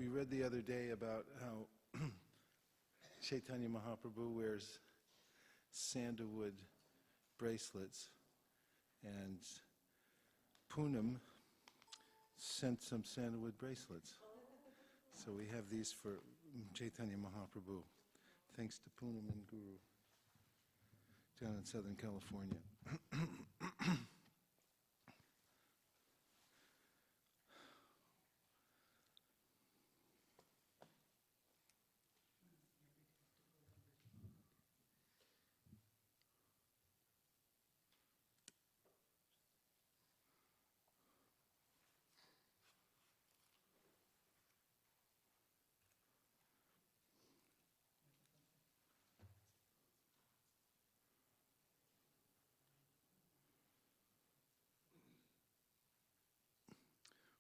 We read the other day about how Caitanya Mahaprabhu wears sandalwood bracelets, and Poonam sent some sandalwood bracelets. So we have these for Caitanya Mahaprabhu, thanks to Poonam and Guru down in Southern California.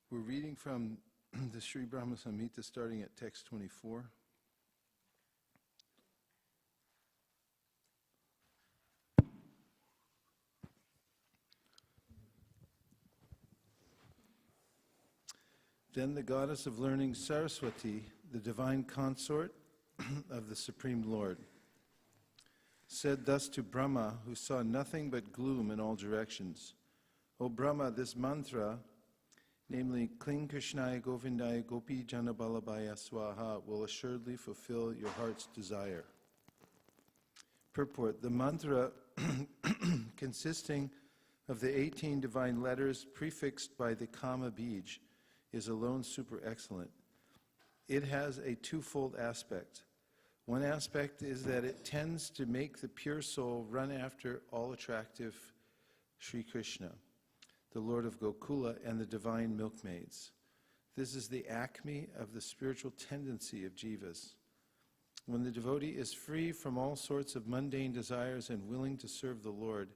We're reading from the Sri Brahma Samhita starting at text 24. Then the goddess of learning Saraswati, the divine consort of the Supreme Lord, said thus to Brahma, who saw nothing but gloom in all directions, O Brahma, this mantra, namely, Kling Krishnaya Govindaya Gopi Janabalabhaya Swaha, will assuredly fulfill your heart's desire. Purport: the mantra, consisting of the 18 divine letters prefixed by the Kama Bij, is alone super excellent. It has a twofold aspect. One aspect is that it tends to make the pure soul run after all attractive Sri Krishna, the Lord of Gokula, and the divine milkmaids. This is the acme of the spiritual tendency of jivas. When the devotee is free from all sorts of mundane desires and willing to serve the Lord,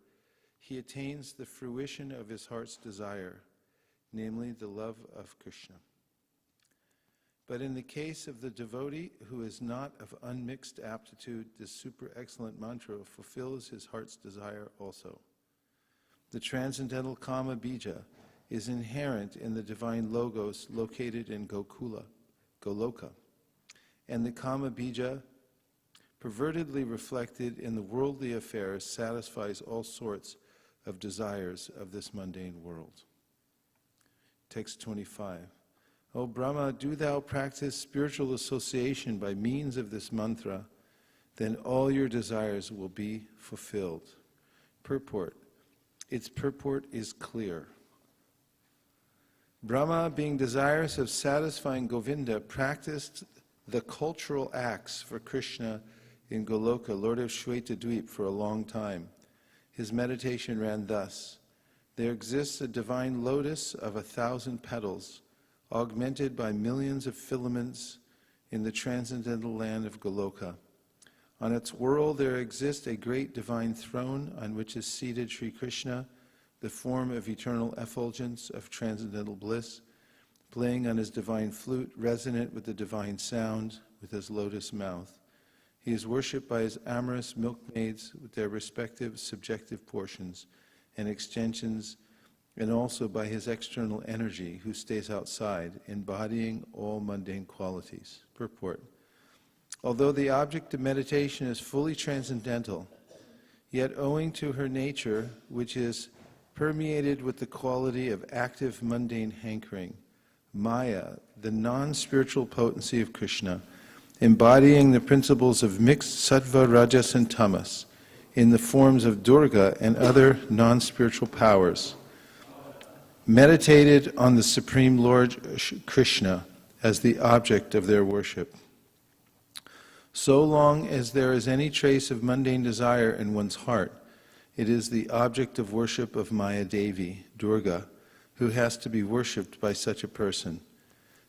he attains the fruition of his heart's desire, namely the love of Krishna. But in the case of the devotee who is not of unmixed aptitude, this super excellent mantra fulfills his heart's desire also. The transcendental Kama Bija is inherent in the divine logos located in Gokula, Goloka, and the Kama Bija, pervertedly reflected in the worldly affairs, satisfies all sorts of desires of this mundane world. Text 25. O Brahma, do thou practice spiritual association by means of this mantra, then all your desires will be fulfilled. Purport. Its purport is clear. Brahma, being desirous of satisfying Govinda, practiced the cultural acts for Krishna in Goloka, Lord of Shweta-dweep, for a long time. His meditation ran thus: there exists a divine lotus of 1,000 petals, augmented by millions of filaments in the transcendental land of Goloka. On its whorl there exists a great divine throne on which is seated Sri Krishna, the form of eternal effulgence of transcendental bliss, playing on his divine flute, resonant with the divine sound, with his lotus mouth. He is worshipped by his amorous milkmaids with their respective subjective portions and extensions, and also by his external energy, who stays outside, embodying all mundane qualities. Purport. Although the object of meditation is fully transcendental, yet owing to her nature, which is permeated with the quality of active mundane hankering, Maya, the non-spiritual potency of Krishna, embodying the principles of mixed sattva, rajas, and tamas, in the forms of Durga and other non-spiritual powers, meditated on the Supreme Lord Krishna as the object of their worship. So long as there is any trace of mundane desire in one's heart, it is the object of worship of Maya Devi, Durga, who has to be worshipped by such a person.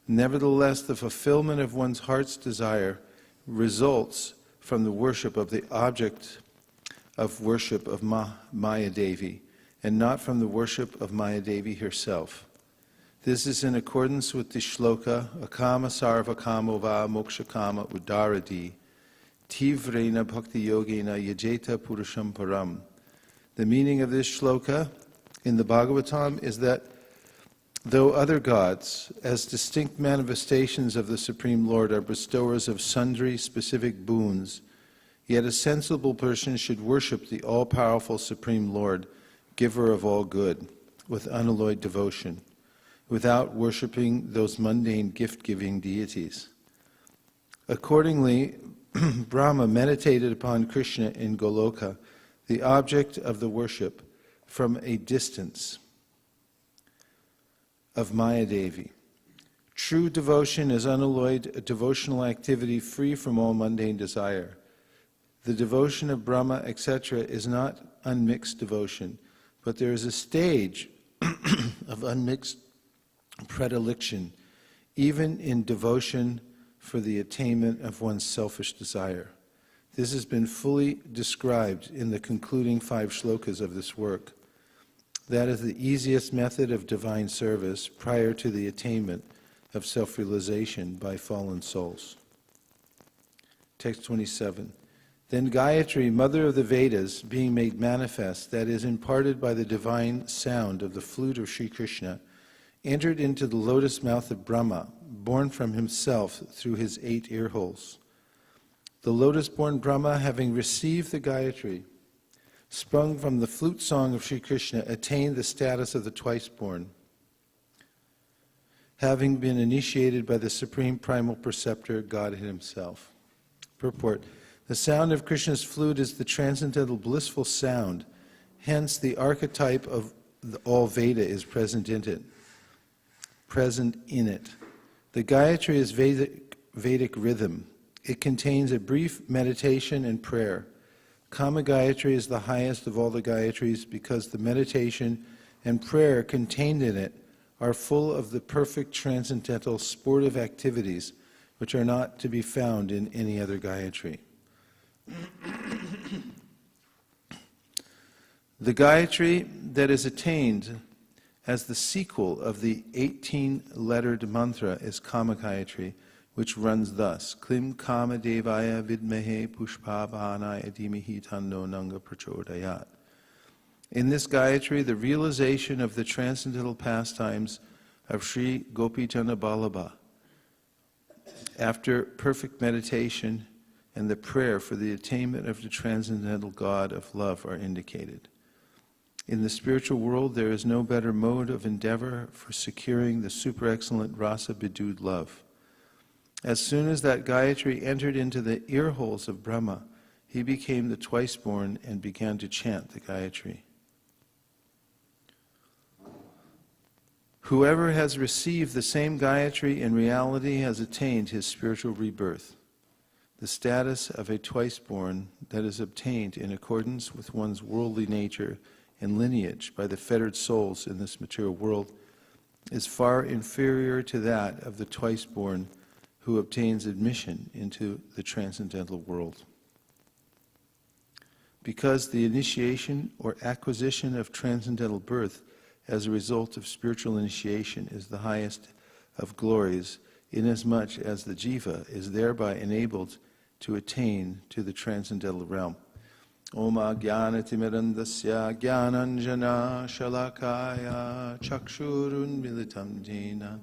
Nevertheless, the fulfillment of one's heart's desire results from the worship of the object of worship of Maya Devi, and not from the worship of Maya Devi herself. This is in accordance with the shloka, Akama sarva kamo va moksha kama udaradi, tivrena bhakti yogena yajeta purusham param. The meaning of this shloka in the Bhagavatam is that Though other gods, as distinct manifestations of the Supreme Lord, are bestowers of sundry specific boons, yet a sensible person should worship the all-powerful Supreme Lord, giver of all good, with unalloyed devotion, without worshiping those mundane gift-giving deities. Accordingly, Brahma meditated upon Krishna in Goloka, the object of the worship, from a distance of Mayadevi. True devotion is unalloyed devotional activity free from all mundane desire. The devotion of Brahma, etc., is not unmixed devotion, but there is a stage of unmixed predilection, even in devotion for the attainment of one's selfish desire. This has been fully described in the concluding 5 shlokas of this work. That is the easiest method of divine service prior to the attainment of self-realization by fallen souls. Text 27. Then Gayatri, mother of the Vedas, being made manifest, that is, imparted by the divine sound of the flute of Sri Krishna, entered into the lotus mouth of Brahma, born from himself through his 8 ear holes. The lotus-born Brahma, having received the Gayatri, sprung from the flute song of Sri Krishna, attained the status of the twice-born, having been initiated by the Supreme Primal Preceptor, Godhead Himself. Purport. The sound of Krishna's flute is the transcendental blissful sound, hence the archetype of all Veda is present in it. The Gayatri is Vedic rhythm. It contains a brief meditation and prayer. Kama Gayatri is the highest of all the Gayatris because the meditation and prayer contained in it are full of the perfect transcendental sportive activities which are not to be found in any other Gayatri. The Gayatri that is attained as the sequel of the 18-lettered mantra is Kama Gayatri, which runs thus: Klim Kama Devaya Vidmahe Pushpavanaya Dhimahi Tanno Nanga Prachodayat. In this Gayatri, the realization of the transcendental pastimes of Sri Gopijana Ballabha, after perfect meditation and the prayer for the attainment of the transcendental God of love are indicated. In the spiritual world, there is no better mode of endeavor for securing the super-excellent rasa-bedewed love. As soon as that Gayatri entered into the ear holes of Brahma, he became the twice-born and began to chant the Gayatri. Whoever has received the same Gayatri in reality has attained his spiritual rebirth, the status of a twice-born that is obtained in accordance with one's worldly nature and lineage by the fettered souls in this material world, is far inferior to that of the twice-born who obtains admission into the transcendental world. Because the initiation or acquisition of transcendental birth as a result of spiritual initiation is the highest of glories, inasmuch as the jiva is thereby enabled to attain to the transcendental realm. Om Ajnanatimirandasya Jnananjana Shalakaya Chakshurun Militam Jena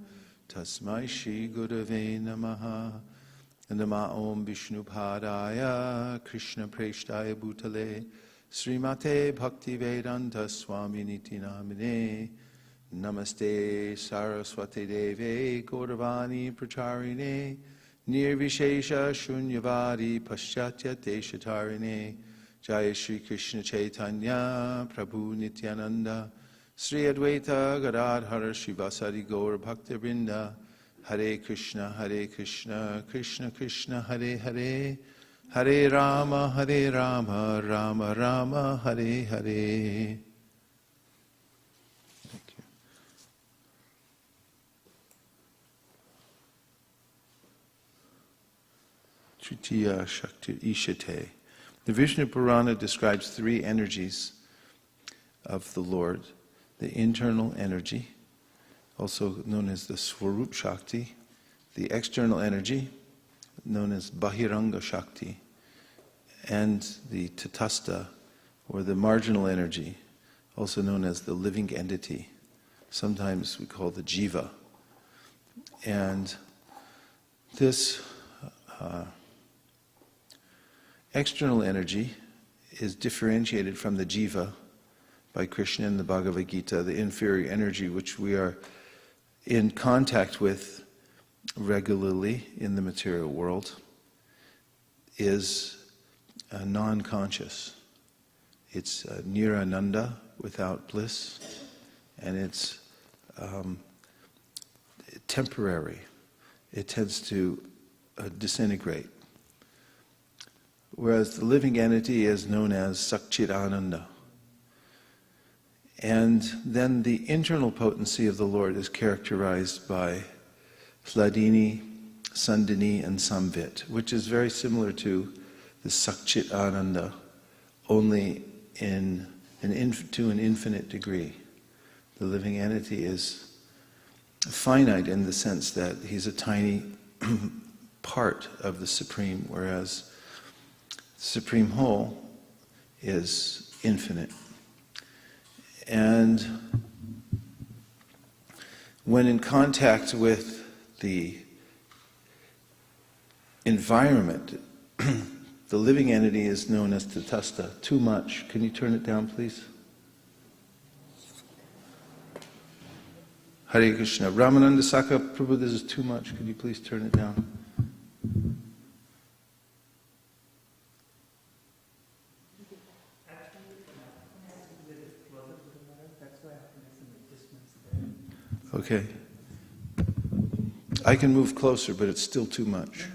Tasmai Shri Gurave Namaha. Nama Om Vishnu Padaya Krishna Preshtaya Bhutale Srimate Bhakti Vedanta Swami Niti Namine Namaste Saraswati Deve Gauravani Pracharine Nirvishesha Shunyavadi Paschatya Deshatarine Jaya Shri Krishna Caitanya Prabhu Nityananda Sri Advaita Gadadhara Shivasari Gaur Bhakta Vrinda Hare Krishna Krishna Krishna Hare Hare Hare Rama Rama Rama Hare Hare. Thank you. Tritiya Shakti Ishate. The Vishnu Purana describes 3 energies of the Lord: the internal energy, also known as the Swarup Shakti, the external energy, known as Bahiranga Shakti, and the Tatastha, or the marginal energy, also known as the living entity, sometimes we call the jiva. And this external energy is differentiated from the jiva by Krishna in the Bhagavad Gita, the inferior energy which we are in contact with regularly in the material world is non-conscious. It's nirananda, without bliss, and it's temporary. It tends to disintegrate. Whereas the living entity is known as Satchidananda. And then the internal potency of the Lord is characterized by Hladini, Sandini, and Samvit, which is very similar to the Satchidananda, only to an infinite degree. The living entity is finite in the sense that he's a tiny part of the Supreme, whereas the Supreme Whole is infinite. And when in contact with the environment, the living entity is known as tatastha, too much. Can you turn it down, please? Hare Krishna. Vaisesika Prabhu, this is too much. Could you please turn it down? Okay. I can move closer, but it's still too much.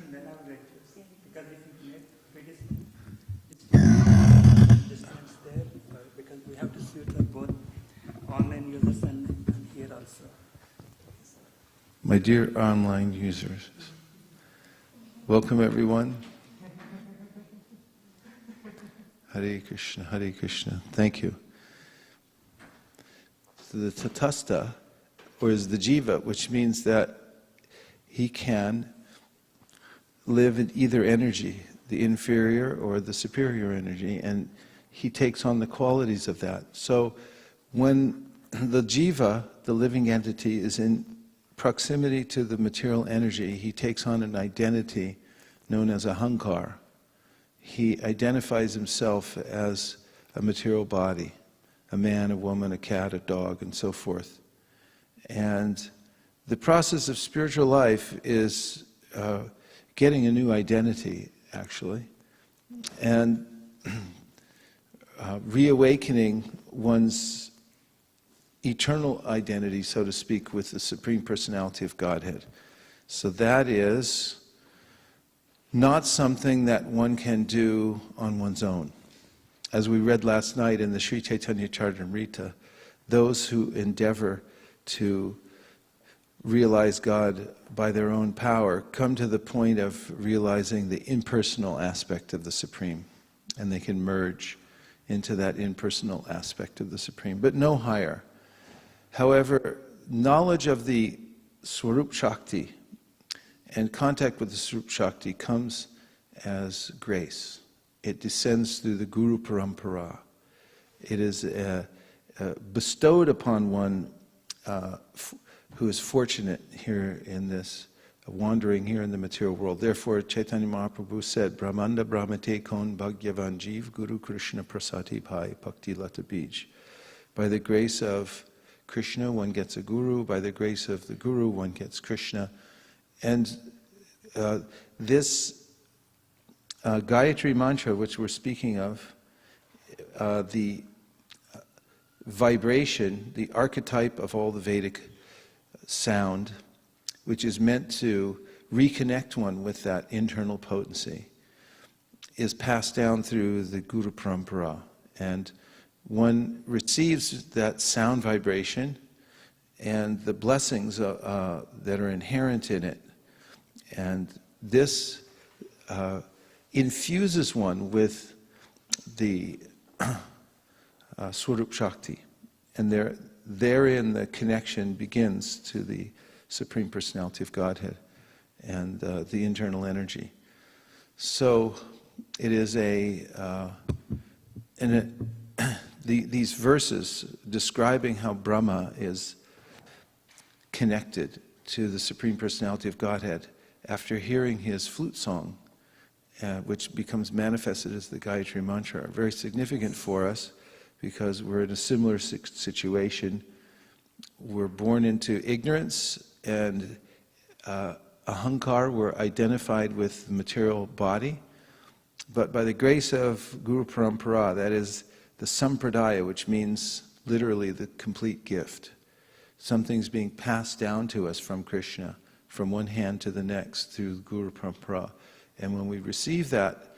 Because we have to suit both online users and here also. My dear online users, welcome everyone. Hare Krishna, Hare Krishna. Thank you. So the tatastha, or is the jiva, which means that he can live in either energy, the inferior or the superior energy, and he takes on the qualities of that. So when the jiva, the living entity, is in proximity to the material energy, he takes on an identity known as ahankar. He identifies himself as a material body, a man, a woman, a cat, a dog, and so forth. And the process of spiritual life is getting a new identity, actually, and reawakening one's eternal identity, so to speak, with the Supreme Personality of Godhead. So that is not something that one can do on one's own. As we read last night in the Sri Caitanya Caritamrta, those who endeavor to realize God by their own power come to the point of realizing the impersonal aspect of the Supreme, and they can merge into that impersonal aspect of the Supreme, but no higher. However, knowledge of the Swarup Shakti and contact with the Swarup Shakti comes as grace. It descends through the Guru Parampara. It is bestowed upon one who is fortunate here in this, wandering here in the material world. Therefore, Caitanya Mahaprabhu said, Brahmanda Brahmate Kon Bhagyavan Jeev Guru Krishna Prasati Pai Bhakti Lata Bij. By the grace of Krishna, one gets a guru. By the grace of the guru, one gets Krishna. And this Gayatri mantra, which we're speaking of, the vibration, the archetype of all the Vedic sound, which is meant to reconnect one with that internal potency, is passed down through the Guru Parampara. And one receives that sound vibration and the blessings that are inherent in it. And this infuses one with the Swarup Shakti. And therein the connection begins to the Supreme Personality of Godhead and the internal energy. So it is these verses describing how Brahma is connected to the Supreme Personality of Godhead after hearing his flute song, which becomes manifested as the Gayatri Mantra, are very significant for us because we're in a similar situation. We're born into ignorance and ahankar, we're identified with the material body, but by the grace of Guru Parampara, that is the sampradaya, which means literally the complete gift. Something's being passed down to us from Krishna, from one hand to the next through Guru Parampara. And when we receive that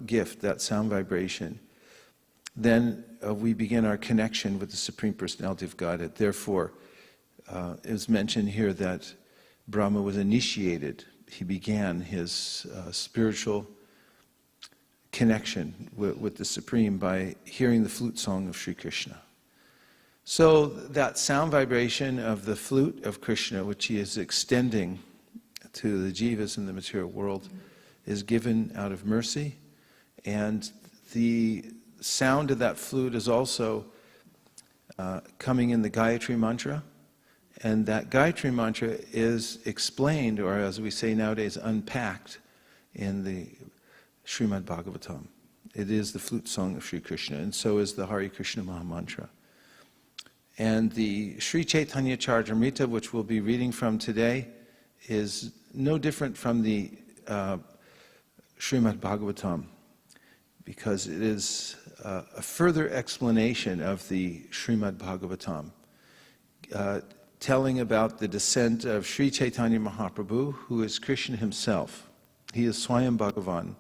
gift, that sound vibration, then we begin our connection with the Supreme Personality of Godhead. Therefore, it was mentioned here that Brahma was initiated. He began his spiritual connection with the Supreme by hearing the flute song of Sri Krishna. So that sound vibration of the flute of Krishna, which he is extending to the jivas in the material world, is given out of mercy. And the sound of that flute is also coming in the Gayatri Mantra. And that Gayatri Mantra is explained, or as we say nowadays, unpacked in the Srimad Bhagavatam. It is the flute song of Sri Krishna, and so is the Hare Krishna Maha Mantra. And the Sri Caitanya Caritamrta, which we'll be reading from today, is no different from the Srimad Bhagavatam, because it is a further explanation of the Srimad Bhagavatam, telling about the descent of Sri Caitanya Mahaprabhu, who is Krishna himself. He is Swayam Bhagavan,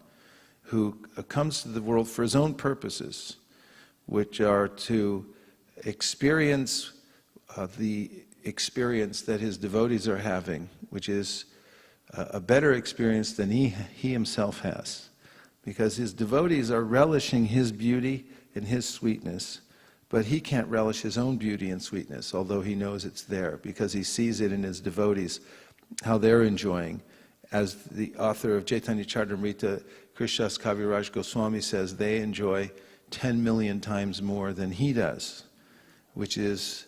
who comes to the world for his own purposes, which are to experience the experience that his devotees are having, which is a better experience than he himself has. Because his devotees are relishing his beauty and his sweetness, but he can't relish his own beauty and sweetness, although he knows it's there, because he sees it in his devotees, how they're enjoying. As the author of Caitanya Caritamrta, Krishnas Kaviraj Goswami says, they enjoy 10 million times more than he does, which is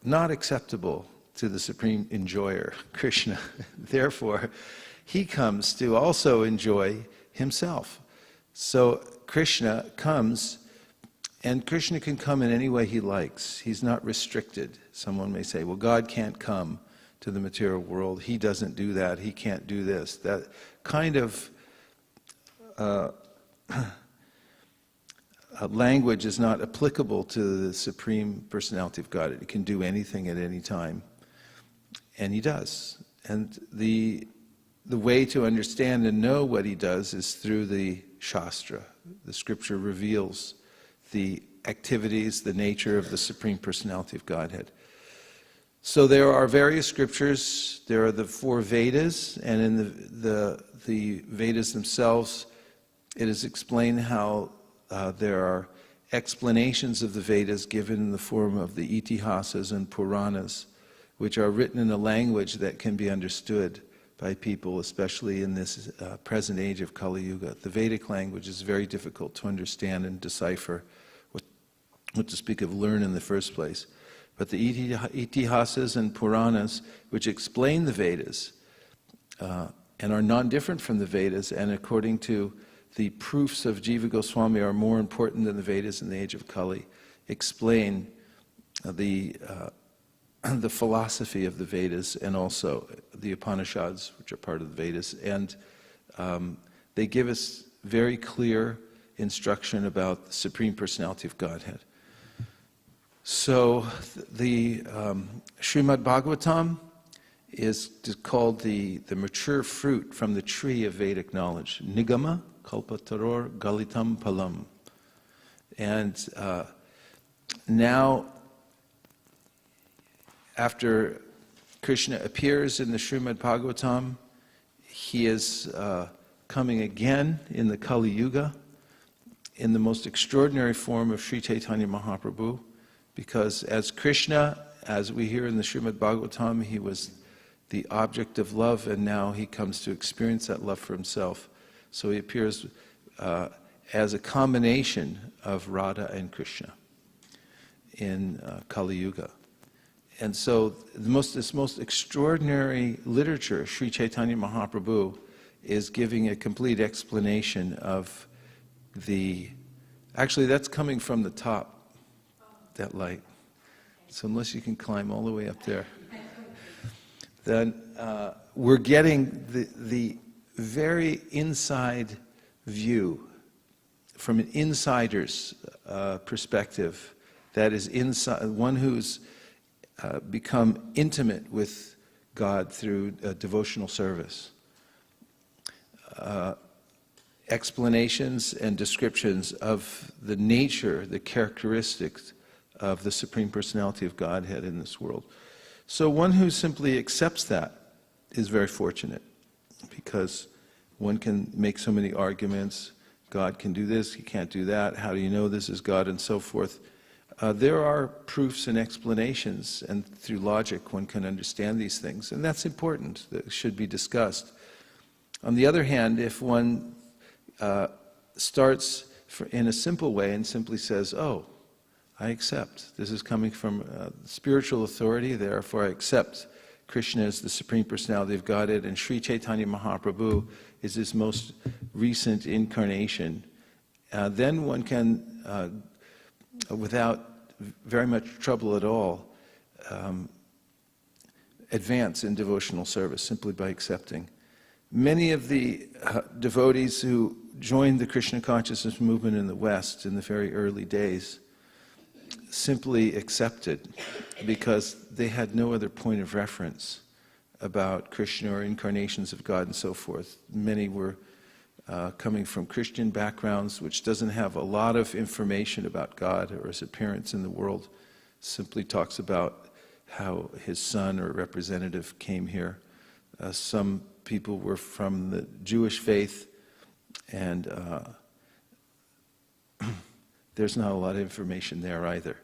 not acceptable to the supreme enjoyer, Krishna. Therefore, he comes to also enjoy himself. So Krishna comes, and Krishna can come in any way he likes. He's not restricted. Someone may say, well, God can't come to the material world. He doesn't do that. He can't do this. That kind of language is not applicable to the Supreme Personality of God. It can do anything at any time. And he does. And the way to understand and know what he does is through the Shastra. The scripture reveals the activities, the nature of the Supreme Personality of Godhead. So there are various scriptures. There are the 4 Vedas, and in the Vedas themselves, it is explained how there are explanations of the Vedas given in the form of the Itihasas and Puranas, which are written in a language that can be understood by people, especially in this present age of Kali Yuga. The Vedic language is very difficult to understand and decipher, what to speak of learn in the first place. But the Itihasas and Puranas, which explain the Vedas, and are non-different from the Vedas, and according to the proofs of Jiva Goswami are more important than the Vedas in the age of Kali, explain the philosophy of the Vedas and also the Upanishads, which are part of the Vedas. And they give us very clear instruction about the Supreme Personality of Godhead. So the Srimad Bhagavatam is called the mature fruit from the tree of Vedic knowledge. Nigama kalpataror galitam palam. And now, after Krishna appears in the Srimad Bhagavatam, he is coming again in the Kali Yuga in the most extraordinary form of Sri Caitanya Mahaprabhu, because as Krishna, as we hear in the Srimad Bhagavatam, he was the object of love, and now he comes to experience that love for himself. So he appears as a combination of Radha and Krishna in Kali Yuga. And so this most extraordinary literature, Sri Caitanya Mahaprabhu, is giving a complete explanation of actually that's coming from the top, that light. So unless you can climb all the way up there, then we're getting the very inside view from an insider's perspective, that is one who's become intimate with God through devotional service. Explanations and descriptions of the nature, the characteristics of the Supreme Personality of Godhead in this world. So one who simply accepts that is very fortunate, because one can make so many arguments. God can do this, He can't do that, how do you know this is God, and so forth. There are proofs and explanations, and through logic one can understand these things, and that's important, that should be discussed. On the other hand, if one starts in a simple way and simply says, oh, I accept, this is coming from spiritual authority, therefore I accept Krishna as the Supreme Personality of Godhead, and Sri Caitanya Mahaprabhu is his most recent incarnation, then one can, without very much trouble at all, advance in devotional service simply by accepting. Many of the devotees who joined the Krishna consciousness movement in the West in the very early days simply accepted because they had no other point of reference about Krishna or incarnations of God and so forth. Many were coming from Christian backgrounds, which doesn't have a lot of information about God or His appearance in the world. Simply talks about how His son or representative came here. Some people were from the Jewish faith, and there's not a lot of information there either.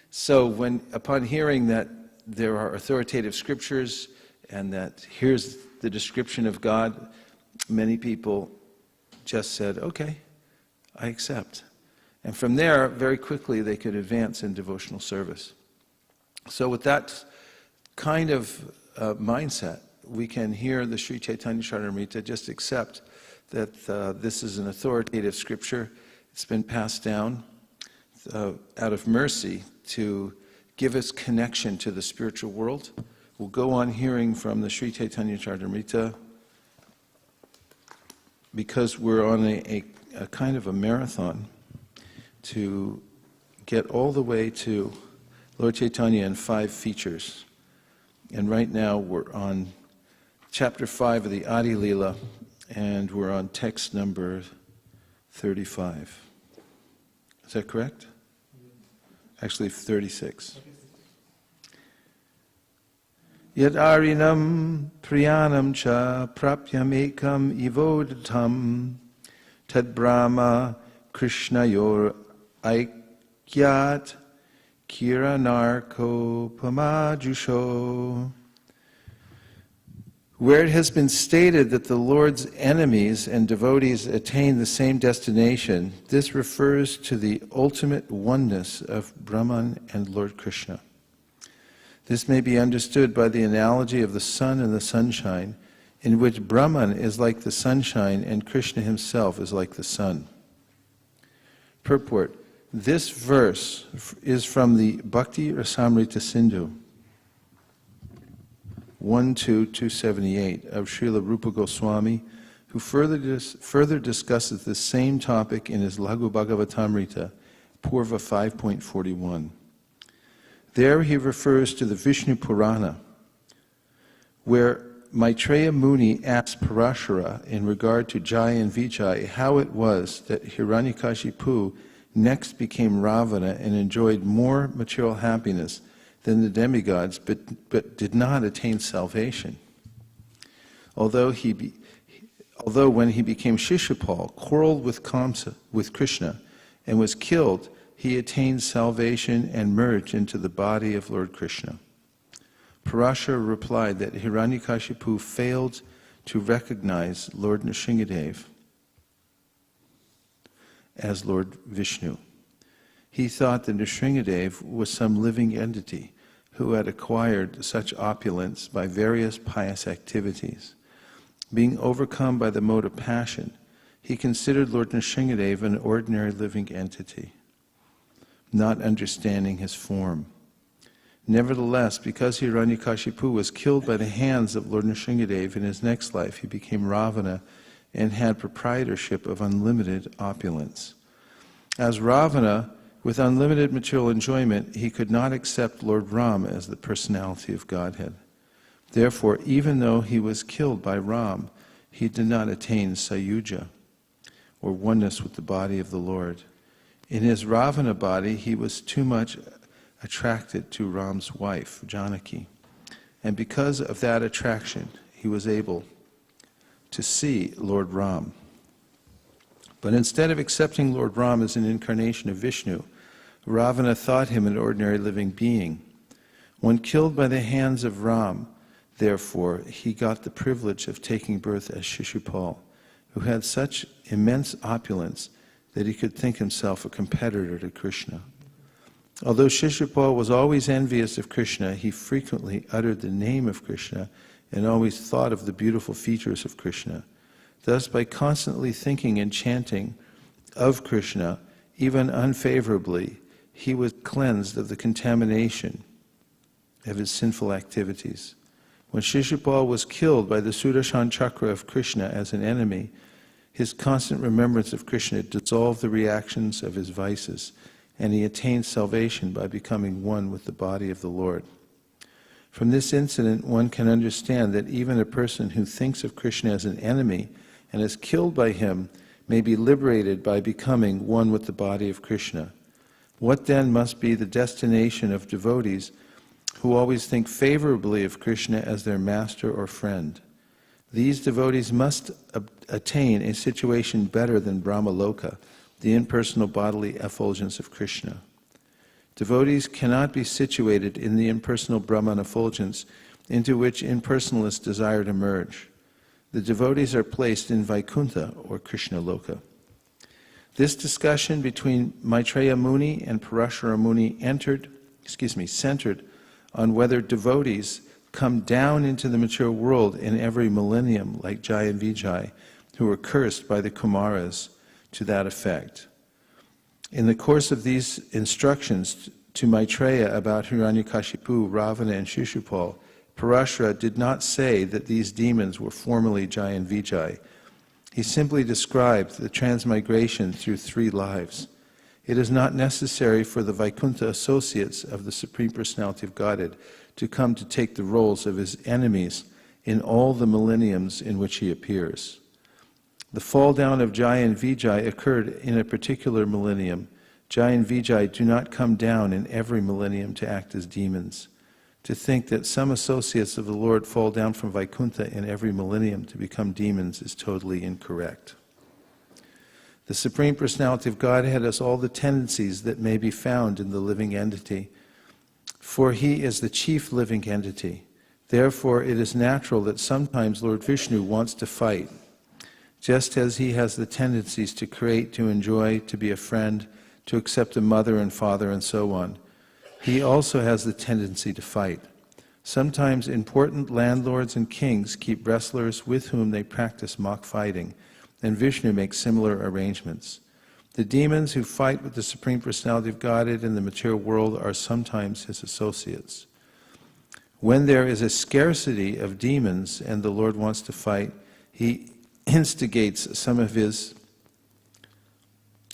So upon hearing that there are authoritative scriptures and that here's the description of God, many people just said, okay, I accept. And from there, very quickly, they could advance in devotional service. So with that kind of mindset, we can hear the Sri Caitanya Caritamrta, just accept that this is an authoritative scripture. It's been passed down out of mercy to give us connection to the spiritual world. We'll go on hearing from the Sri Caitanya Caritamrta because we're on a kind of a marathon to get all the way to Lord Chaitanya in 5 features. And right now we're on Chapter 5 of the Adi Leela, and we're on text number 35. Is that correct? Actually, 36. Yad arinam priyanam cha prapyam ekam ivodatam tad brahma krishnayor aikyat kiranarko pamajusho. Where it has been stated that the Lord's enemies and devotees attain the same destination, this refers to the ultimate oneness of Brahman and Lord Krishna. This may be understood by the analogy of the sun and the sunshine, in which Brahman is like the sunshine and Krishna himself is like the sun. Purport: this verse is from the Bhakti Rasamrita Sindhu 1-278 of Srila Rupa Goswami, who further discusses the same topic in his Laghu Bhagavatamrita, Purva 5.41. There he refers to the Vishnu Purana, where Maitreya Muni asked Parashara in regard to Jaya and Vijay how it was that Hiranyakashipu next became Ravana and enjoyed more material happiness than the demigods, but did not attain salvation. Although when he became Shishupal, quarreled with Krishna and was killed, he attained salvation and merged into the body of Lord Krishna. Parashara replied that Hiranyakashipu failed to recognize Lord Nrsingadev as Lord Vishnu. He thought that Nrsingadev was some living entity who had acquired such opulence by various pious activities. Being overcome by the mode of passion, he considered Lord Nrsimhadev an ordinary living entity, not understanding his form. Nevertheless, because Hiranyakashipu was killed by the hands of Lord Nrsimhadev in his next life, he became Ravana and had proprietorship of unlimited opulence. As Ravana, with unlimited material enjoyment, he could not accept Lord Ram as the personality of Godhead. Therefore, even though he was killed by Ram, he did not attain Sayuja, or oneness with the body of the Lord. In his Ravana body, he was too much attracted to Ram's wife, Janaki. And because of that attraction, he was able to see Lord Ram. But instead of accepting Lord Ram as an incarnation of Vishnu, Ravana thought him an ordinary living being. When killed by the hands of Ram, therefore, he got the privilege of taking birth as Shishupal, who had such immense opulence that he could think himself a competitor to Krishna. Although Shishupal was always envious of Krishna, he frequently uttered the name of Krishna and always thought of the beautiful features of Krishna. Thus, by constantly thinking and chanting of Krishna, even unfavorably, he was cleansed of the contamination of his sinful activities. When Shishupal was killed by the Sudarshan Chakra of Krishna as an enemy, his constant remembrance of Krishna dissolved the reactions of his vices, and he attained salvation by becoming one with the body of the Lord. From this incident, one can understand that even a person who thinks of Krishna as an enemy and is killed by him may be liberated by becoming one with the body of Krishna. What then must be the destination of devotees who always think favorably of Krishna as their master or friend? These devotees must attain a situation better than Brahmaloka, the impersonal bodily effulgence of Krishna. Devotees cannot be situated in the impersonal Brahman effulgence into which impersonalists desire to merge. The devotees are placed in Vaikuntha, or Krishna Loka. This discussion between Maitreya Muni and Parashara Muni centered on whether devotees come down into the material world in every millennium, like Jai and Vijay, who were cursed by the Kumaras, to that effect. In the course of these instructions to Maitreya about Hiranyakashipu, Ravana, and Shishupal, Parashara did not say that these demons were formerly Jai and Vijay. He simply described the transmigration through 3 lives. It is not necessary for the Vaikuntha associates of the Supreme Personality of Godhead to come to take the roles of his enemies in all the millenniums in which he appears. The fall down of Jai and Vijay occurred in a particular millennium. Jai and Vijay do not come down in every millennium to act as demons. To think that some associates of the Lord fall down from Vaikuntha in every millennium to become demons is totally incorrect. The Supreme Personality of Godhead has all the tendencies that may be found in the living entity, for he is the chief living entity. Therefore, it is natural that sometimes Lord Vishnu wants to fight, just as he has the tendencies to create, to enjoy, to be a friend, to accept a mother and father, and so on. He also has the tendency to fight. Sometimes important landlords and kings keep wrestlers with whom they practice mock fighting, and Vishnu makes similar arrangements. The demons who fight with the Supreme Personality of Godhead in the material world are sometimes his associates. When there is a scarcity of demons and the Lord wants to fight, he instigates some of his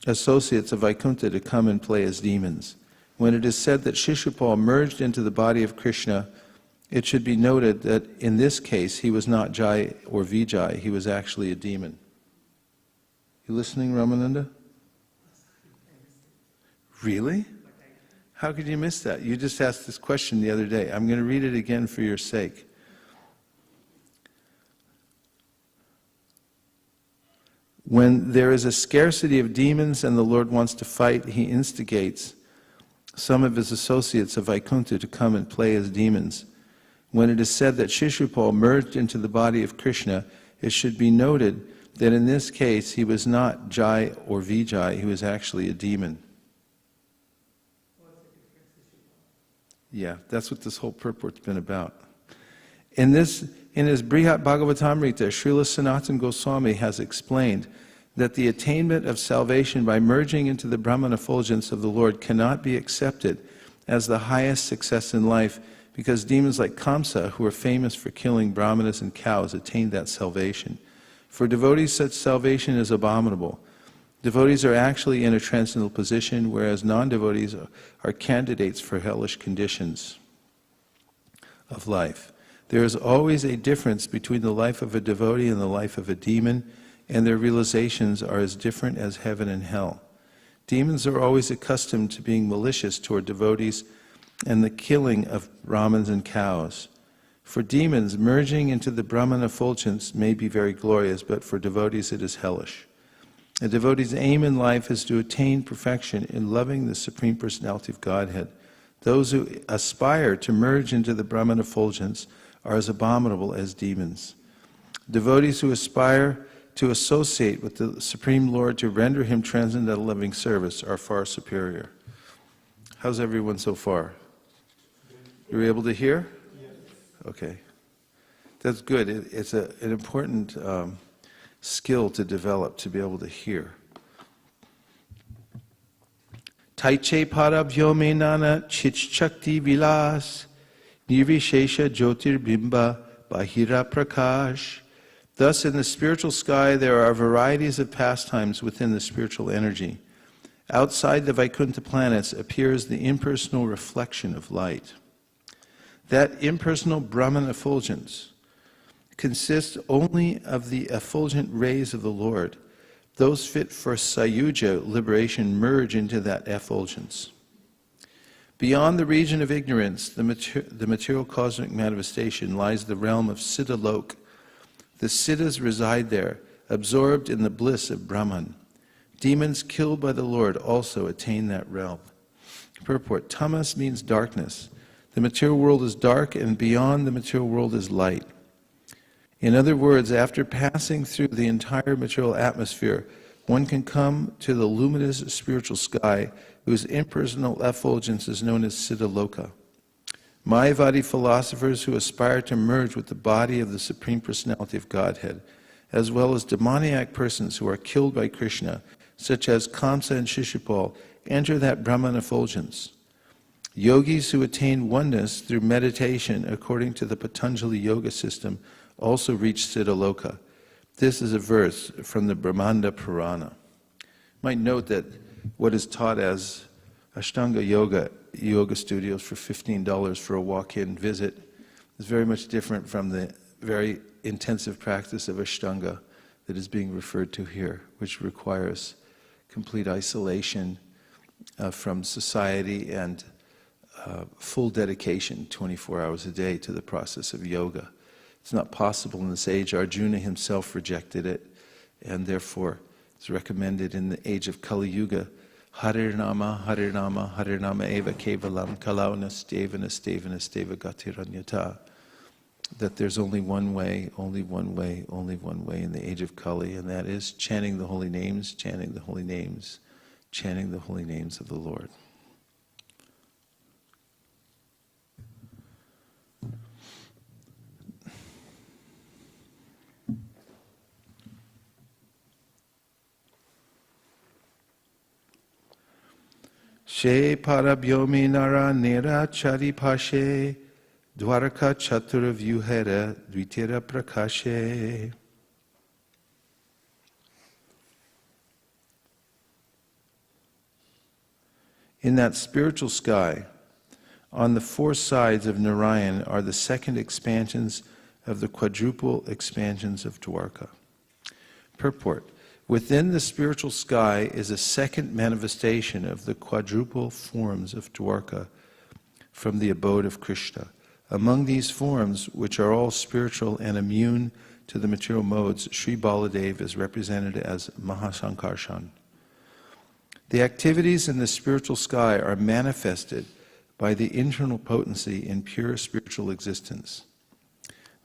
associates of Vaikuntha to come and play as demons. When it is said that Shishupal merged into the body of Krishna, it should be noted that in this case he was not Jai or Vijay, he was actually a demon. You listening, Ramananda? Really? How could you miss that? You just asked this question the other day. I'm going to read it again for your sake. When there is a scarcity of demons and the Lord wants to fight, he instigates some of his associates of Vaikuntha to come and play as demons. When it is said that Shishupal merged into the body of Krishna, it should be noted that in this case he was not Jai or Vijay, he was actually a demon. Yeah, that's what this whole purport's been about. In his Brihat Bhagavatamrita, Srila Sanatana Goswami has explained that the attainment of salvation by merging into the Brahman effulgence of the Lord cannot be accepted as the highest success in life, because demons like Kamsa, who are famous for killing brahmanas and cows, attained that salvation. For devotees, such salvation is abominable. Devotees are actually in a transcendental position, whereas non-devotees are candidates for hellish conditions of life. There is always a difference between the life of a devotee and the life of a demon, and their realizations are as different as heaven and hell. Demons are always accustomed to being malicious toward devotees and the killing of Brahmins and cows. For demons, merging into the Brahman effulgence may be very glorious, but for devotees it is hellish. A devotee's aim in life is to attain perfection in loving the Supreme Personality of Godhead. Those who aspire to merge into the Brahman effulgence are as abominable as demons. Devotees who aspire to associate with the Supreme Lord to render Him transcendental loving service are far superior. How's everyone so far? You're able to hear? Okay. That's good. It's an important skill to develop, to be able to hear. Taiche parabhyome nana chichakti vilas nirvishesha jyotir bimba bahira prakash. Thus, in the spiritual sky, there are varieties of pastimes within the spiritual energy. Outside the Vaikuntha planets appears the impersonal reflection of light. That impersonal Brahman effulgence consists only of the effulgent rays of the Lord. Those fit for Sayuja liberation merge into that effulgence. Beyond the region of ignorance, the material cosmic manifestation, lies the realm of Siddhalok. The Siddhas reside there, absorbed in the bliss of Brahman. Demons killed by the Lord also attain that realm. Purport: Tamas means darkness. The material world is dark, and beyond the material world is light. In other words, after passing through the entire material atmosphere, one can come to the luminous spiritual sky, whose impersonal effulgence is known as Siddhaloka. Mayavadi philosophers who aspire to merge with the body of the Supreme Personality of Godhead, as well as demoniac persons who are killed by Krishna, such as Kamsa and Shishupal, enter that Brahman effulgence. Yogis who attain oneness through meditation according to the Patanjali yoga system also reach Siddhaloka. This is a verse from the Brahmanda Purana. You might note that what is taught as Ashtanga yoga studios for $15 for a walk-in visit is very much different from the very intensive practice of Ashtanga that is being referred to here, which requires complete isolation from society and full dedication 24 hours a day to the process of yoga. It's not possible in this age. Arjuna himself rejected it, and therefore it's recommended in the age of Kali Yuga, Harinama, Harinama, Harinama eva kevalam kalaunas devanas devanas deva gatiranyata, that there's only one way, only one way, only one way in the age of Kali, and that is chanting the holy names, chanting the holy names, chanting the holy names of the Lord. She parabhyomi nara nera charipashe dwaraka chatura vyuhera dvitira prakashe. In that spiritual sky, on the four sides of Narayan are the second expansions of the quadruple expansions of Dwarka. Purport: within the spiritual sky is a second manifestation of the quadruple forms of Dwarka from the abode of Krishna. Among these forms, which are all spiritual and immune to the material modes, Sri Baladev is represented as Mahasankarshan. The activities in the spiritual sky are manifested by the internal potency in pure spiritual existence.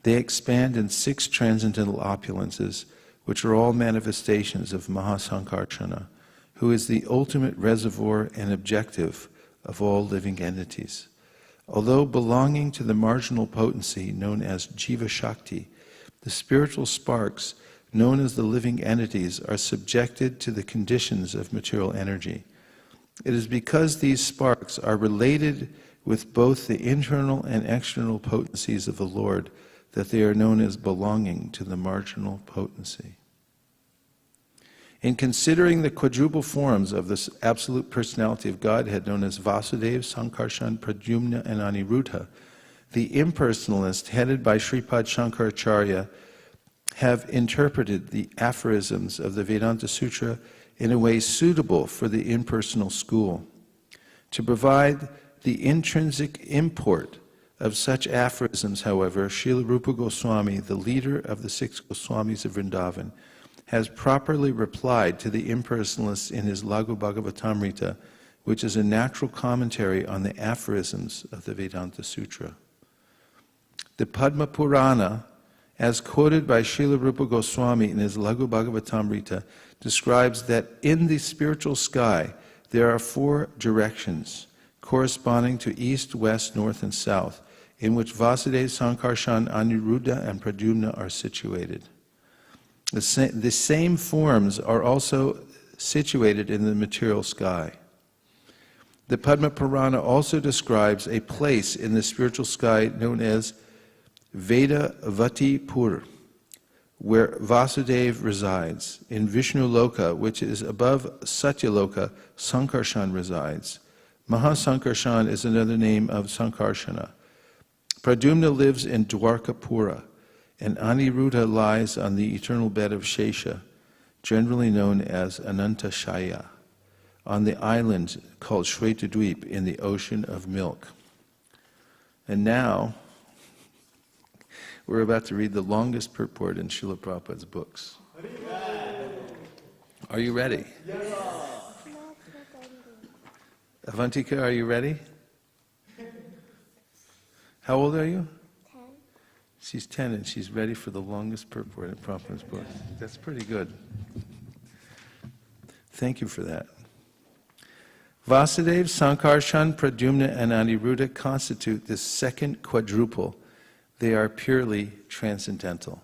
They expand in 6 transcendental opulences, which are all manifestations of Mahasankarshana, who is the ultimate reservoir and objective of all living entities. Although belonging to the marginal potency known as Jiva Shakti, the spiritual sparks known as the living entities are subjected to the conditions of material energy. It is because these sparks are related with both the internal and external potencies of the Lord that they are known as belonging to the marginal potency. In considering the quadruple forms of this absolute personality of Godhead known as Vasudeva, Sankarshan, Pradyumna, and Aniruddha, the impersonalists headed by Sripad Shankaracharya have interpreted the aphorisms of the Vedanta Sutra in a way suitable for the impersonal school. To provide the intrinsic import of such aphorisms, however, Srila Rupa Goswami, the leader of the 6 Goswamis of Vrindavan, has properly replied to the impersonalists in his Laghu Bhagavatamrita, which is a natural commentary on the aphorisms of the Vedanta Sutra. The Padma Purana, as quoted by Srila Rupa Goswami in his Laghu Bhagavatamrita, describes that in the spiritual sky there are 4 directions corresponding to east, west, north, and south, in which Vasudeva, Sankarshan, Aniruddha, and Pradyumna are situated. The same forms are also situated in the material sky. The Padma Purana also describes a place in the spiritual sky known as Vedavati Pur, where Vasudeva resides. In Vishnu Loka, which is above Satyaloka, Sankarshan resides. Mahasankarshan is another name of Sankarshana. Pradyumna lives in Dwarkapura, and Aniruddha lies on the eternal bed of Shesha, generally known as Anantashaya, on the island called Shvetadweep in the ocean of milk. And now, we're about to read the longest purport in Srila Prabhupada's books. Are you ready? Yes. Avantika, are you ready? How old are you? 10. She's 10 and she's ready for the longest purport in Prabhupada's book. That's pretty good. Thank you for that. Vasudeva, Sankarshan, Pradyumna, and Aniruddha constitute this second quadruple. They are purely transcendental.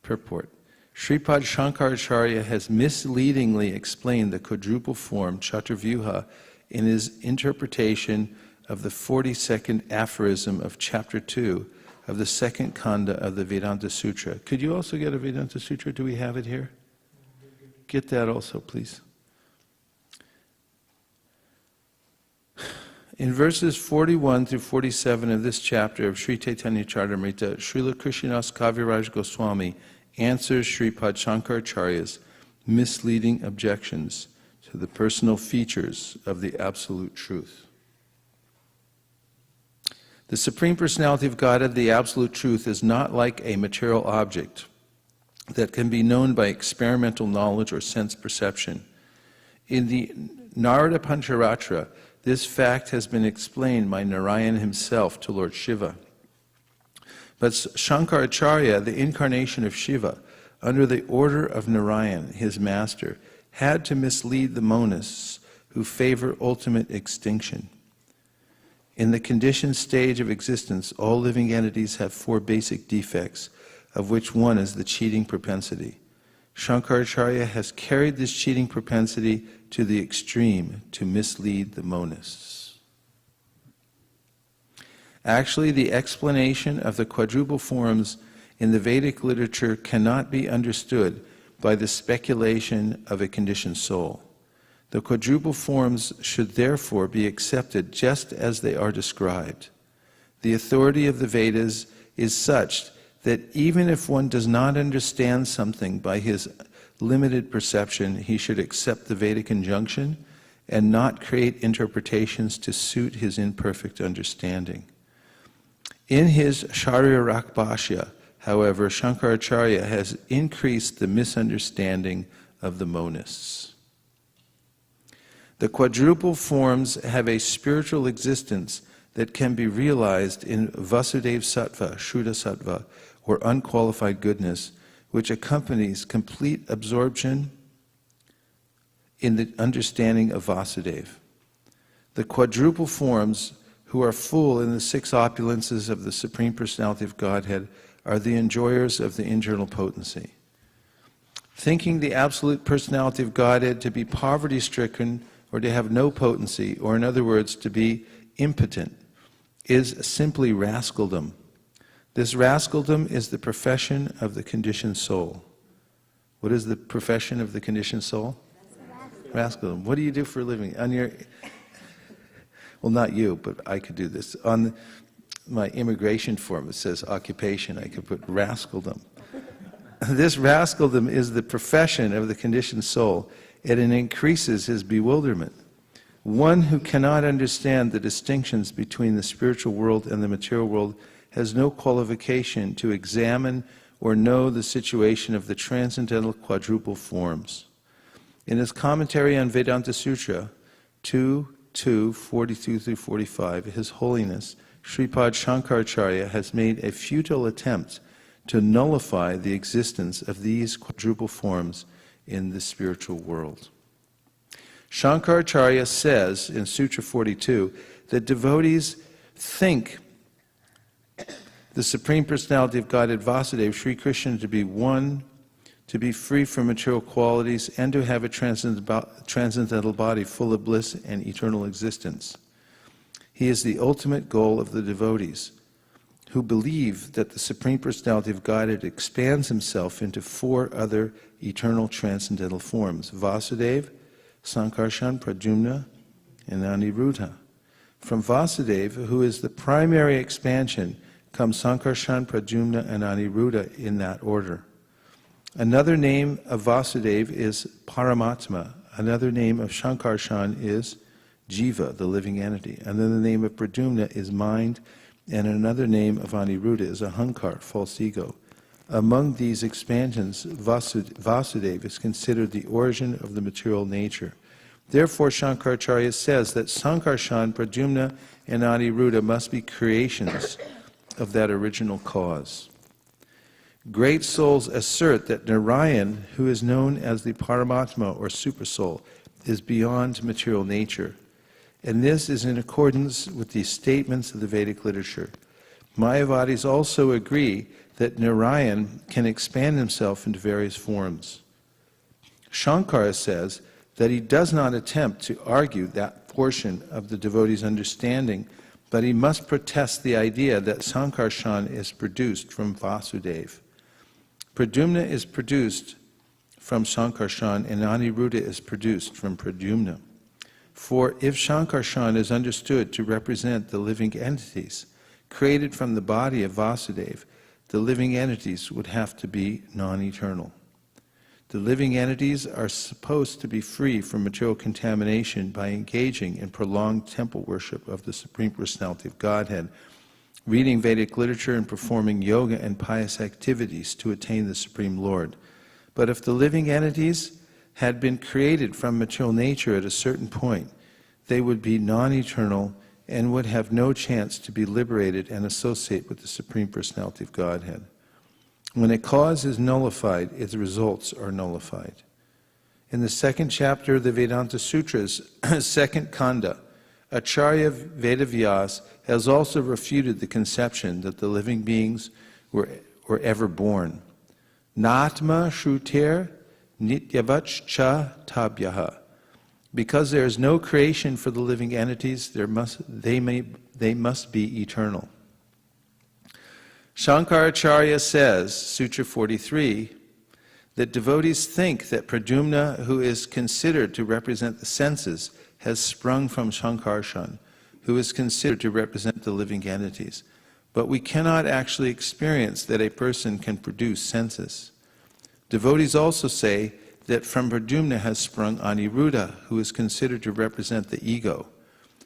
Purport. Sripad Shankaracharya has misleadingly explained the quadruple form Chaturvyuha in his interpretation of the 42nd aphorism of chapter 2 of the second kanda of the Vedanta Sutra. Could you also get a Vedanta Sutra? Do we have it here? Get that also, please. In verses 41 through 47 of this chapter of Sri Caitanya Caritamrta, Srila Krishnadas Kaviraj Goswami answers Sripad Shankaracharya's misleading objections to the personal features of the Absolute Truth. The Supreme Personality of Godhead, the Absolute Truth, is not like a material object that can be known by experimental knowledge or sense perception. In the Narada Pancharatra, this fact has been explained by Narayan himself to Lord Shiva. But Shankaracharya, the incarnation of Shiva, under the order of Narayan, his master, had to mislead the monists who favor ultimate extinction. In the conditioned stage of existence, all living entities have 4 basic defects, of which one is the cheating propensity. Shankaracharya has carried this cheating propensity to the extreme to mislead the monists. Actually, the explanation of the quadruple forms in the Vedic literature cannot be understood by the speculation of a conditioned soul. The quadruple forms should therefore be accepted just as they are described. The authority of the Vedas is such that even if one does not understand something by his limited perception, he should accept the Vedic injunction and not create interpretations to suit his imperfect understanding. In his Sharirak Bhashya, however, Shankaracharya has increased the misunderstanding of the monists. The quadruple forms have a spiritual existence that can be realized in Vasudeva Sattva, Shuddha Sattva, or unqualified goodness, which accompanies complete absorption in the understanding of Vasudeva. The quadruple forms, who who are full in the six opulences of the Supreme Personality of Godhead, are the enjoyers of the internal potency. Thinking the absolute personality of Godhead to be poverty-stricken or to have no potency, or in other words, to be impotent, is simply rascaldom. This rascaldom is the profession of the conditioned soul. What is the profession of the conditioned soul? Rascaldom. What do you do for a living? On your, well, not you, but I could do this. On my immigration form, it says occupation. I could put rascaldom. This rascaldom is the profession of the conditioned soul, and it increases his bewilderment. One who cannot understand the distinctions between the spiritual world and the material world has no qualification to examine or know the situation of the transcendental quadruple forms. In his commentary on Vedanta Sutra 2.2, 42 through 45, His Holiness Sripad Shankaracharya has made a futile attempt to nullify the existence of these quadruple forms in the spiritual world. Shankaracharya says in Sutra 42 that devotees think the Supreme Personality of Godhead Vasudeva, Sri Krishna, to be one, to be free from material qualities, and to have a transcendental body full of bliss and eternal existence. He is the ultimate goal of the devotees, who believe that the Supreme Personality of Godhead expands himself into four other eternal transcendental forms: Vasudeva, Sankarshan, Pradyumna, and Aniruddha. From Vasudeva, who is the primary expansion, comes Sankarshan, Pradyumna, and Aniruddha in that order. Another name of Vasudeva is Paramatma. Another name of Sankarshan is Jiva, the living entity. Another name of Pradyumna is mind, and another name of Aniruddha is Ahankar, false ego. Among these expansions, Vasudeva is considered the origin of the material nature. Therefore, Shankaracharya says that Sankarshan, Pradyumna, and Aniruddha must be creations of that original cause. Great souls assert that Narayan, who is known as the Paramatma or Supersoul, is beyond material nature. And this is in accordance with the statements of the Vedic literature. Mayavadis also agree that Narayan can expand himself into various forms. Shankara says that he does not attempt to argue that portion of the devotee's understanding, but he must protest the idea that Sankarshan is produced from Vasudeva. Pradyumna is produced from Sankarshan, and Aniruddha is produced from Pradyumna. For if Sankarshan is understood to represent the living entities created from the body of Vasudeva, the living entities would have to be non-eternal. The living entities are supposed to be free from material contamination by engaging in prolonged temple worship of the Supreme Personality of Godhead, reading Vedic literature and performing yoga and pious activities to attain the Supreme Lord. But if the living entities had been created from material nature at a certain point, they would be non-eternal and would have no chance to be liberated and associate with the Supreme Personality of Godhead. When a cause is nullified, its results are nullified. In the second chapter of the Vedanta Sutras, second Kanda, Acharya Vedavyas has also refuted the conception that the living beings were ever born. Natma shruter nityavach cha tabyaha. Because there is no creation for the living entities, they must be eternal. Shankaracharya says, Sutra 43, that devotees think that Pradyumna, who is considered to represent the senses, has sprung from Sankarshan, who is considered to represent the living entities. But we cannot actually experience that a person can produce senses. Devotees also say that from Pradyumna has sprung Aniruddha, who is considered to represent the ego.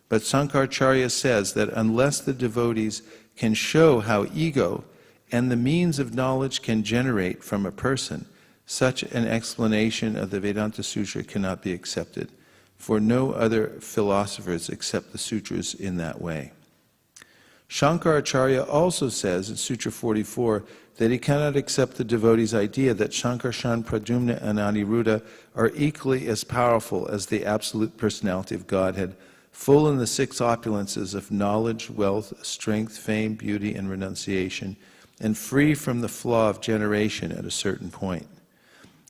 But Sankaracharya says that unless the devotees can show how ego and the means of knowledge can generate from a person, such an explanation of the Vedanta Sutra cannot be accepted, for no other philosophers accept the sutras in that way. Shankaracharya also says in Sutra 44 that he cannot accept the devotee's idea that Sankarshan, Pradyumna, and Aniruddha are equally as powerful as the Absolute Personality of Godhead, full in the six opulences of knowledge, wealth, strength, fame, beauty, and renunciation, and free from the flaw of generation at a certain point.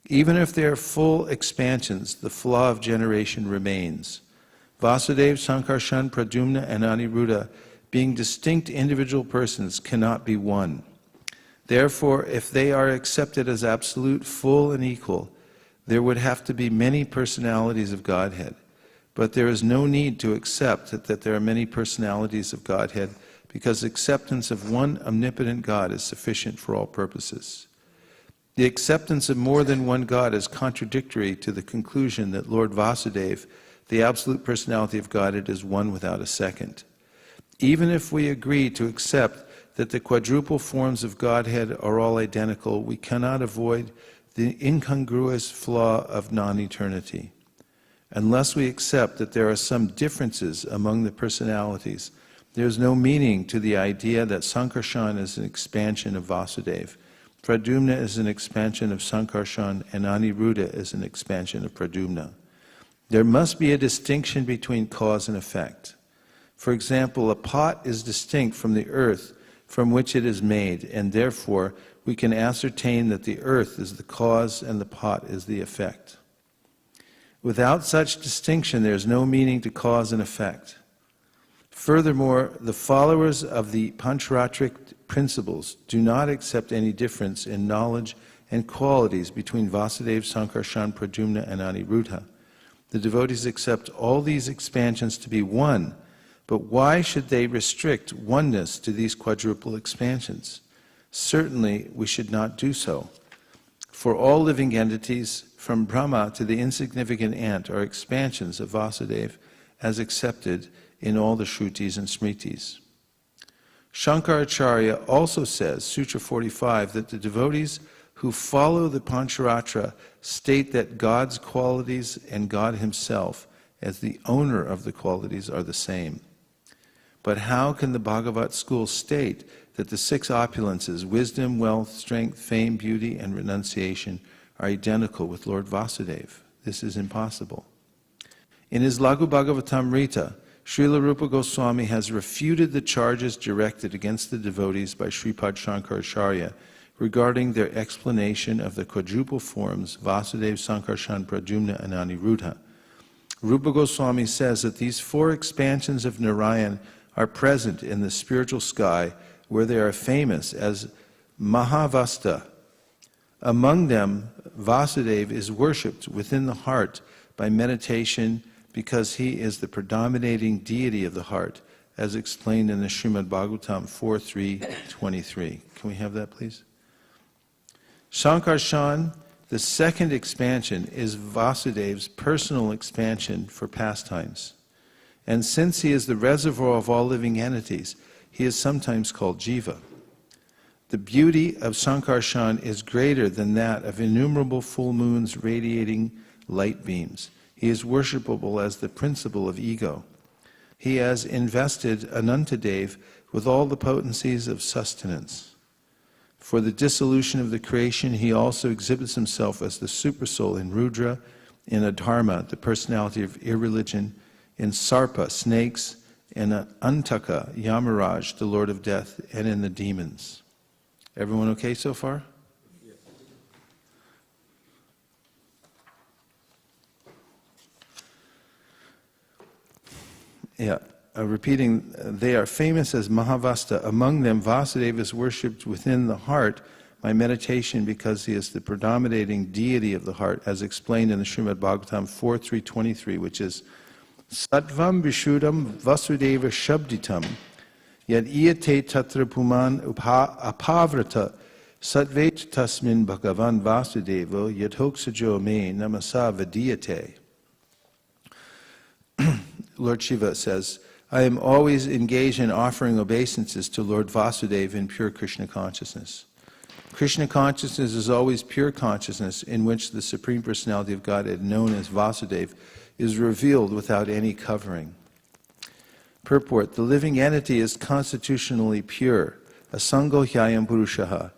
Even if they are full expansions, the flaw of generation remains. Vasudeva, Sankarshan, Pradyumna, and Aniruddha, being distinct individual persons, cannot be one. Therefore, if they are accepted as absolute, full, and equal, there would have to be many personalities of Godhead. But there is no need to accept that there are many personalities of Godhead, because acceptance of one omnipotent God is sufficient for all purposes. The acceptance of more than one God is contradictory to the conclusion that Lord Vasudeva, the absolute personality of Godhead, is one without a second. Even if we agree to accept that the quadruple forms of Godhead are all identical, we cannot avoid the incongruous flaw of non-eternity. Unless we accept that there are some differences among the personalities, there is no meaning to the idea that Sankarshan is an expansion of Vasudeva, Pradyumna is an expansion of Sankarshan, and Aniruddha is an expansion of Pradyumna. There must be a distinction between cause and effect. For example, a pot is distinct from the earth from which it is made, and therefore we can ascertain that the earth is the cause and the pot is the effect. Without such distinction, there is no meaning to cause and effect. Furthermore, the followers of the Pancharatric principles do not accept any difference in knowledge and qualities between Vasudeva, Sankarshan, Pradyumna, and Aniruddha. The devotees accept all these expansions to be one, but why should they restrict oneness to these quadruple expansions? Certainly, we should not do so. For all living entities, from Brahma to the insignificant ant, are expansions of Vasudeva as accepted in all the Shrutis and Smritis. Shankaracharya also says, Sutra 45, that the devotees who follow the Pancharatra state that God's qualities and God Himself, as the owner of the qualities, are the same. But how can the Bhagavat school state that the six opulences, wisdom, wealth, strength, fame, beauty, and renunciation, are identical with Lord Vasudeva? This is impossible. In his Laghu Bhagavatamrita, Srila Rupa Goswami has refuted the charges directed against the devotees by Sripad Shankaracharya regarding their explanation of the quadruple forms Vasudeva, Sankarshan, Pradyumna, and Aniruddha. Rupa Goswami says that these four expansions of Narayan are present in the spiritual sky, where they are famous as Mahavasta. Among them, Vasudeva is worshipped within the heart by meditation, because he is the predominating deity of the heart, as explained in the Srimad Bhagavatam 4.3.23. Can we have that, please? Sankarshan, the second expansion, is Vasudeva's personal expansion for pastimes. And since he is the reservoir of all living entities, he is sometimes called Jiva. The beauty of Sankarshan is greater than that of innumerable full moons radiating light beams. He is worshipable as the principle of ego. He has invested Anantadev with all the potencies of sustenance. For the dissolution of the creation, he also exhibits himself as the supersoul in Rudra, in Adharma, the personality of irreligion, in Sarpa, snakes, in Antaka, Yamaraj, the Lord of Death, and in the demons. Everyone okay so far? Yeah, repeating, they are famous as Mahavasta. Among them, Vasudeva is worshipped within the heart by meditation, because he is the predominating deity of the heart, as explained in the Srimad Bhagavatam 4.3.23, which is Sattvam Vishuddham Vasudeva Shabditam Yad Iyate Tatra Puman Apavrata Sattvet Tasmin Bhagavan Vasudeva Yadhoksajo Me Namasa Vadiyate. Lord Shiva says, I am always engaged in offering obeisances to Lord Vasudeva in pure Krishna consciousness. Krishna consciousness is always pure consciousness, in which the Supreme Personality of Godhead, known as Vasudeva, is revealed without any covering. Purport: the living entity is constitutionally pure, asango hyayam purushaha.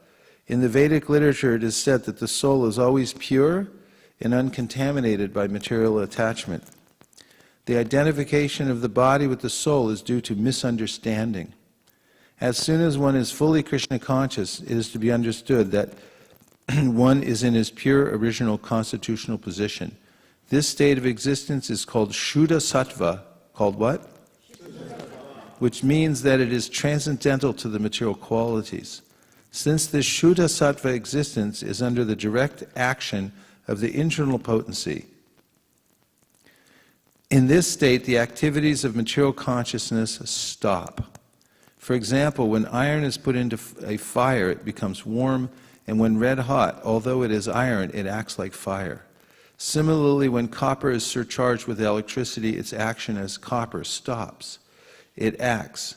In the Vedic literature, it is said that the soul is always pure and uncontaminated by material attachment. The identification of the body with the soul is due to misunderstanding. As soon as one is fully Krishna conscious, it is to be understood that one is in his pure original constitutional position. This state of existence is called Shuddha Sattva, called what? Which means that it is transcendental to the material qualities. Since this Shuddha Sattva existence is under the direct action of the internal potency, in this state the activities of material consciousness stop. For example, when iron is put into a fire, it becomes warm, and when red hot, although it is iron, it acts like fire. Similarly, when copper is surcharged with electricity, its action as copper stops. It acts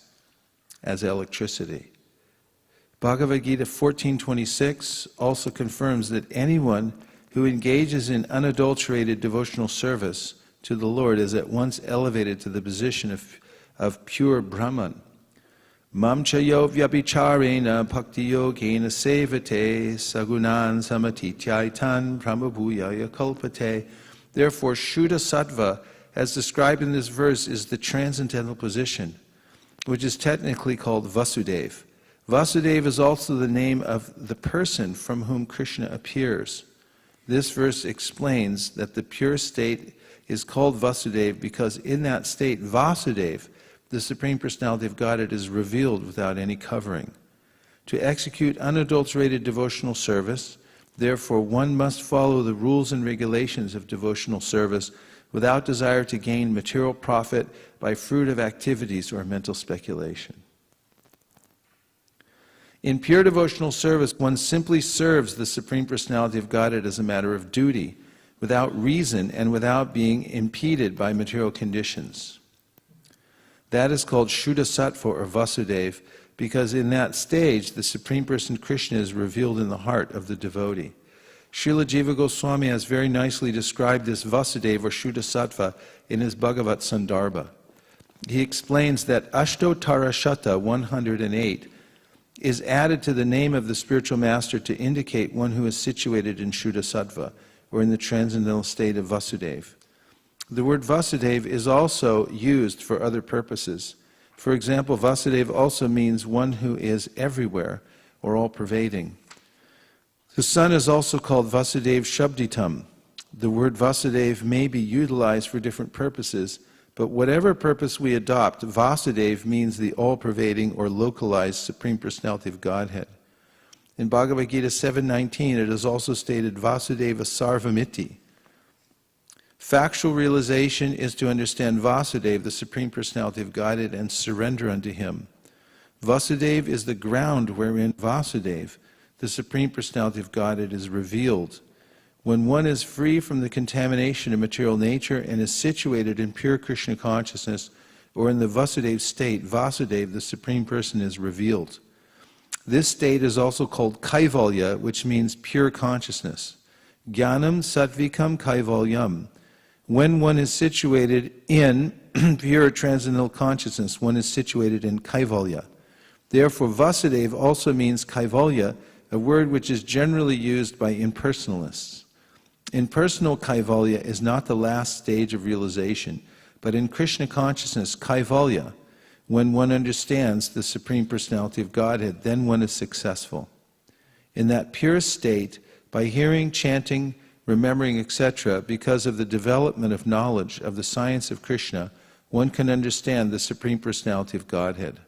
as electricity. Bhagavad Gita 14:26 also confirms that anyone who engages in unadulterated devotional service to the Lord is at once elevated to the position of pure Brahman. Mam chayo vyabhicharena bhakti yogena sevate sagunan samatityaitan brahmabhuyaya kalpate. Therefore, Shuddha Sattva, as described in this verse, is the transcendental position, which is technically called Vasudeva. Vasudeva is also the name of the person from whom Krishna appears. This verse explains that the pure state is called Vasudeva because in that state, Vasudeva, the Supreme Personality of Godhead, is revealed without any covering. To execute unadulterated devotional service, therefore, one must follow the rules and regulations of devotional service without desire to gain material profit by fruit of activities or mental speculation. In pure devotional service, one simply serves the Supreme Personality of Godhead as a matter of duty, without reason and without being impeded by material conditions. That is called Shuddha Sattva or Vasudeva, because in that stage the Supreme Person Krishna is revealed in the heart of the devotee. Srila Jiva Goswami has very nicely described this Vasudeva or Shuddha Sattva in his Bhagavat Sandarbha. He explains that Ashtotara Shata 108 is added to the name of the spiritual master to indicate one who is situated in Shuddha Sattva, or in the transcendental state of Vasudeva. The word Vasudeva is also used for other purposes. For example, Vasudeva also means one who is everywhere, or all-pervading. The sun is also called Vasudeva Shabditam. The word Vasudeva may be utilized for different purposes, but whatever purpose we adopt, Vasudeva means the all-pervading or localized Supreme Personality of Godhead. In Bhagavad Gita 7:19, it is also stated Vasudeva Sarvamiti. Factual realization is to understand Vasudeva, the Supreme Personality of Godhead, and surrender unto Him. Vasudeva is the ground wherein Vasudeva, the Supreme Personality of Godhead, is revealed. When one is free from the contamination of material nature and is situated in pure Krishna consciousness, or in the Vasudeva state, Vasudeva, the Supreme Person, is revealed. This state is also called Kaivalya, which means pure consciousness. Jnanam Sattvikam Kaivalyam. When one is situated in pure transcendental consciousness, one is situated in Kaivalya. Therefore, Vasudeva also means Kaivalya, a word which is generally used by impersonalists. Impersonal Kaivalya is not the last stage of realization, but in Krishna consciousness, Kaivalya, when one understands the Supreme Personality of Godhead, then one is successful. In that pure state, by hearing, chanting, remembering, etc., because of the development of knowledge of the science of Krishna, one can understand the Supreme Personality of Godhead.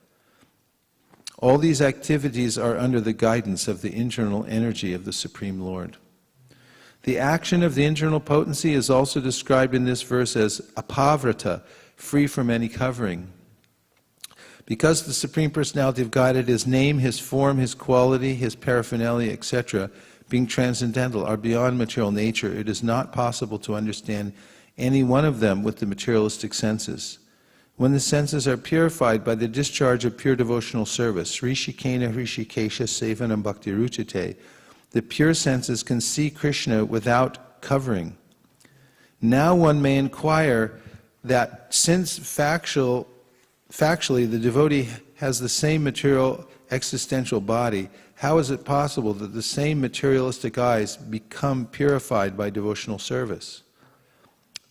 All these activities are under the guidance of the internal energy of the Supreme Lord. The action of the internal potency is also described in this verse as apavrata, free from any covering. Because the Supreme Personality of Godhead, His name, His form, His quality, His paraphernalia, etc., being transcendental, are beyond material nature, it is not possible to understand any one of them with the materialistic senses. When the senses are purified by the discharge of pure devotional service, Rishikena Rishikesha Sevanam Bhakti Ruchite, the pure senses can see Krishna without covering. Now one may inquire that since factually the devotee has the same material existential body, how is it possible that the same materialistic eyes become purified by devotional service?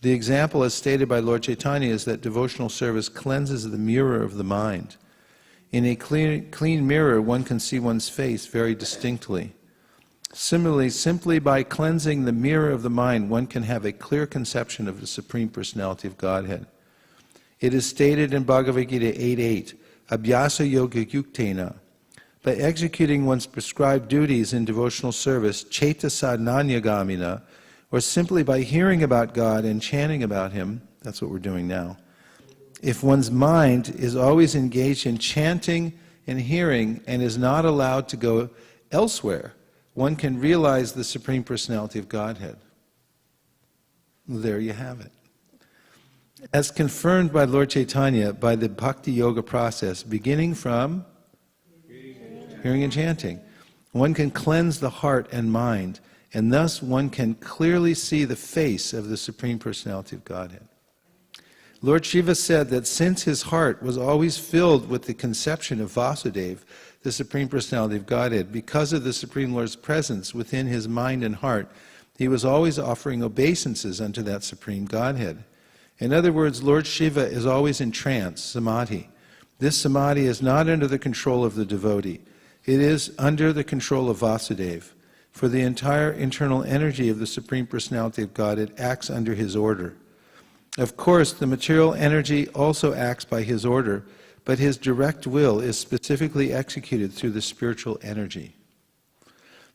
The example, as stated by Lord Chaitanya, is that devotional service cleanses the mirror of the mind. In a clean mirror, one can see one's face very distinctly. Similarly, simply by cleansing the mirror of the mind, one can have a clear conception of the Supreme Personality of Godhead. It is stated in Bhagavad Gita 8.8, Abhyasa Yoga Yuktena. By executing one's prescribed duties in devotional service, Chaitasa Nanyagamina, or simply by hearing about God and chanting about Him, that's what we're doing now. If one's mind is always engaged in chanting and hearing and is not allowed to go elsewhere, one can realize the Supreme Personality of Godhead. There you have it. As confirmed by Lord Chaitanya by the Bhakti Yoga process, beginning from hearing and chanting, one can cleanse the heart and mind, and thus one can clearly see the face of the Supreme Personality of Godhead. Lord Shiva said that since his heart was always filled with the conception of Vasudeva, the Supreme Personality of Godhead, because of the Supreme Lord's presence within his mind and heart, he was always offering obeisances unto that Supreme Godhead. In other words, Lord Shiva is always in trance, samadhi. This samadhi is not under the control of the devotee. It is under the control of Vasudeva. For the entire internal energy of the Supreme Personality of Godhead acts under his order. Of course, the material energy also acts by his order, but his direct will is specifically executed through the spiritual energy.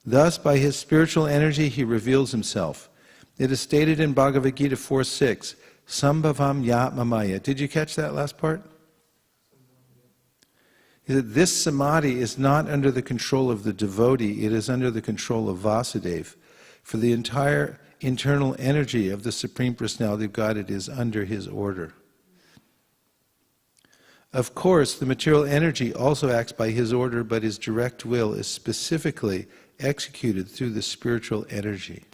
Thus, by his spiritual energy, he reveals himself. It is stated in Bhagavad Gita 4.6, Sambhavam Yatmamaya. Did you catch that last part? He said, this samadhi is not under the control of the devotee, it is under the control of Vasudeva. For the entire internal energy of the Supreme Personality of Godhead is under his order. Of course, the material energy also acts by his order, but his direct will is specifically executed through the spiritual energy.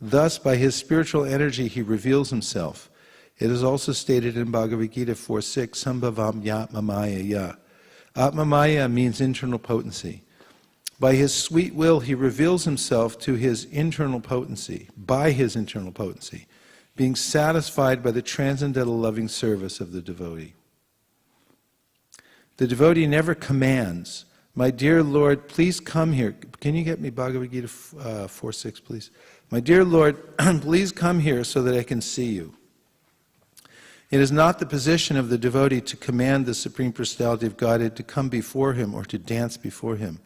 Thus, by his spiritual energy, he reveals himself. It is also stated in Bhagavad Gita 4.6, Sambhavam Yatmamaya Ya. Atmamaya means internal potency. By his sweet will, he reveals himself to his internal potency, by his internal potency, being satisfied by the transcendental loving service of the devotee. The devotee never commands, my dear Lord, please come here. Can you get me Bhagavad Gita 4.6, please? My dear Lord, please come here so that I can see you. It is not the position of the devotee to command the Supreme Personality of Godhead to come before him or to dance before him.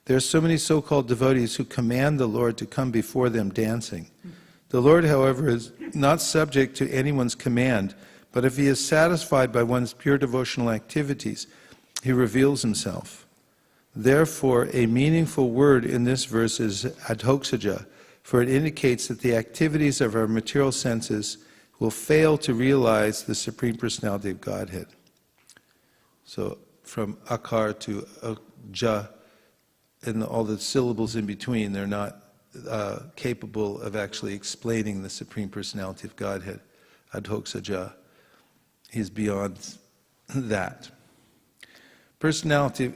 There are so many so-called devotees who command the Lord to come before them dancing. The Lord, however, is not subject to anyone's command, but if he is satisfied by one's pure devotional activities, he reveals himself. Therefore, a meaningful word in this verse is adhoksaja, for it indicates that the activities of our material senses will fail to realize the Supreme Personality of Godhead. So, from akar to ja, and all the syllables in between, they're not capable of actually explaining the Supreme Personality of Godhead. Adhoksaja. He's beyond that. Personality.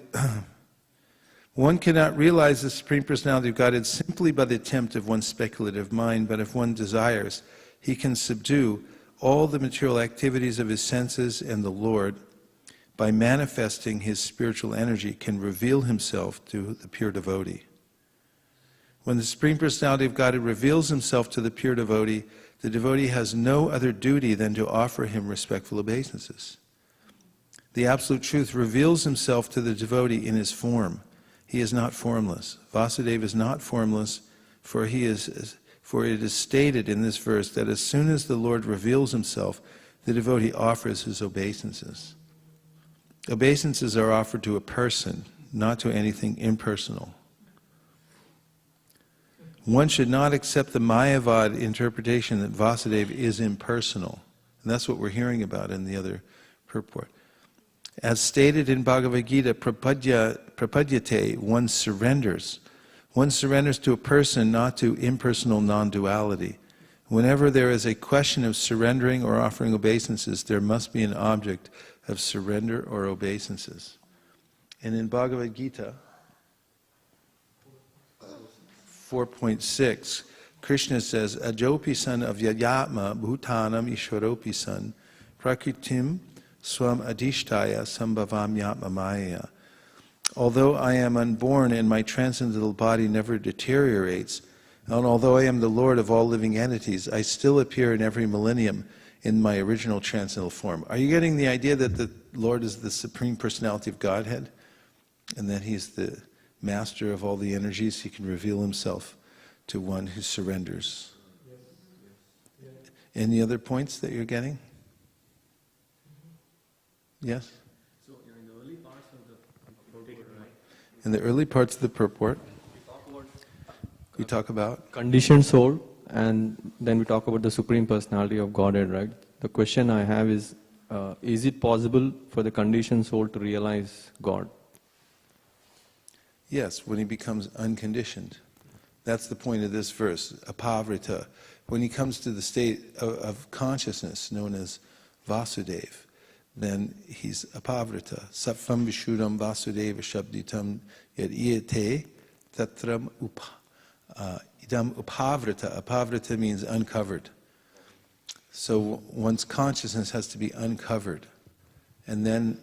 One cannot realize the Supreme Personality of Godhead simply by the attempt of one's speculative mind, but if one desires, he can subdue all the material activities of his senses, and the Lord, by manifesting his spiritual energy, can reveal himself to the pure devotee. When the Supreme Personality of Godhead reveals himself to the pure devotee, the devotee has no other duty than to offer him respectful obeisances. The Absolute Truth reveals himself to the devotee in his form. He is not formless. Vasudeva is not formless, for it is stated in this verse that as soon as the Lord reveals himself, the devotee offers his obeisances. Obeisances are offered to a person, not to anything impersonal. One should not accept the Mayavad interpretation that Vasudeva is impersonal. And that's what we're hearing about in the other purport. As stated in Bhagavad Gita, prapadyate, one surrenders. One surrenders to a person, not to impersonal non-duality. Whenever there is a question of surrendering or offering obeisances, there must be an object of surrender or obeisances. And in Bhagavad Gita 4.6, Krishna says, Ajopi san avyayatma bhutanam ishwaropi san prakritim swam adhishtaya sambhavam yatma maya. Although I am unborn and my transcendental body never deteriorates, and although I am the Lord of all living entities, I still appear in every millennium in my original transcendental form. Are you getting the idea that the Lord is the Supreme Personality of Godhead? And that He's the master of all the energies? He can reveal Himself to one who surrenders. Any other points that you're getting? Yes? So, in the early parts of the purport, right? In the early parts of the purport, we talk about Conditioned soul, and then we talk about the Supreme Personality of Godhead, right? The question I have is it possible for the conditioned soul to realize God? yes, when he becomes unconditioned. That's the point of this verse, apavrita. When he comes to the state of consciousness known as Vasudeva, then he's apavrita. Sattvam vishuddham vasudeva shabditam yad iyate tatram idam upavrita. Apavrita means uncovered. So one's consciousness has to be uncovered. And then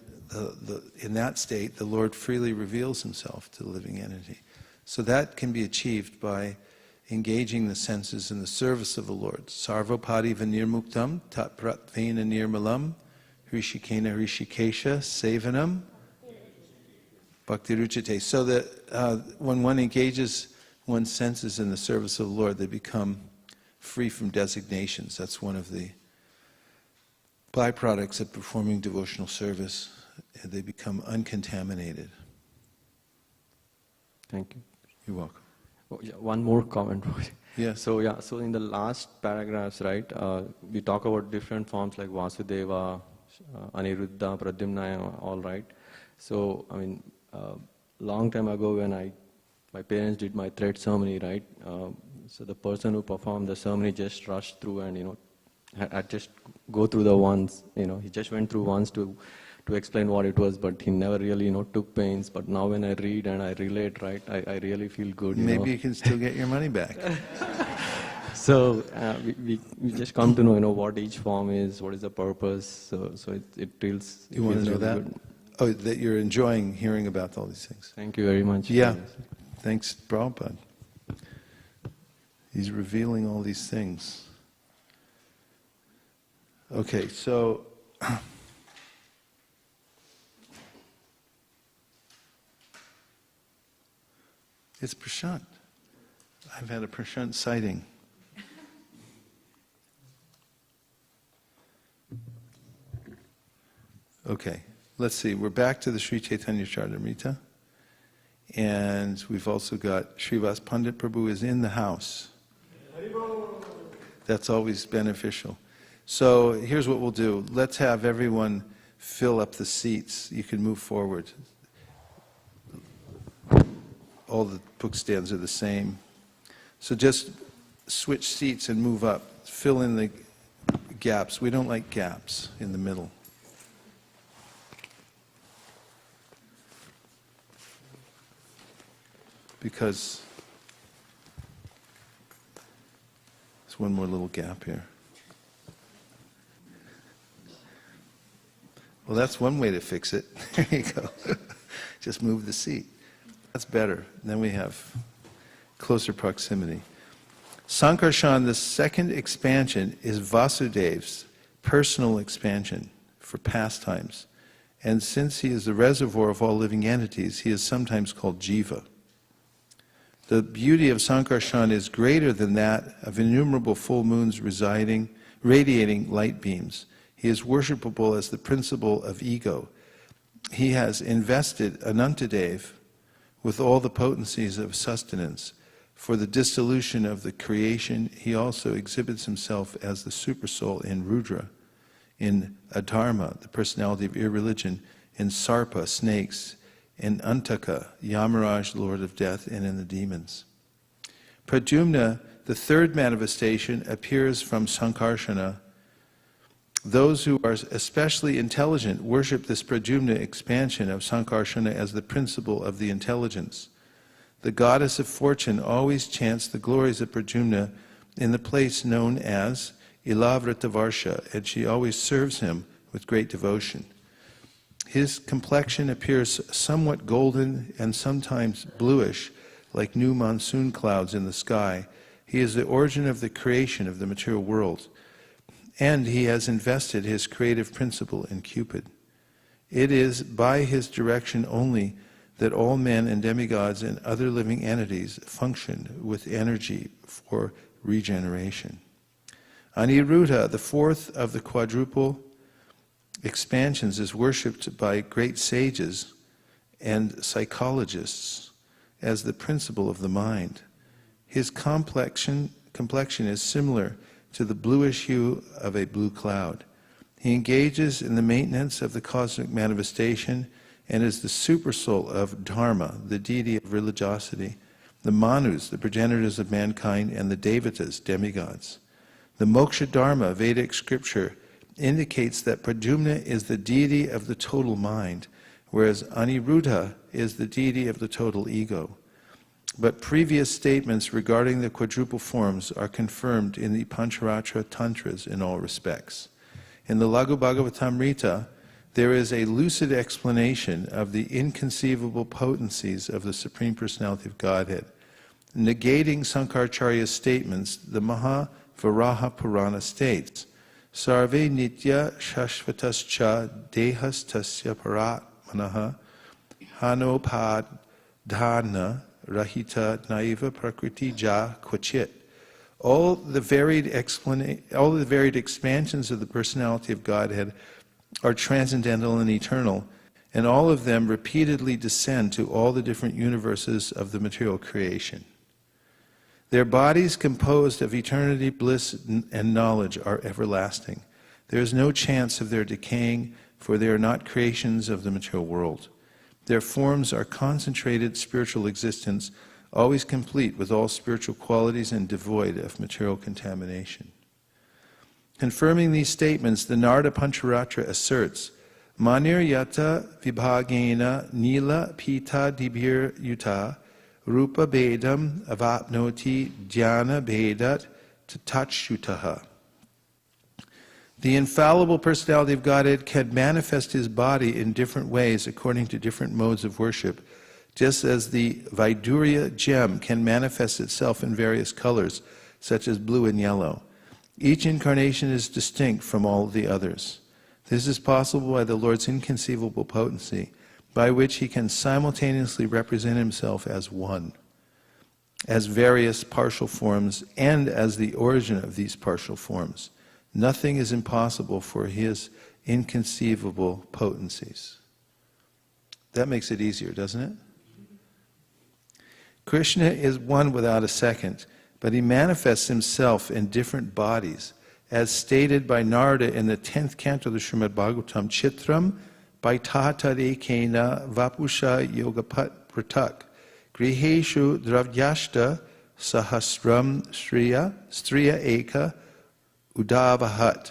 in that state, the Lord freely reveals Himself to the living entity. So that can be achieved by engaging the senses in the service of the Lord. Sarvapadi vanirmuktam tat pratvena nirmalam hrishikena hrishikesha sevanam bhaktiruchate. So that when one engages one's senses in the service of the Lord, they become free from designations. That's one of the byproducts of performing devotional service. They become uncontaminated. Thank you. You're welcome. Oh, yeah, one more comment. Yes. So in the last paragraphs, right, we talk about different forms like Vasudeva, Aniruddha, Pradyumna, all right. So, I mean, long time ago when my parents did my thread ceremony, right, so the person who performed the ceremony just rushed through and, had just go through the ones, he just went through once to explain what it was, but he never really, took pains. But now when I read and I relate, right, I really feel good. Maybe you can still get your money back. So we just come to know, what each form is, what is the purpose. So it feels. You want to know really that? good. Oh, that you're enjoying hearing about all these things. Thank you very much. Yeah. Thanks, Prabhupada. He's revealing all these things. Okay, so it's Prashant. I've had a Prashant sighting. Okay, let's see. We're back to the Sri Caitanya Caritamrta. And we've also got Srivas Pandit Prabhu is in the house. That's always beneficial. So here's what we'll do. Let's have everyone fill up the seats. You can move forward. All the book stands are the same. So just switch seats and move up. Fill in the gaps. We don't like gaps in the middle. Because there's one more little gap here. Well, that's one way to fix it. There you go. Just move the seat. That's better. Then we have closer proximity. Sankarshan, the second expansion, is Vasudev's personal expansion for pastimes. And since he is the reservoir of all living entities, he is sometimes called Jiva. The beauty of Sankarshan is greater than that of innumerable full moons radiating light beams. He is worshipable as the principle of ego. He has invested Anantadev with all the potencies of sustenance. For the dissolution of the creation, he also exhibits himself as the supersoul in Rudra, in Adharma, the personality of irreligion, in Sarpa, snakes, in Antaka, Yamaraj, Lord of Death, and in the demons. Pradyumna, the third manifestation, appears from Sankarsana. Those who are especially intelligent worship this Pradyumna expansion of Sankarsana as the principle of the intelligence. The goddess of fortune always chants the glories of Pradyumna in the place known as Ilavrtavarsha, and she always serves him with great devotion. His complexion appears somewhat golden and sometimes bluish, like new monsoon clouds in the sky. He is the origin of the creation of the material world, and he has invested his creative principle in Cupid. It is by his direction only that all men and demigods and other living entities function with energy for regeneration. Aniruddha, the fourth of the quadruple expansions, is worshipped by great sages and psychologists as the principle of the mind. His complexion is similar to the bluish hue of a blue cloud. He engages in the maintenance of the cosmic manifestation and is the supersoul of Dharma, the deity of religiosity, the Manus, the progenitors of mankind, and the Devatas, demigods. The Moksha Dharma, Vedic scripture, indicates that Pradyumna is the deity of the total mind, whereas Aniruddha is the deity of the total ego. But previous statements regarding the quadruple forms are confirmed in the Pancharatra Tantras in all respects. In the Laghu Bhagavatamrita, there is a lucid explanation of the inconceivable potencies of the Supreme Personality of Godhead. Negating Sankaracharya's statements, the Mahavaraha Purana states, Sarve nitya shashvatascha dehas tasya paratmanaha hanopadhana rahita naiva prakriti ja kvachit. All the varied expansions of the personality of Godhead are transcendental and eternal, and all of them repeatedly descend to all the different universes of the material creation. Their bodies composed of eternity, bliss, and knowledge are everlasting. There is no chance of their decaying, for they are not creations of the material world. Their forms are concentrated spiritual existence, always complete with all spiritual qualities and devoid of material contamination. Confirming these statements, the Narada Pancharatra asserts, Manir yata vibhagena nila pita dibir yuta rupa bedam avapnoti dhyana bedat tatachutaha. The infallible personality of Godhead can manifest his body in different ways according to different modes of worship, just as the Vaidurya gem can manifest itself in various colors, such as blue and yellow. Each incarnation is distinct from all the others. This is possible by the Lord's inconceivable potency, by which he can simultaneously represent himself as one, as various partial forms, and as the origin of these partial forms. Nothing is impossible for his inconceivable potencies. That makes it easier, doesn't it? Krishna is one without a second, but he manifests himself in different bodies, as stated by Narada in the 10th canto of the Srimad Bhagavatam, Chitram Vaithatare Kena Vapusha Yogapat Pratak Griheshu Dravyashta Sahasram Striya Eka Udavahat.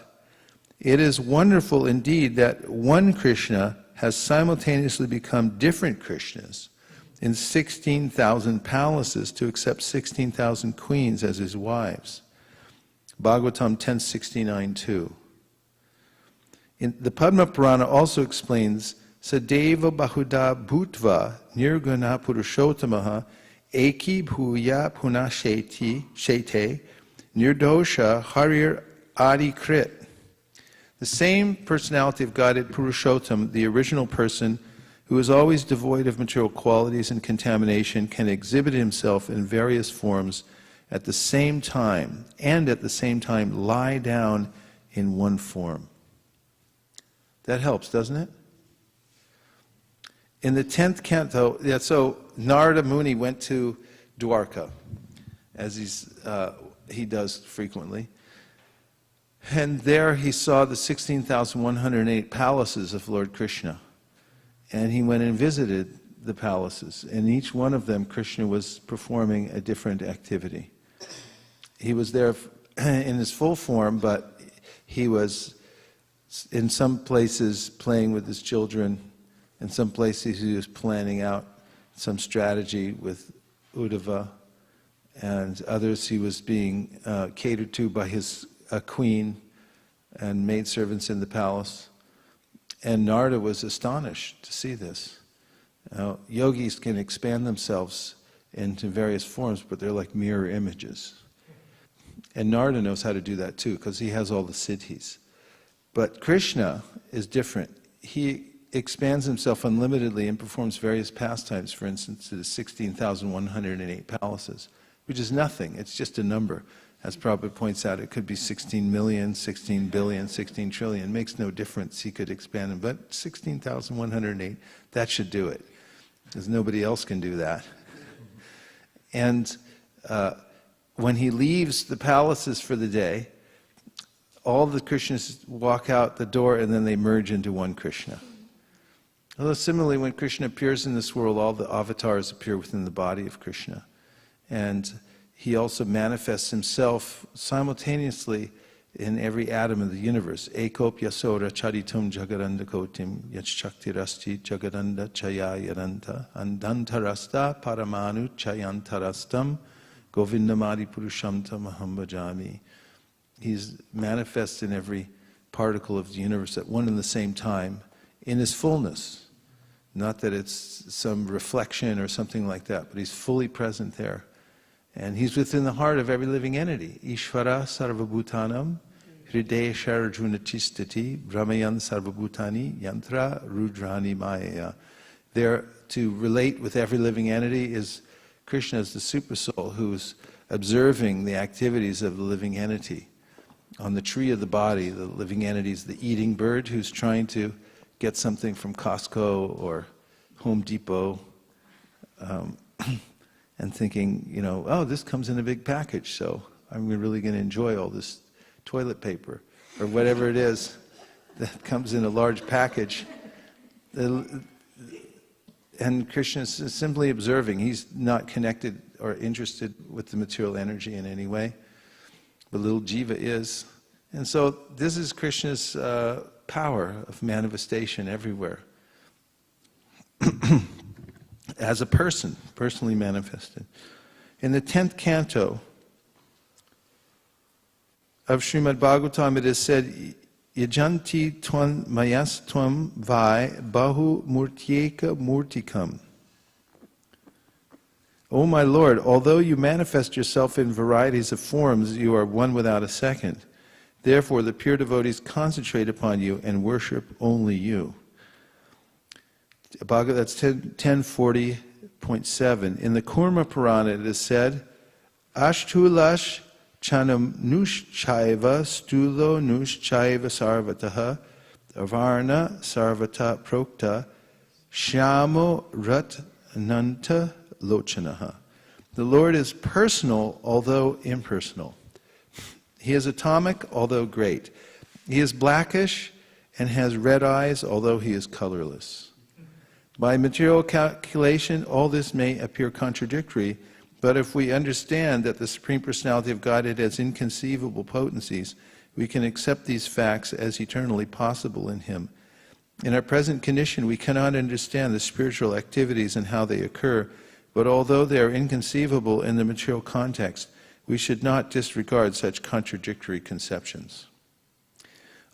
It is wonderful indeed that one Krishna has simultaneously become different Krishnas in 16,000 palaces to accept 16,000 queens as his wives. Bhagavatam 1069-2. The Padma Purana also explains, Sadeva Bahuda Bhutva Nirguna Purushottamaha Eki Bhuya Punashete Nirdosha Harir Adi Krit. The same personality of Godhead, Purushottam, the original person, who is always devoid of material qualities and contamination, can exhibit himself in various forms at the same time, and at the same time lie down in one form. That helps, doesn't it? In the 10th canto, so Narada Muni went to Dwarka, as he does frequently. And there he saw the 16,108 palaces of Lord Krishna. And he went and visited the palaces. In each one of them, Krishna was performing a different activity. He was there in his full form, but he was in some places playing with his children. In some places he was planning out some strategy with Uddhava. and others he was being catered to by his queen and maidservants in the palace. And Narada was astonished to see this. Now, yogis can expand themselves into various forms, but they're like mirror images. And Narada knows how to do that too, because he has all the siddhis. But Krishna is different. He expands himself unlimitedly and performs various pastimes, for instance, to the 16,108 palaces, which is nothing. It's just a number. As Prabhupada points out, it could be 16 million, 16 billion, 16 trillion. It makes no difference. He could expand them. But 16,108, that should do it, because nobody else can do that. And when he leaves the palaces for the day, all the Krishnas walk out the door and then they merge into one Krishna. Although similarly, when Krishna appears in this world, all the avatars appear within the body of Krishna. And he also manifests himself simultaneously in every atom of the universe. Ekop yasora charitum jagaranda kotim yachaktirasti jagaranda chaya yaranta andantarasta paramanu chayantarastam govindamadi purushamtam aham bhajami. He's manifest in every particle of the universe at one and the same time in his fullness. Not that it's some reflection or something like that, but he's fully present there. And he's within the heart of every living entity. Ishvara sarvabhutanam hridaya sharajuna chistati brahmayan sarvabhutani yantra rudrani maya. There to relate with every living entity is Krishna as the Supersoul who's observing the activities of the living entity. On the tree of the body, the living entity is the eating bird who's trying to get something from Costco or Home Depot and thinking, you know, oh, this comes in a big package, so I'm really going to enjoy all this toilet paper or whatever it is that comes in a large package. And Krishna is simply observing. He's not connected or interested with the material energy in any way. But little jiva is. And so this is Krishna's power of manifestation everywhere. As a person, personally manifested. In the 10th canto of Srimad Bhagavatam, it is said, Yajanti twan mayas tvam vai bahu murtyeka murtikam. O my Lord, although you manifest yourself in varieties of forms, you are one without a second. Therefore, the pure devotees concentrate upon you and worship only you. That's 1040.7. In the Kurma Purana, it is said, Ashtulash chanam nushchaiva stulo nushchaiva sarvataha avarna sarvata prokta shyamo ratnanta lochanaha. The Lord is personal, although impersonal. He is atomic, although great. He is blackish and has red eyes, although he is colorless. By material calculation, all this may appear contradictory, but if we understand that the Supreme Personality of Godhead has inconceivable potencies, we can accept these facts as eternally possible in Him. In our present condition, we cannot understand the spiritual activities and how they occur, but although they are inconceivable in the material context, we should not disregard such contradictory conceptions.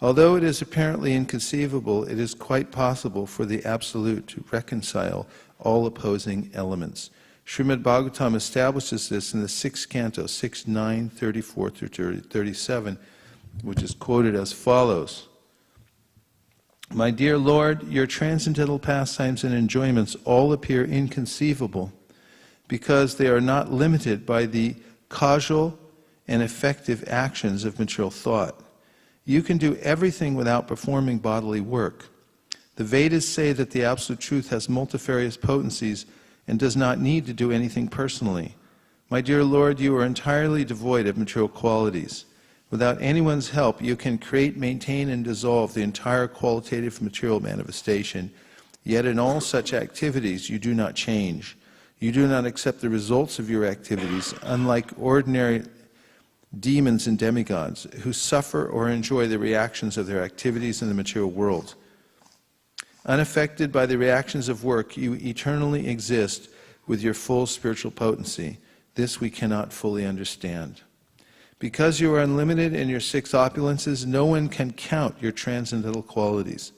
Although it is apparently inconceivable, it is quite possible for the Absolute to reconcile all opposing elements. Srimad Bhagavatam establishes this in the 6th canto, 6:9, 34 through 37, which is quoted as follows. My dear Lord, your transcendental pastimes and enjoyments all appear inconceivable because they are not limited by the causal and effective actions of material thought. You can do everything without performing bodily work. The Vedas say that the Absolute Truth has multifarious potencies and does not need to do anything personally. My dear Lord, you are entirely devoid of material qualities. Without anyone's help, you can create, maintain, and dissolve the entire qualitative material manifestation. Yet in all such activities, you do not change. You do not accept the results of your activities, unlike ordinary demons and demigods who suffer or enjoy the reactions of their activities in the material world. Unaffected by the reactions of work, you eternally exist with your full spiritual potency. This we cannot fully understand. Because you are unlimited in your six opulences, no one can count your transcendental qualities.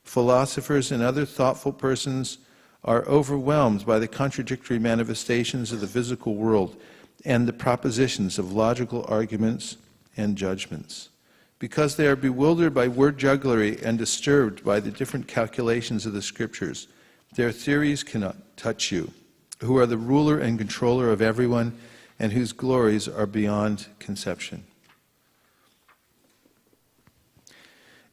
Philosophers and other thoughtful persons are overwhelmed by the contradictory manifestations of the physical world and the propositions of logical arguments and judgments. Because they are bewildered by word jugglery and disturbed by the different calculations of the scriptures, their theories cannot touch you, who are the ruler and controller of everyone and whose glories are beyond conception.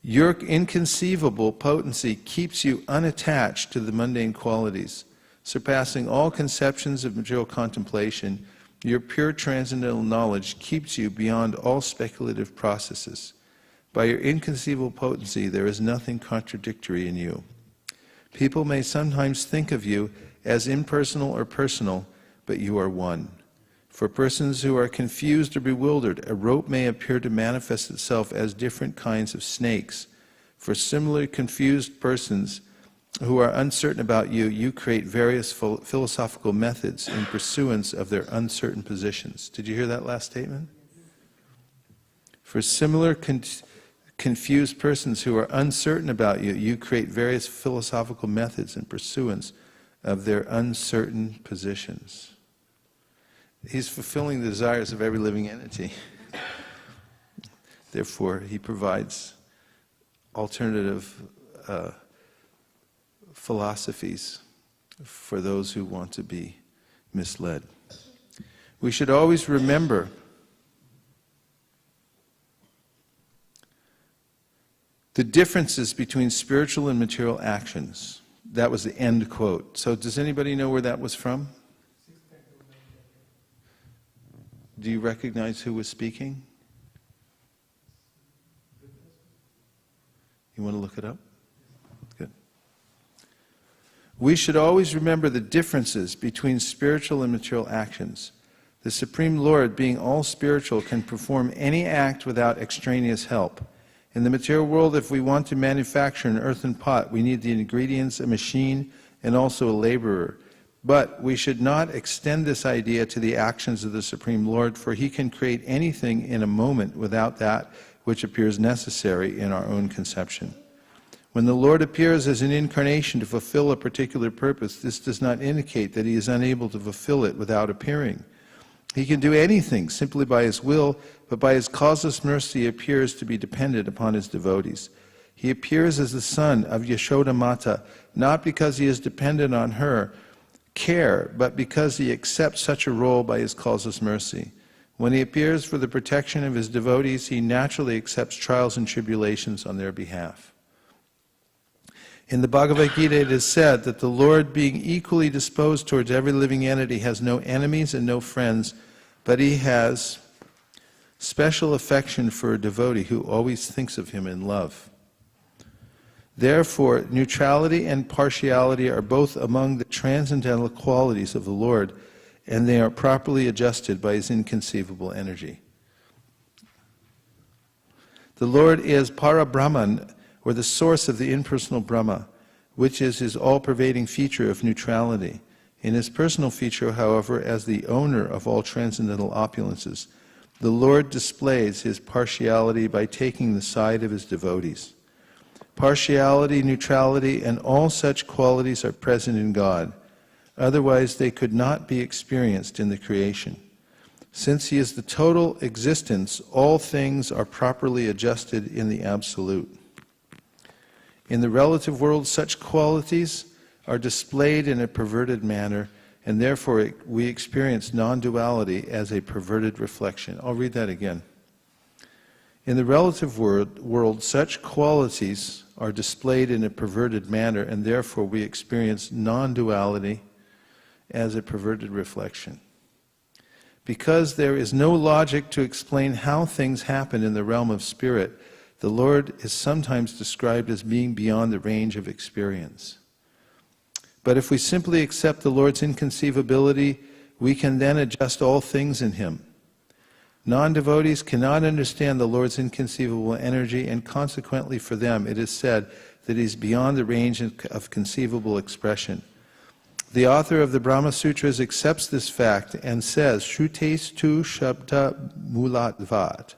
Your inconceivable potency keeps you unattached to the mundane qualities. Surpassing all conceptions of material contemplation, your pure transcendental knowledge keeps you beyond all speculative processes. By your inconceivable potency, there is nothing contradictory in you. People may sometimes think of you as impersonal or personal, but you are one. For persons who are confused or bewildered, a rope may appear to manifest itself as different kinds of snakes. For similarly confused persons who are uncertain about you, you create various philosophical methods in pursuance of their uncertain positions. Did you hear that last statement? For similar confused persons who are uncertain about you, you create various philosophical methods in pursuance of their uncertain positions. He's fulfilling the desires of every living entity. Therefore, he provides alternative philosophies for those who want to be misled. We should always remember the differences between spiritual and material actions. That was the end quote. So does anybody know where that was from? Do you recognize who was speaking? You want to look it up? Good. We should always remember the differences between spiritual and material actions. The Supreme Lord, being all spiritual, can perform any act without extraneous help. In the material world, if we want to manufacture an earthen pot, we need the ingredients, a machine, and also a laborer. But we should not extend this idea to the actions of the Supreme Lord, for he can create anything in a moment without that which appears necessary in our own conception. When the Lord appears as an incarnation to fulfill a particular purpose, this does not indicate that he is unable to fulfill it without appearing. He can do anything simply by his will, but by his causeless mercy he appears to be dependent upon his devotees. He appears as the son of Yashoda Mata, not because he is dependent on her care, but because he accepts such a role by his causeless mercy. When he appears for the protection of his devotees, he naturally accepts trials and tribulations on their behalf. In the Bhagavad Gita it is said that the Lord, being equally disposed towards every living entity, has no enemies and no friends, but he has special affection for a devotee who always thinks of him in love. Therefore, neutrality and partiality are both among the transcendental qualities of the Lord, and they are properly adjusted by his inconceivable energy. The Lord is Para-Brahman, or the source of the impersonal Brahma, which is his all-pervading feature of neutrality. In his personal feature, however, as the owner of all transcendental opulences, the Lord displays his partiality by taking the side of his devotees. Partiality, neutrality, and all such qualities are present in God. Otherwise, they could not be experienced in the creation. Since he is the total existence, all things are properly adjusted in the Absolute. In the relative world, such qualities are displayed in a perverted manner, and therefore we experience non-duality as a perverted reflection. I'll read that again. In the relative world, such qualities are displayed in a perverted manner, and therefore we experience non-duality as a perverted reflection. Because there is no logic to explain how things happen in the realm of spirit, the Lord is sometimes described as being beyond the range of experience. But if we simply accept the Lord's inconceivability, we can then adjust all things in him. Non-devotees cannot understand the Lord's inconceivable energy, and consequently for them it is said that he is beyond the range of conceivable expression. The author of the Brahma Sutras accepts this fact and says, Shrutes tu shabda mulatvat.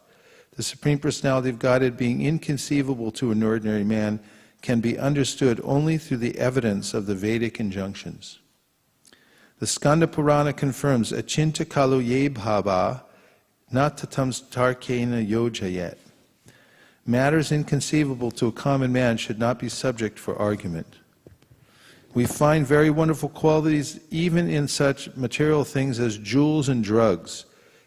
The Supreme Personality of Godhead, being inconceivable to an ordinary man, can be understood only through the evidence of the Vedic injunctions. The Skanda Purana confirms, Achinta kalu ye bhava natatam tarkena yojayet. Matters inconceivable to a common man should not be subject for argument. We find very wonderful qualities even in such material things as jewels and drugs.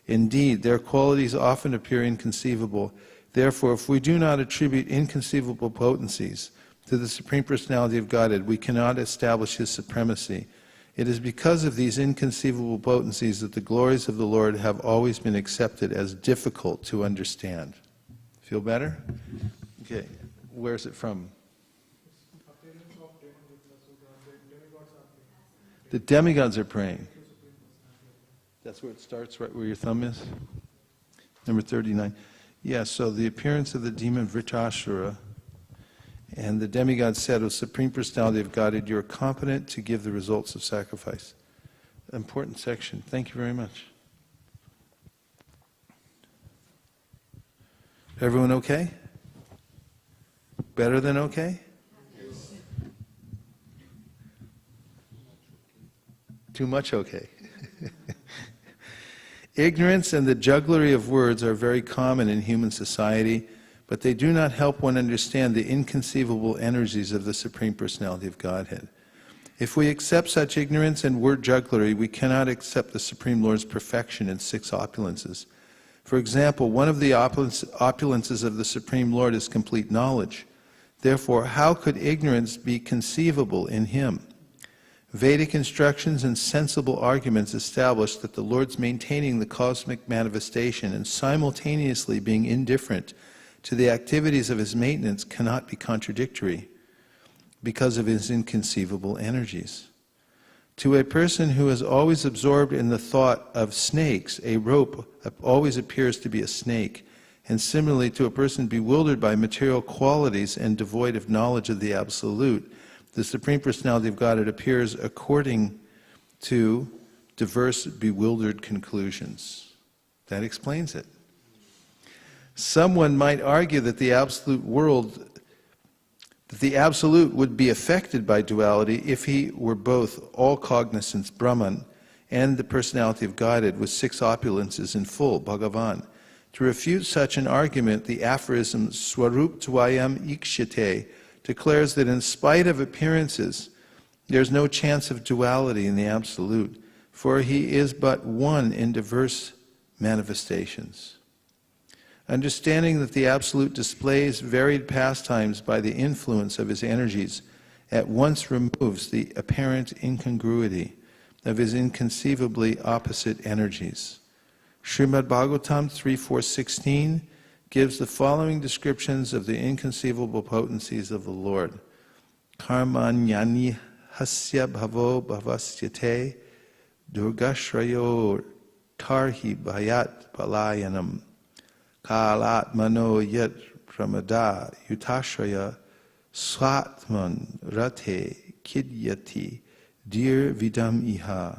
Indeed, their qualities often appear inconceivable. Therefore, if we do not attribute inconceivable potencies to the Supreme Personality of Godhead, we cannot establish His supremacy. It is because of these inconceivable potencies that the glories of the Lord have always been accepted as difficult to understand. Feel better? Okay, where's it from? The demigods are praying. That's where it starts, right where your thumb is? Number 39. Yeah, so the appearance of the demon Vritrashura, and the demigod said, O Supreme Personality of Godhead, you are competent to give the results of sacrifice. Important section. Thank you very much. Everyone okay? Better than okay? Yes. Too much okay. Ignorance and the jugglery of words are very common in human society, but they do not help one understand the inconceivable energies of the Supreme Personality of Godhead. If we accept such ignorance and word jugglery, we cannot accept the Supreme Lord's perfection in 6 opulences. For example, one of the opulences of the Supreme Lord is complete knowledge. Therefore, how could ignorance be conceivable in Him? Vedic instructions and sensible arguments establish that the Lord's maintaining the cosmic manifestation and simultaneously being indifferent to the activities of His maintenance cannot be contradictory because of His inconceivable energies. To a person who is always absorbed in the thought of snakes, a rope always appears to be a snake. And similarly, to a person bewildered by material qualities and devoid of knowledge of the Absolute, the Supreme Personality of Godhead appears according to diverse bewildered conclusions. That explains it. Someone might argue that the absolute would be affected by duality if he were both all cognizance Brahman and the Personality of Godhead with 6 opulences in full, Bhagavan. To refute such an argument, the aphorism Swarup Tvayam Ikshite declares that in spite of appearances, there is no chance of duality in the Absolute, for He is but one in diverse manifestations. Understanding that the Absolute displays varied pastimes by the influence of His energies at once removes the apparent incongruity of His inconceivably opposite energies. Srimad Bhagavatam 3.4.16 gives the following descriptions of the inconceivable potencies of the Lord. Karmanyani hasya bhavo bhavasyate durgashrayo tarhi bhayat palayanam kalat mano yet pramada yutashraya swatman rate kidyati dir vidam iha.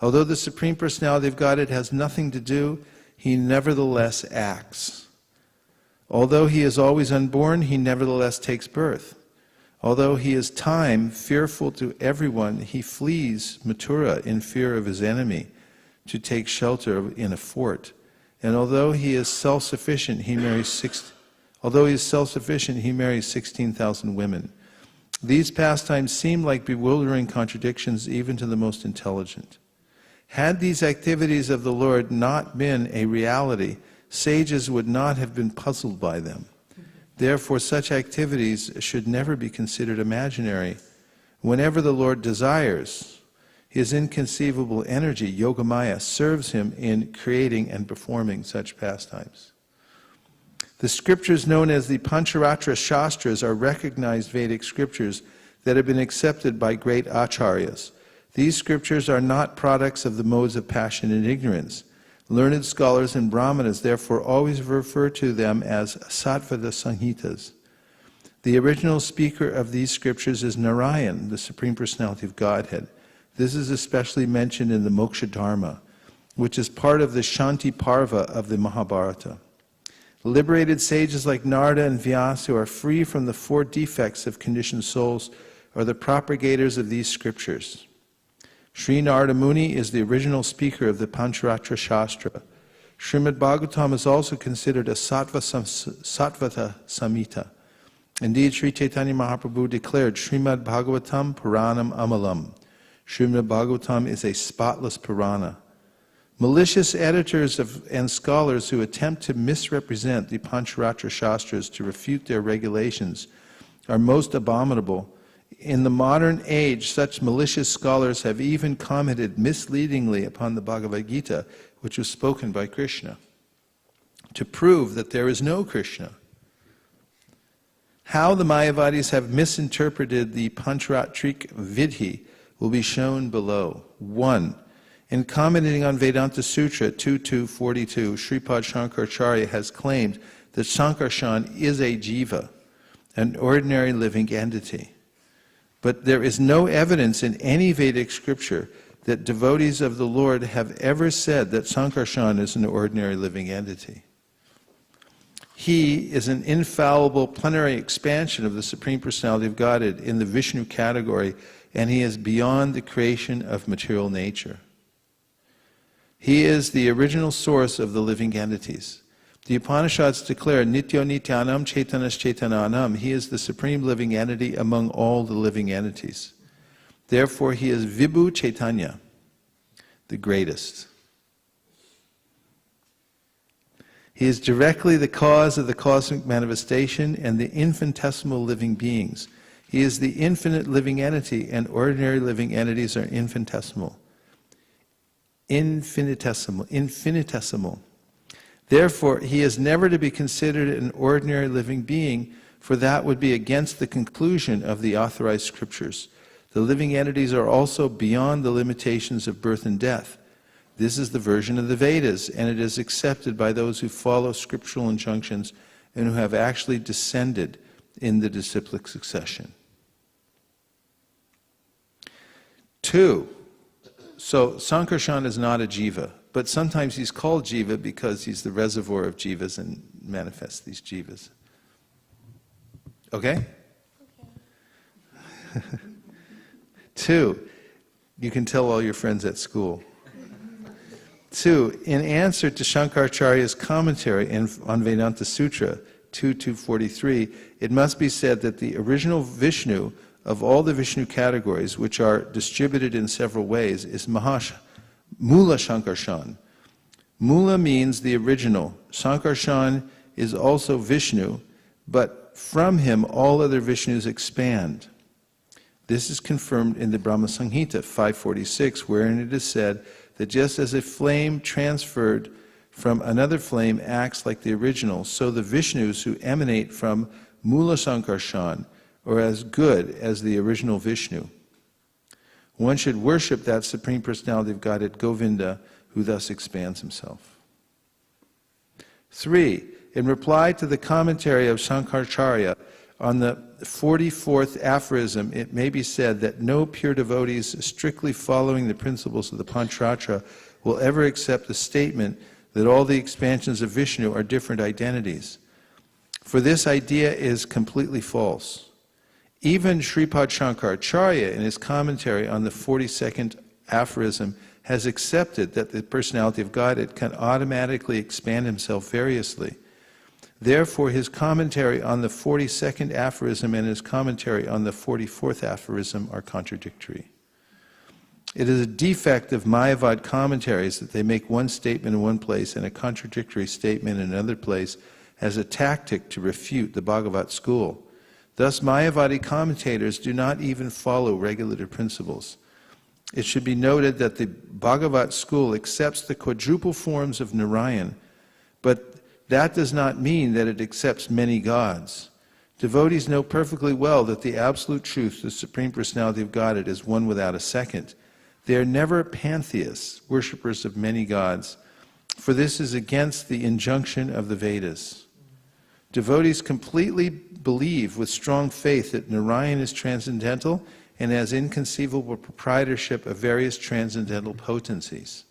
Although the Supreme Personality of Godhead has nothing to do, He nevertheless acts. Although He is always unborn, He nevertheless takes birth. Although He is time, fearful to everyone, He flees Mathura in fear of His enemy to take shelter in a fort. And although He is self-sufficient, He marries 16,000 women. These pastimes seem like bewildering contradictions even to the most intelligent. Had these activities of the Lord not been a reality, sages would not have been puzzled by them. Therefore, such activities should never be considered imaginary. Whenever the Lord desires, His inconceivable energy, Yogamaya, serves Him in creating and performing such pastimes. The scriptures known as the Pancharatra Shastras are recognized Vedic scriptures that have been accepted by great acharyas. These scriptures are not products of the modes of passion and ignorance. Learned scholars and brahmanas therefore always refer to them as Sattvada Sanhitas. The original speaker of these scriptures is Narayan, the Supreme Personality of Godhead. This is especially mentioned in the Moksha Dharma, which is part of the Shanti Parva of the Mahabharata. Liberated sages like Narada and Vyasa, who are free from the 4 defects of conditioned souls, are the propagators of these scriptures. Sri Narada Muni is the original speaker of the Pancharatra Shastra. Srimad Bhagavatam is also considered a Sattvata Samhita. Indeed, Sri Caitanya Mahaprabhu declared, Srimad Bhagavatam Puranam Amalam. Srimad Bhagavatam is a spotless Purana. Malicious editors and scholars who attempt to misrepresent the Pancharatra Shastras to refute their regulations are most abominable. In the modern age, such malicious scholars have even commented misleadingly upon the Bhagavad Gita, which was spoken by Krishna, to prove that there is no Krishna. How the Mayavadis have misinterpreted the Pancharatric Vidhi will be shown below. 1. In commenting on Vedanta Sutra 2242, Sripad Shankaracharya has claimed that Sankarshan is a jiva, an ordinary living entity. But there is no evidence in any Vedic scripture that devotees of the Lord have ever said that Sankarshan is an ordinary living entity. He is an infallible plenary expansion of the Supreme Personality of Godhead in the Vishnu category, and he is beyond the creation of material nature. He is the original source of the living entities. The Upanishads declare, Nityo Nityanam Chaitanas Chaitananam. He is the supreme living entity among all the living entities. Therefore, he is Vibhu Chaitanya, the greatest. He is directly the cause of the cosmic manifestation and the infinitesimal living beings. He is the infinite living entity, and ordinary living entities are infinitesimal. Infinitesimal. Therefore, he is never to be considered an ordinary living being, for that would be against the conclusion of the authorized scriptures. The living entities are also beyond the limitations of birth and death. This is the version of the Vedas, and it is accepted by those who follow scriptural injunctions and who have actually descended in the disciplic succession. 2. So Sankarshan is not a jiva, but sometimes he's called jiva because he's the reservoir of jivas and manifests these jivas. Okay? 2, you can tell all your friends at school. 2, in answer to Shankaracharya's commentary on Vedanta Sutra 2243, it must be said that the original Vishnu of all the Vishnu categories, which are distributed in several ways, is Mula Shankarshan. Mula means the original. Sankarshan is also Vishnu, but from him all other Vishnus expand. This is confirmed in the Brahma Samhita 546, wherein it is said that just as a flame transferred from another flame acts like the original, so the Vishnus who emanate from Mula Sankarshan are as good as the original Vishnu. One should worship that Supreme Personality of Godhead, Govinda, who thus expands himself. 3. In reply to the commentary of Shankaracharya on the 44th aphorism, it may be said that no pure devotees strictly following the principles of the Pancharatra will ever accept the statement that all the expansions of Vishnu are different identities. For this idea is completely false. Even Sripad Shankaracharya, in his commentary on the 42nd aphorism, has accepted that the personality of Godhead can automatically expand himself variously. Therefore, his commentary on the 42nd aphorism and his commentary on the 44th aphorism are contradictory. It is a defect of Mayavad commentaries that they make one statement in one place and a contradictory statement in another place as a tactic to refute the Bhagavat school. Thus, Mayavadi commentators do not even follow regulative principles. It should be noted that the Bhagavat school accepts the quadruple forms of Narayan, but that does not mean that it accepts many gods. Devotees know perfectly well that the absolute truth, the Supreme Personality of Godhead, is one without a second. They are never pantheists, worshippers of many gods, for this is against the injunction of the Vedas. Devotees completely believe with strong faith that Narayan is transcendental and has inconceivable proprietorship of various transcendental potencies.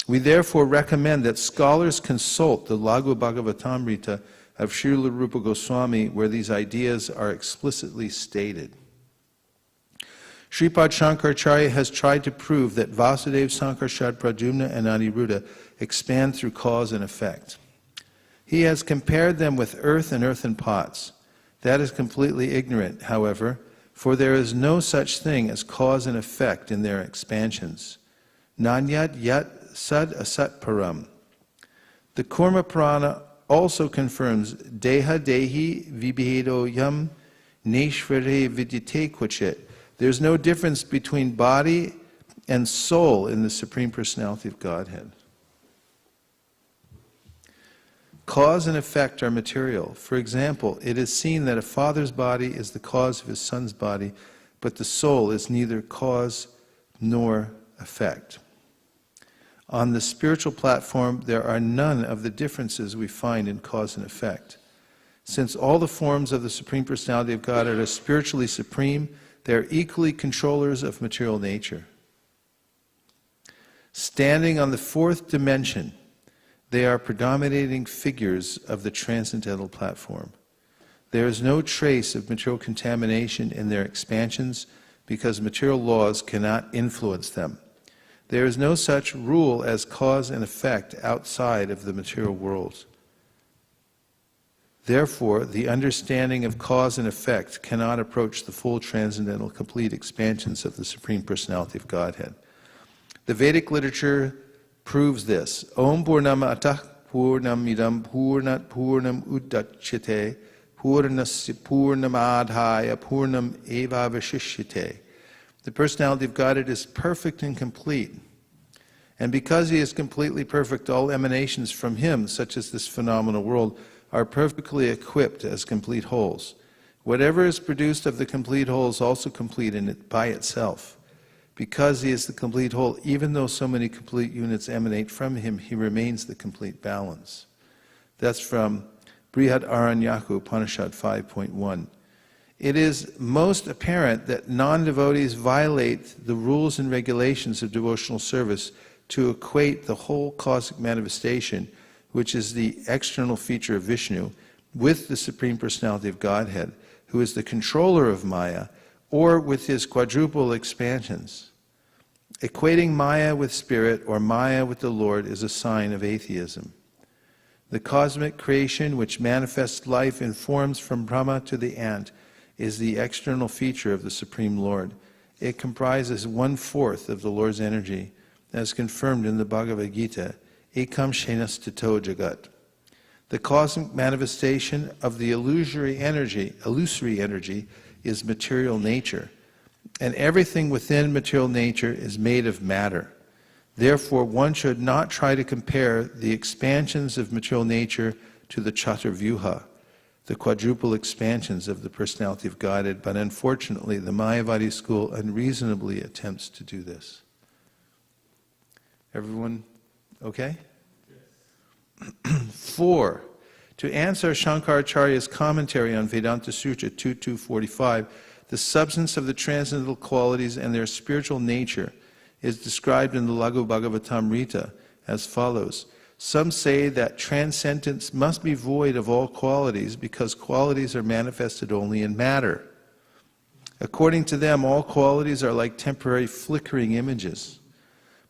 We therefore recommend that scholars consult the Laghu Bhagavatamrita of Srila Rupa Goswami, where these ideas are explicitly stated. Sripad Shankaracharya has tried to prove that Vasudeva, Sankarsad, Pradyumna, and Aniruddha expand through cause and effect. He has compared them with earth and earthen pots. That is completely ignorant, however, for there is no such thing as cause and effect in their expansions. Nanyat yat sad asat param. The Kurma Purana also confirms Deha Dehi Vibhedo Yam Neshvare Vidyate Kvachit. There's no difference between body and soul in the Supreme Personality of Godhead. Cause and effect are material. For example, it is seen that a father's body is the cause of his son's body, but the soul is neither cause nor effect. On the spiritual platform, there are none of the differences we find in cause and effect. Since all the forms of the Supreme Personality of Godhead are spiritually supreme, they are equally controllers of material nature. Standing on the fourth dimension, they are predominating figures of the transcendental platform. There is no trace of material contamination in their expansions because material laws cannot influence them. There is no such rule as cause and effect outside of the material world. Therefore, the understanding of cause and effect cannot approach the full transcendental complete expansions of the Supreme Personality of Godhead. The Vedic literature proves this. Om Purnama Atah Purnam Idam Purnat Purnam Uddachyate Purnasya Purnamadhaya Purnam Eva Vashishyate. The personality of Godhead is perfect and complete. And because He is completely perfect, all emanations from Him, such as this phenomenal world, are perfectly equipped as complete wholes. Whatever is produced of the complete whole is also complete in it by itself. Because He is the complete whole, even though so many complete units emanate from Him, He remains the complete balance. That's from Brihad Aranyaku, Upanishad 5.1. It is most apparent that non-devotees violate the rules and regulations of devotional service to equate the whole cosmic manifestation, which is the external feature of Vishnu, with the Supreme Personality of Godhead, who is the controller of Maya, or with His quadruple expansions. Equating Maya with Spirit or Maya with the Lord is a sign of atheism. The cosmic creation which manifests life in forms from Brahma to the ant is the external feature of the Supreme Lord. It comprises 1/4 of the Lord's energy, as confirmed in the Bhagavad Gita, Ekam Shenas Tato Jagat. The cosmic manifestation of the illusory energy is material nature, and everything within material nature is made of matter. Therefore, one should not try to compare the expansions of material nature to the Chaturvyuha, the quadruple expansions of the personality of Godhead, but unfortunately the Mayavadi school unreasonably attempts to do this. Everyone okay? Yes. 4. To answer Shankaracharya's commentary on Vedanta Sutra 2.2.45, the substance of the transcendental qualities and their spiritual nature is described in the Laghu Bhagavatamrita as follows. Some say that transcendence must be void of all qualities because qualities are manifested only in matter. According to them, all qualities are like temporary flickering images.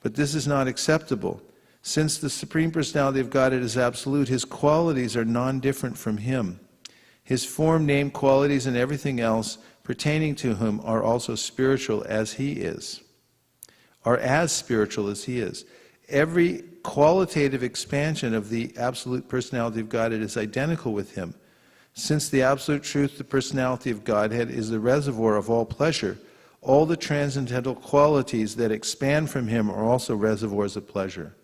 But this is not acceptable. Since the Supreme Personality of Godhead is absolute, His qualities are non-different from Him. His form, name, qualities, and everything else pertaining to Him are also spiritual as He is. Are as spiritual as He is. Every qualitative expansion of the absolute personality of Godhead is identical with Him. Since the absolute truth, the personality of Godhead, is the reservoir of all pleasure, all the transcendental qualities that expand from Him are also reservoirs of pleasure.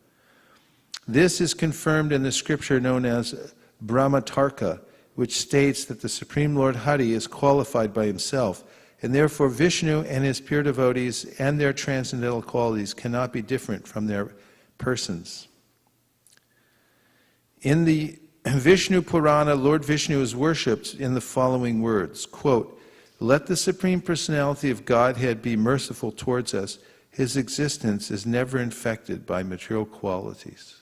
This is confirmed in the scripture known as Brahmatarka, which states that the Supreme Lord Hari is qualified by Himself, and therefore Vishnu and His pure devotees and their transcendental qualities cannot be different from their persons. In the Vishnu Purana, Lord Vishnu is worshipped in the following words, quote, Let the Supreme Personality of Godhead be merciful towards us. His existence is never infected by material qualities.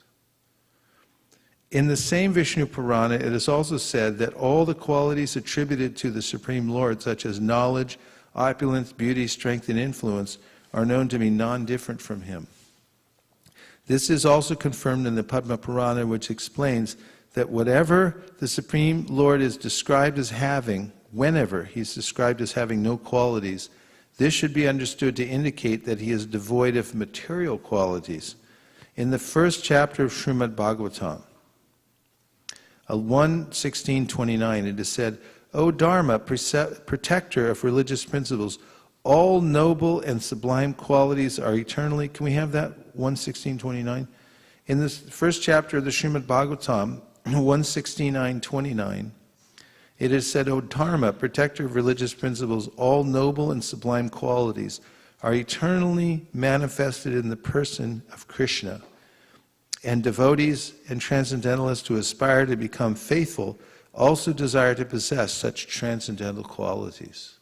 In the same Vishnu Purana, it is also said that all the qualities attributed to the Supreme Lord, such as knowledge, opulence, beauty, strength, and influence, are known to be non-different from him. This is also confirmed in the Padma Purana, which explains that whatever the Supreme Lord is described as having, whenever he's described as having no qualities, this should be understood to indicate that he is devoid of material qualities. In the first chapter of Srimad Bhagavatam, 1:16-29, it is said, O Dharma, protector of religious principles, all noble and sublime qualities are eternally... Can we have that? 1:16-29? In this first chapter of the Srimad Bhagavatam, 1:69-29, it is said, O Dharma, protector of religious principles, all noble and sublime qualities are eternally manifested in the person of Krishna. And devotees and transcendentalists who aspire to become faithful also desire to possess such transcendental qualities.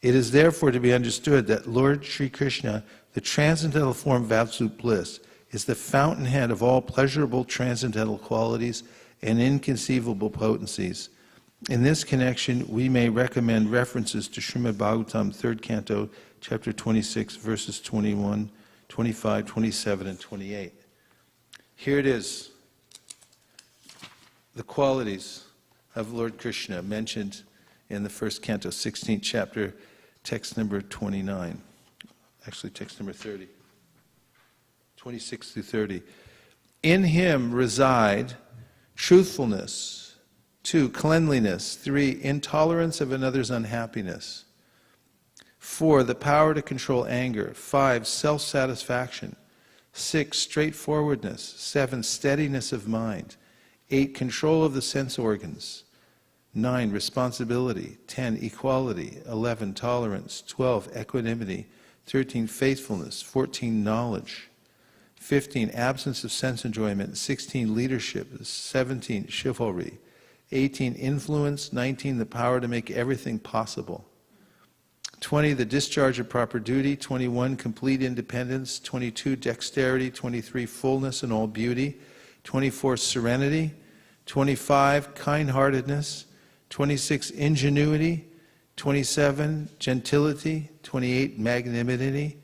It is therefore to be understood that Lord Sri Krishna, the transcendental form of absolute bliss, is the fountainhead of all pleasurable transcendental qualities and inconceivable potencies. In this connection, we may recommend references to Srimad Bhagavatam, 3rd Canto, chapter 26, verses 21, 25, 27, and 28. Here it is, the qualities of Lord Krishna mentioned in the 1st Canto, 16th chapter, text number 29. Actually, text number 30. 26 through 30. In him reside truthfulness, 2, cleanliness, 3, intolerance of another's unhappiness, 4, the power to control anger, 5, self-satisfaction, 6, straightforwardness, 7, steadiness of mind, 8, control of the sense organs, 9, responsibility, 10, equality, 11, tolerance, 12, equanimity, 13, faithfulness, 14, knowledge, 15, absence of sense enjoyment, 16, leadership, 17, chivalry, 18, influence, 19, the power to make everything possible, 20, the discharge of proper duty, 21, complete independence, 22, dexterity, 23, fullness in all beauty, 24, serenity, 25, kind-heartedness, 26, ingenuity, 27, gentility, 28, magnanimity,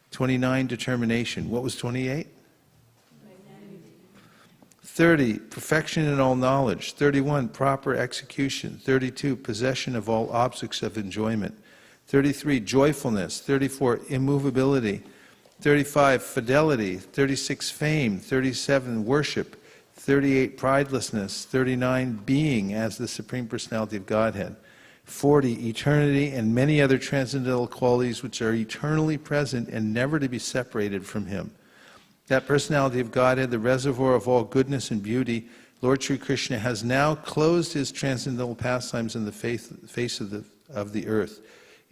29, determination. What was 28? 30, perfection in all knowledge. 31, proper execution. 32, possession of all objects of enjoyment. 33, joyfulness. 34, immovability. 35, fidelity. 36, fame. 37, worship. 38, pridelessness. 39, being as the Supreme Personality of Godhead. 40, eternity, and many other transcendental qualities which are eternally present and never to be separated from him. That personality of Godhead, the reservoir of all goodness and beauty, Lord Sri Krishna has now closed his transcendental pastimes in the face of the earth.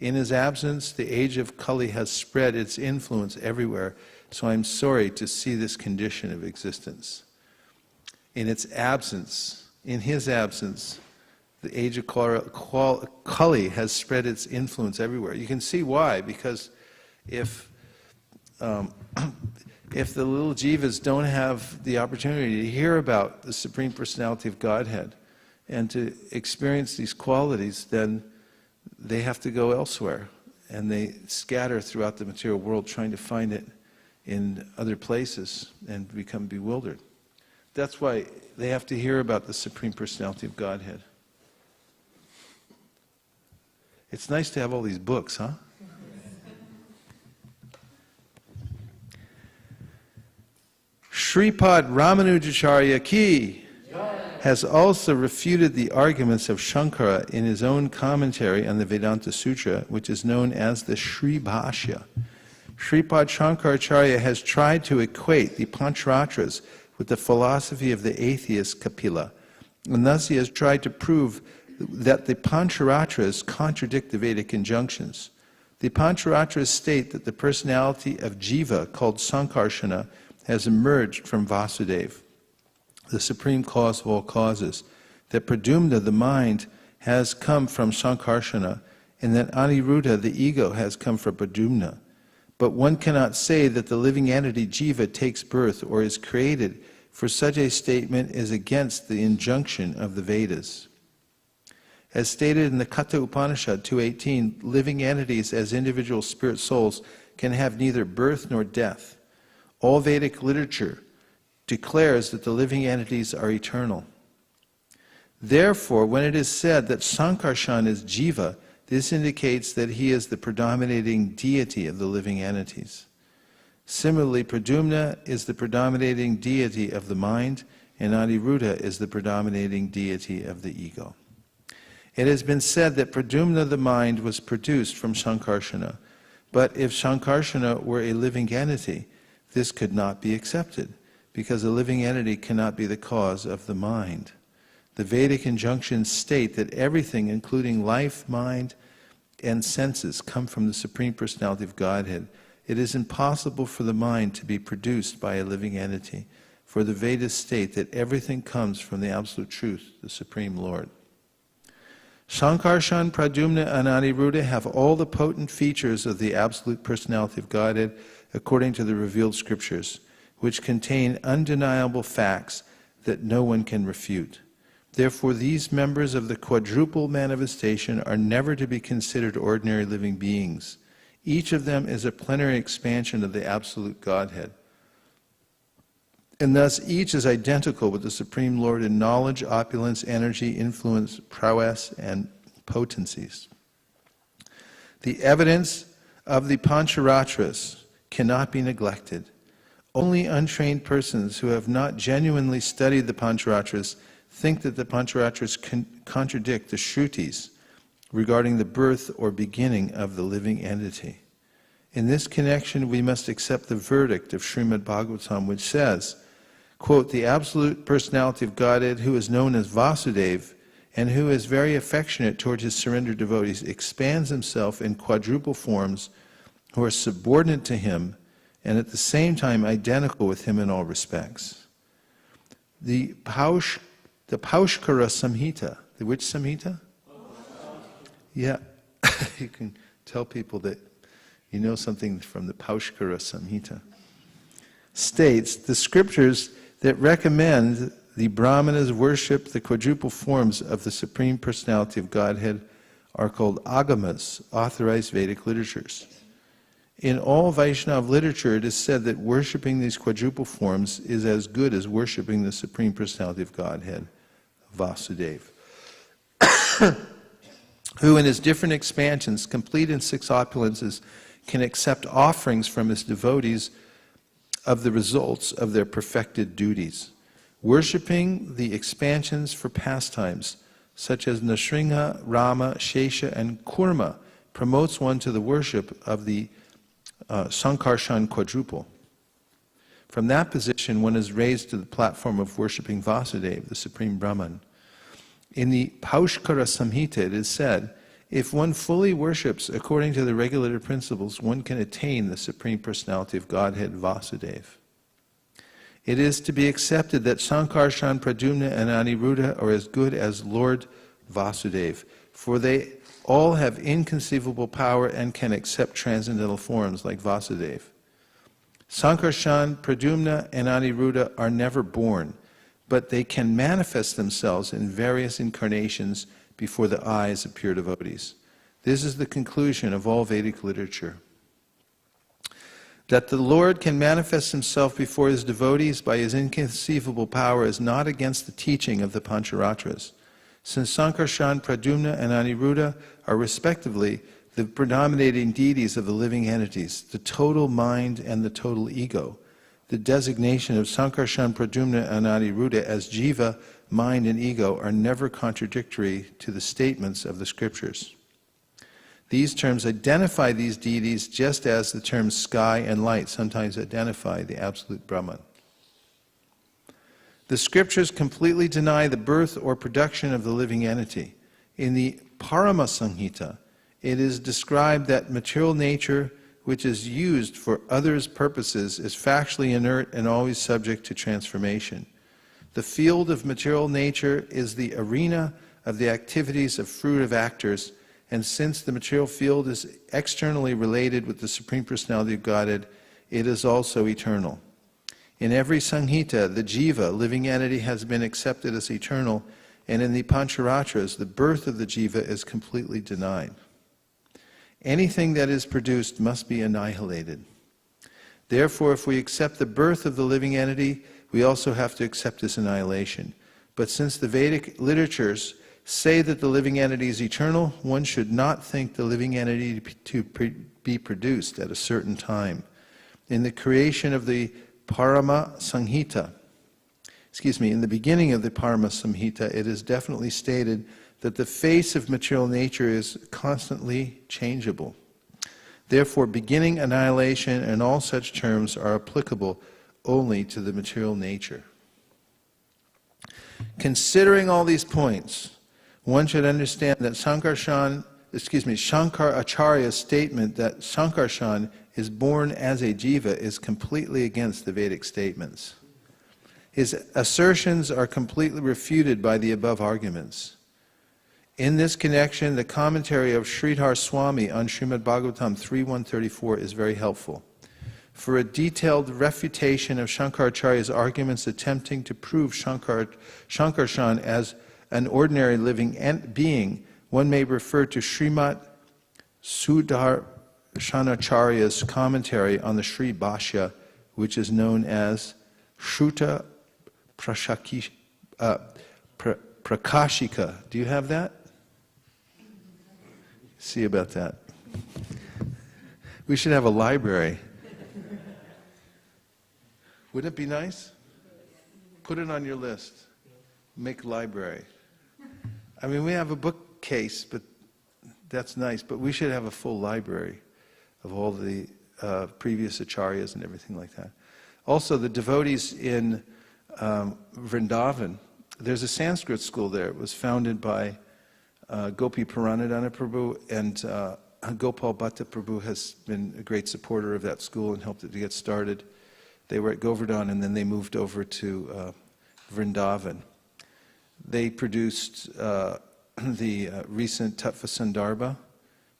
In his absence, the age of Kali has spread its influence everywhere, so I'm sorry to see this condition of existence. In its absence, in his absence, the age of Kali has spread its influence everywhere. You can see why, because if the little jivas don't have the opportunity to hear about the Supreme Personality of Godhead and to experience these qualities, then they have to go elsewhere, and they scatter throughout the material world trying to find it in other places and become bewildered. That's why they have to hear about the Supreme Personality of Godhead. It's nice to have all these books, huh? Shripad Ramanujacharya Ki has also refuted the arguments of Shankara in his own commentary on the Vedanta Sutra, which is known as the Sri Bhashya. Shripad Shankaracharya has tried to equate the Pancharatras with the philosophy of the atheist Kapila, and thus he has tried to prove that the Pancharatras contradict the Vedic injunctions. The Pancharatras state that the personality of Jiva, called Sankarshana, has emerged from Vasudeva, the supreme cause of all causes, that Pradyumna, the mind, has come from Sankarsana, and that Aniruddha, the ego, has come from Pradyumna. But one cannot say that the living entity Jiva takes birth or is created, for such a statement is against the injunction of the Vedas. As stated in the Katha Upanishad 2.18, living entities as individual spirit souls can have neither birth nor death. All Vedic literature declares that the living entities are eternal. Therefore, when it is said that Sankarshan is Jiva, this indicates that he is the predominating deity of the living entities. Similarly, Pradyumna is the predominating deity of the mind, and Aniruddha is the predominating deity of the ego. It has been said that Pradyumna, the mind, was produced from Sankarsana, but if Sankarsana were a living entity, this could not be accepted, because a living entity cannot be the cause of the mind. The Vedic injunctions state that everything, including life, mind, and senses, come from the Supreme Personality of Godhead. It is impossible for the mind to be produced by a living entity, for the Vedas state that everything comes from the Absolute Truth, the Supreme Lord. Sankarshan, Pradyumna, and Aniruddha have all the potent features of the Absolute Personality of Godhead according to the revealed scriptures, which contain undeniable facts that no one can refute. Therefore, these members of the quadruple manifestation are never to be considered ordinary living beings. Each of them is a plenary expansion of the Absolute Godhead. And thus each is identical with the Supreme Lord in knowledge, opulence, energy, influence, prowess, and potencies. The evidence of the Pancharatras cannot be neglected. Only untrained persons who have not genuinely studied the Pancharatras think that the Pancharatras contradict the Shrutis regarding the birth or beginning of the living entity. In this connection, we must accept the verdict of Srimad Bhagavatam, which says, quote, the Absolute Personality of Godhead, who is known as Vasudeva, and who is very affectionate towards his surrendered devotees, expands himself in quadruple forms who are subordinate to him and at the same time identical with him in all respects. The Paushkara Samhita, the which Samhita? Yeah, you can tell people that you know something from the Paushkara Samhita. States the scriptures that recommend the Brahmanas worship the quadruple forms of the Supreme Personality of Godhead are called agamas, authorized Vedic literatures. In all Vaishnava literature, it is said that worshiping these quadruple forms is as good as worshiping the Supreme Personality of Godhead, Vasudeva, who in his different expansions, complete in 6 opulences, can accept offerings from his devotees of the results of their perfected duties. Worshipping the expansions for pastimes, such as Nrsimha, Rama, Shesha, and Kurma, promotes one to the worship of the Sankarshan quadruple. From that position, one is raised to the platform of worshipping Vasudeva, the Supreme Brahman. In the Paushkara Samhita, it is said, if one fully worships according to the regulated principles, one can attain the Supreme Personality of Godhead, Vasudeva. It is to be accepted that Sankarshan, Pradyumna, and Aniruddha are as good as Lord Vasudeva, for they all have inconceivable power and can accept transcendental forms like Vasudeva. Sankarshan, Pradyumna, and Aniruddha are never born, but they can manifest themselves in various incarnations before the eyes of pure devotees. This is the conclusion of all Vedic literature. That the Lord can manifest himself before his devotees by his inconceivable power is not against the teaching of the Pancharatras. Since Sankarshan, Pradyumna, and Aniruddha are respectively the predominating deities of the living entities, the total mind and the total ego, the designation of Sankarshan, Pradyumna, and Aniruddha as jiva, mind, and ego are never contradictory to the statements of the scriptures. These terms identify these deities just as the terms sky and light sometimes identify the absolute Brahman. The scriptures completely deny the birth or production of the living entity. In the Parama Samhita, it is described that material nature, which is used for others' purposes, is factually inert and always subject to transformation. The field of material nature is the arena of the activities of fruitive actors, and since the material field is externally related with the Supreme Personality of Godhead, it is also eternal. In every Samhita, the jiva, living entity, has been accepted as eternal, and in the Pancharatras, the birth of the jiva is completely denied. Anything that is produced must be annihilated. Therefore, if we accept the birth of the living entity, we also have to accept its annihilation. But since the Vedic literatures say that the living entity is eternal, one should not think the living entity to be produced at a certain time. In the creation of the Parama Samhita, in the beginning of the Parama Samhita, it is definitely stated that the face of material nature is constantly changeable. Therefore, beginning, annihilation, and all such terms are applicable only to the material nature. Considering all these points, one should understand that Shankaracharya's statement that Shankarshan is born as a jiva is completely against the Vedic statements. His assertions are completely refuted by the above arguments. In this connection, the commentary of Sridhar Swami on Srimad Bhagavatam 3.134 is very helpful. For a detailed refutation of Shankaracharya's arguments attempting to prove Shankarshan as an ordinary living being, one may refer to Srimat Sudarshanacharya's commentary on the Sri Bhashya, which is known as Shruta Prakashika. Do you have that? See about that. We should have a library. Wouldn't it be nice? Put it on your list. Make a library. I mean, we have a bookcase, but that's nice. But we should have a full library of all the previous acharyas and everything like that. Also, the devotees in Vrindavan, there's a Sanskrit school there. It was founded by Gopi Puranadana Prabhu, and Gopal Bhatta Prabhu has been a great supporter of that school and helped it to get started. They were at Govardhan, and then they moved over to Vrindavan. They produced the recent Tattva Sandarbha,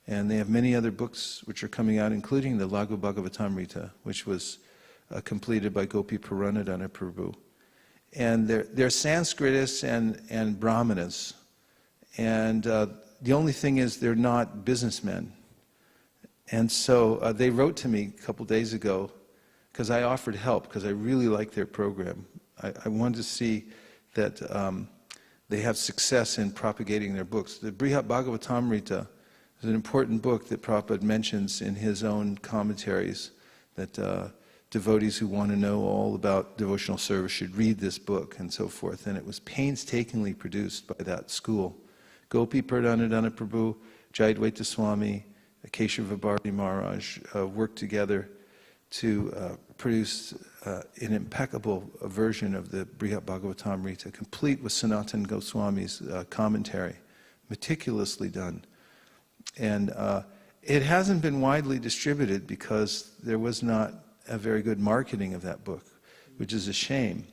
and they have many other books which are coming out, including the Laghu Bhagavatamrita, which was completed by Gopi Puranadana Prabhu. And they're Sanskritists and Brahmanas. And the only thing is they're not businessmen. And so they wrote to me a couple days ago because I offered help because I really like their program. I wanted to see that they have success in propagating their books. The Brihat Bhagavatamrita is an important book that Prabhupada mentions in his own commentaries, that devotees who want to know all about devotional service should read this book and so forth. And it was painstakingly produced by that school. Gopi Puranadana Prabhu, Jayadvaita Swami, Keshava Bharati Maharaj worked together to produce an impeccable version of the Brihat Bhagavatamrita, complete with Sanatana Goswami's commentary, meticulously done. And it hasn't been widely distributed because there was not a very good marketing of that book, which is a shame.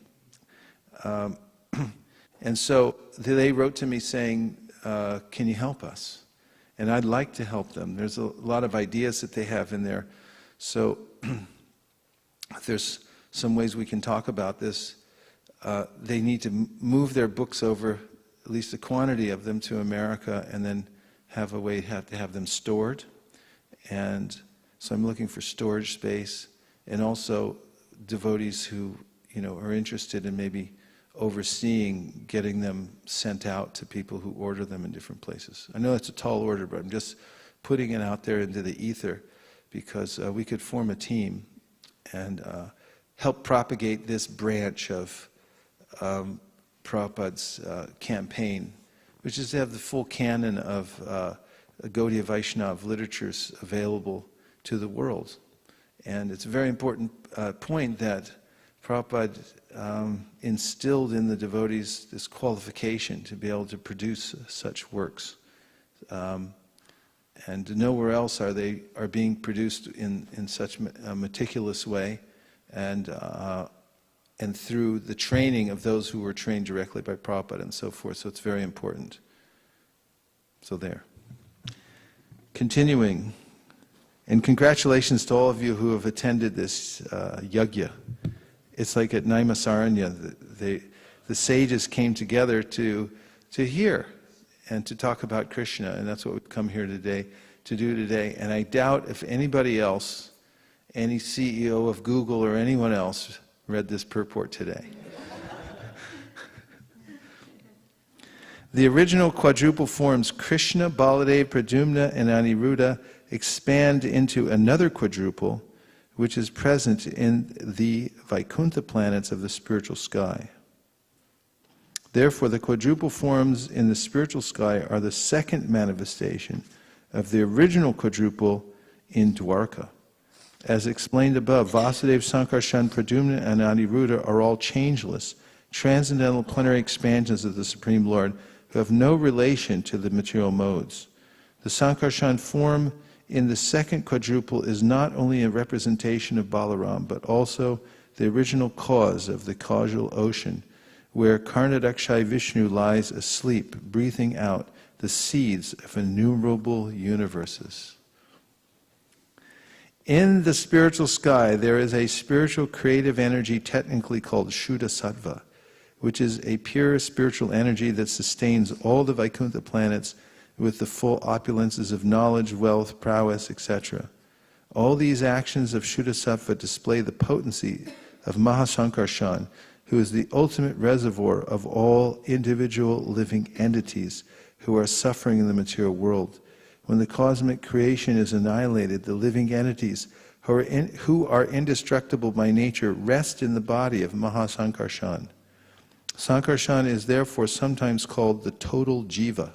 And so they wrote to me saying, can you help us? And I'd like to help them. There's a lot of ideas that they have in there. So there's some ways we can talk about this. They need to move their books over, at least a quantity of them, to America, and then have a way to have them stored. And so I'm looking for storage space, and also devotees who are interested in maybe overseeing getting them sent out to people who order them in different places. I know it's a tall order, but I'm just putting it out there into the ether because we could form a team and help propagate this branch of Prabhupada's campaign, which is to have the full canon of Gaudiya Vaishnava literatures available to the world. And it's a very important point that Prabhupada instilled in the devotees this qualification to be able to produce such works. And nowhere else are they being produced in such a meticulous way, and through the training of those who were trained directly by Prabhupada and so forth. So it's very important. So there. Continuing, and congratulations to all of you who have attended this yajna. It's like at Naimasaranya, the sages came together to hear and to talk about Krishna, and that's what we've come here today to do today. And I doubt if anybody else, any CEO of Google or anyone else, read this purport today. The original quadruple forms Krishna, Baladev, Pradyumna, and Aniruddha expand into another quadruple, which is present in the Vaikuntha planets of the spiritual sky. Therefore, the quadruple forms in the spiritual sky are the second manifestation of the original quadruple in Dwarka. As explained above, Vasudeva, Sankarshan, Pradyumna, and Aniruddha are all changeless, transcendental plenary expansions of the Supreme Lord who have no relation to the material modes. The Sankarshan form in the second quadruple is not only a representation of Balaram, but also the original cause of the causal ocean, where Karnadakshay Vishnu lies asleep, breathing out the seeds of innumerable universes. In the spiritual sky, there is a spiritual creative energy technically called Shuddha Sattva, which is a pure spiritual energy that sustains all the Vaikuntha planets with the full opulences of knowledge, wealth, prowess, etc. All these actions of Shuddha Sattva display the potency of Mahasankarshan, who is the ultimate reservoir of all individual living entities who are suffering in the material world. When the cosmic creation is annihilated, the living entities who are indestructible by nature rest in the body of Mahasankarshan. Sankarshan is therefore sometimes called the total jiva.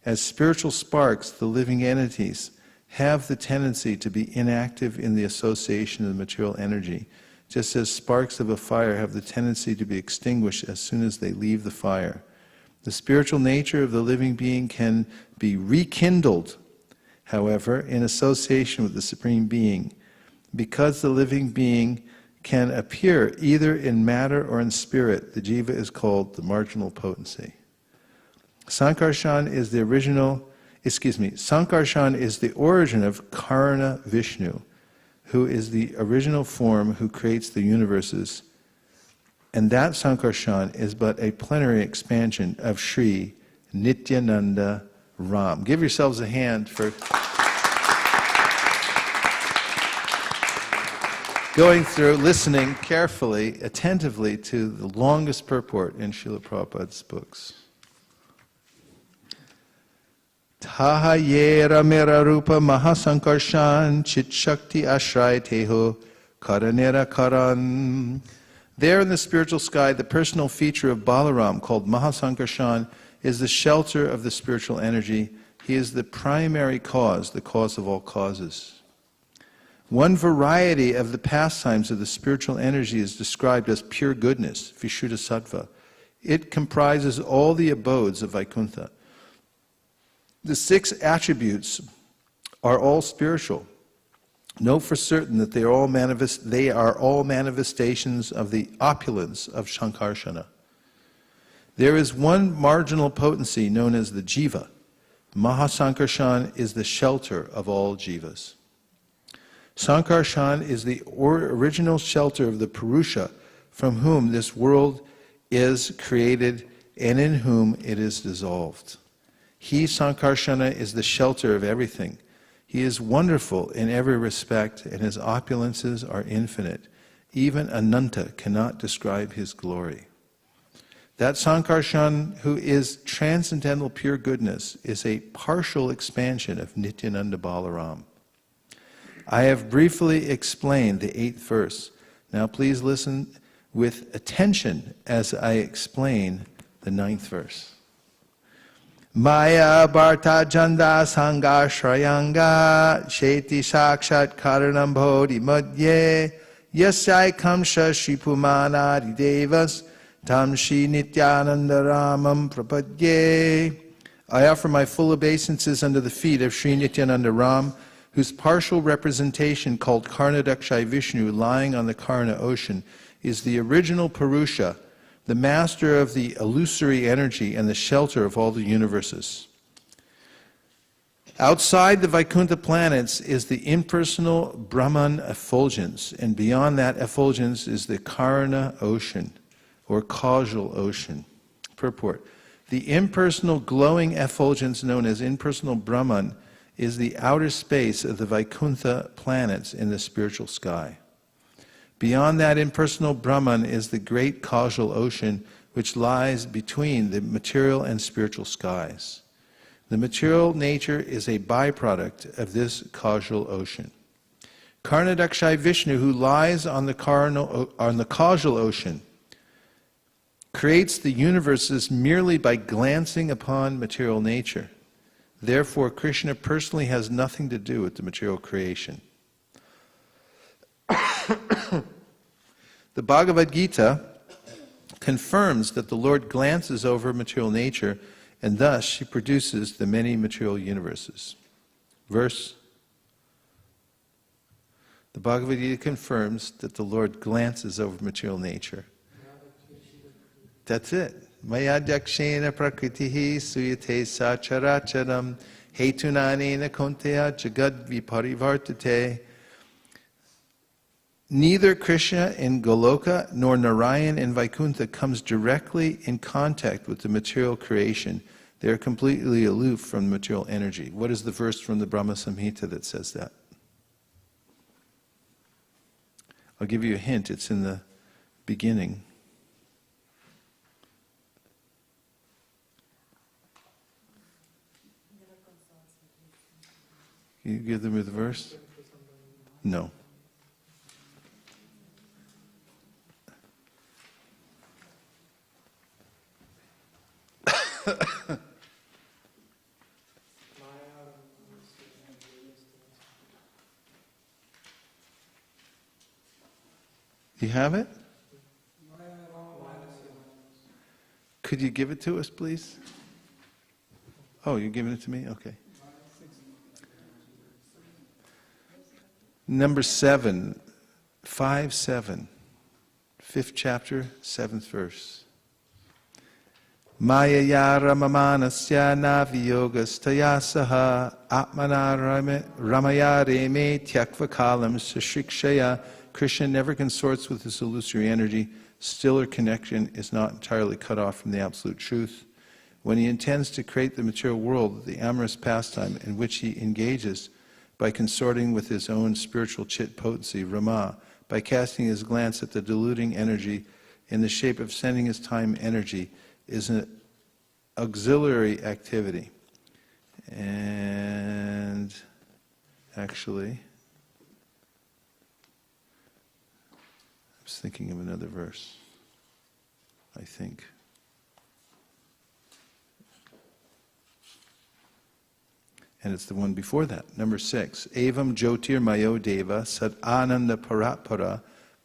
As spiritual sparks, the living entities have the tendency to be inactive in the association of the material energy, just as sparks of a fire have the tendency to be extinguished as soon as they leave the fire. The spiritual nature of the living being can be rekindled, however, in association with the Supreme Being. Because the living being can appear either in matter or in spirit, the jiva is called the marginal potency. Sankarshan is the origin of Karna Vishnu, who is the original form who creates the universes. And that Sankarshan is but a plenary expansion of Sri Nityananda Ram. Give yourselves a hand for going through, listening carefully, attentively to the longest purport in Srila Prabhupada's books. Taha yera mera rupa mahasankarshan chit shakti ashray teho karanera karan. There in the spiritual sky, the personal feature of Balaram, called Mahasankarshan, is the shelter of the spiritual energy. He is the primary cause, the cause of all causes. One variety of the pastimes of the spiritual energy is described as pure goodness, Vishuddha Sattva. It comprises all the abodes of Vaikuntha. The 6 attributes are all spiritual. Know for certain that they are all manifestations of the opulence of Sankarsana. There is one marginal potency known as the jiva. Mahasankarshan is the shelter of all jivas. Sankarshan is the original shelter of the Purusha, from whom this world is created and in whom it is dissolved. He, Sankarshana, is the shelter of everything. He is wonderful in every respect, and his opulences are infinite. Even Ananta cannot describe his glory. That Sankarshan, who is transcendental pure goodness, is a partial expansion of Nityananda Balaram. I have briefly explained the 8th verse. Now please listen with attention as I explain the 9th verse. Maya Bharta Janda Sangha Shrayanga Sheti Sakshat Karanam Bodhi Madhye Yasai Kamsha Shripumanadi Devas Tam Shri Nityananda Ramam Prapadye. I offer my full obeisances under the feet of Sri Nityananda Ram, whose partial representation called Karnadakshay Vishnu lying on the Karna ocean is the original Purusha, the master of the illusory energy and the shelter of all the universes. Outside the Vaikuntha planets is the impersonal Brahman effulgence, and beyond that effulgence is the Karana ocean, or causal ocean. Purport. The impersonal glowing effulgence known as impersonal Brahman is the outer space of the Vaikuntha planets in the spiritual sky. Beyond that impersonal Brahman is the great causal ocean which lies between the material and spiritual skies. The material nature is a byproduct of this causal ocean. Karnadakshay Vishnu, who lies on the causal ocean, creates the universes merely by glancing upon material nature. Therefore, Krishna personally has nothing to do with the material creation. The Bhagavad Gita confirms that the Lord glances over material nature, and thus she produces the many material universes. Verse. The Bhagavad Gita confirms that the Lord glances over material nature. That's it. Maya dakshena prakritihi suyate sacharacharam hetunanena konteya jagad viparivartate. Neither Krishna in Goloka nor Narayan in Vaikuntha comes directly in contact with the material creation. They are completely aloof from material energy. What is the verse from the Brahma Samhita that says that? I'll give you a hint. It's in the beginning. Can you give them the verse? No. You have it? Could you give it to us, please? Oh, you're giving it to me? Okay. Number 7, 5-7, 5th chapter, 7th verse. Maya yara mamanasya naviyogas tayasaha atmana ramaya reme tyakva kalam sashikshaya. Krishna never consorts with this illusory energy. Still her connection is not entirely cut off from the absolute truth. When he intends to create the material world, the amorous pastime in which he engages by consorting with his own spiritual chit potency, Rama, by casting his glance at the deluding energy in the shape of sending his time energy, is an auxiliary activity. And actually, I was thinking of another verse, I think. And it's the one before that, number 6. Evam Jyotir Mayo Deva Sad Ananda Parapara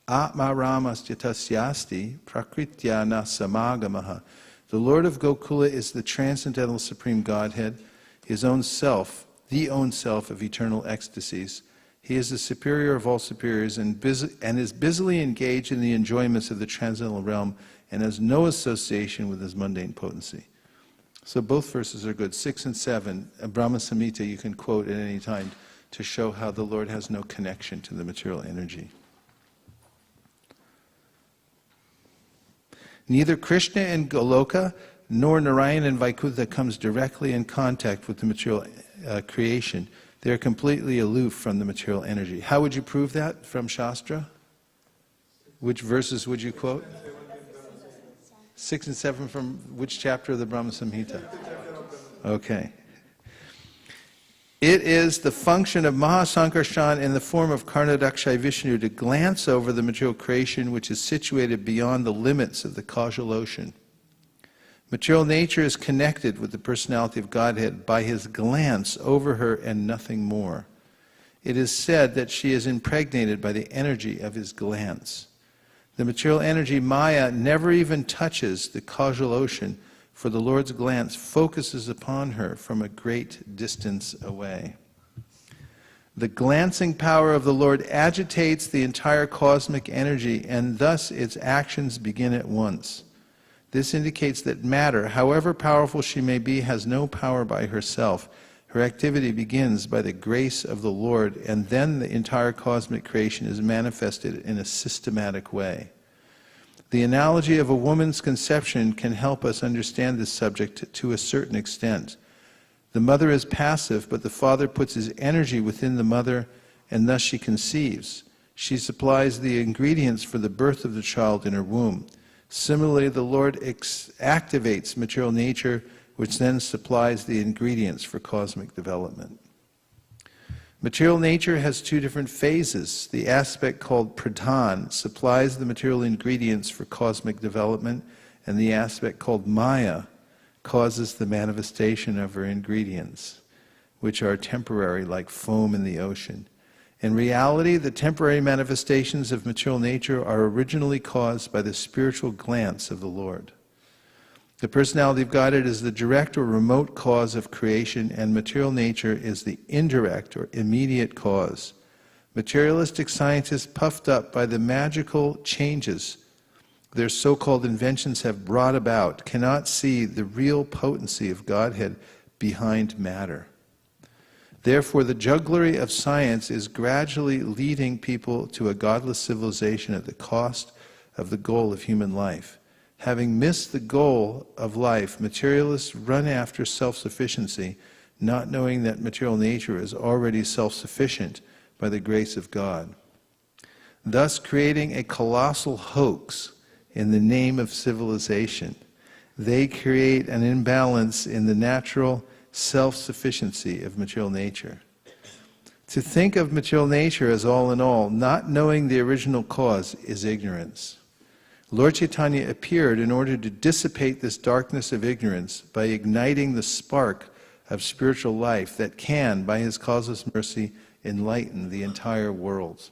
Atma Ramastyatasyasti Prakritya Na Samagamaha. The Lord of Gokula is the transcendental Supreme Godhead, his own self, the own self of eternal ecstasies. He is the superior of all superiors and is busily engaged in the enjoyments of the transcendental realm and has no association with his mundane potency. So both verses are good. 6 and 7, Brahma Samhita you can quote at any time to show how the Lord has no connection to the material energy. Neither Krishna in Goloka nor Narayan in Vaikuntha comes directly in contact with the material creation. They are completely aloof from the material energy. How would you prove that from Shastra? Which verses would you quote? 6 and 7 from which chapter of the Brahma Samhita? Okay. It is the function of Mahasankarshan in the form of Karnadakshay Vishnu to glance over the material creation which is situated beyond the limits of the causal ocean. Material nature is connected with the personality of Godhead by his glance over her and nothing more. It is said that she is impregnated by the energy of his glance. The material energy Maya never even touches the causal ocean, for the Lord's glance focuses upon her from a great distance away. The glancing power of the Lord agitates the entire cosmic energy, and thus its actions begin at once. This indicates that matter, however powerful she may be, has no power by herself. Her activity begins by the grace of the Lord, and then the entire cosmic creation is manifested in a systematic way. The analogy of a woman's conception can help us understand this subject to a certain extent. The mother is passive, but the father puts his energy within the mother, and thus she conceives. She supplies the ingredients for the birth of the child in her womb. Similarly, the Lord activates material nature, which then supplies the ingredients for cosmic development. Material nature has two different phases. The aspect called pradhan supplies the material ingredients for cosmic development, and the aspect called maya causes the manifestation of her ingredients, which are temporary, like foam in the ocean. In reality, the temporary manifestations of material nature are originally caused by the spiritual glance of the Lord. The personality of Godhead is the direct or remote cause of creation, and material nature is the indirect or immediate cause. Materialistic scientists, puffed up by the magical changes their so-called inventions have brought about, cannot see the real potency of Godhead behind matter. Therefore, the jugglery of science is gradually leading people to a godless civilization at the cost of the goal of human life. Having missed the goal of life, materialists run after self-sufficiency, not knowing that material nature is already self-sufficient by the grace of God, thus creating a colossal hoax in the name of civilization. They create an imbalance in the natural self-sufficiency of material nature. To think of material nature as all in all, not knowing the original cause, is ignorance. Lord Chaitanya appeared in order to dissipate this darkness of ignorance by igniting the spark of spiritual life that can, by his causeless mercy, enlighten the entire world.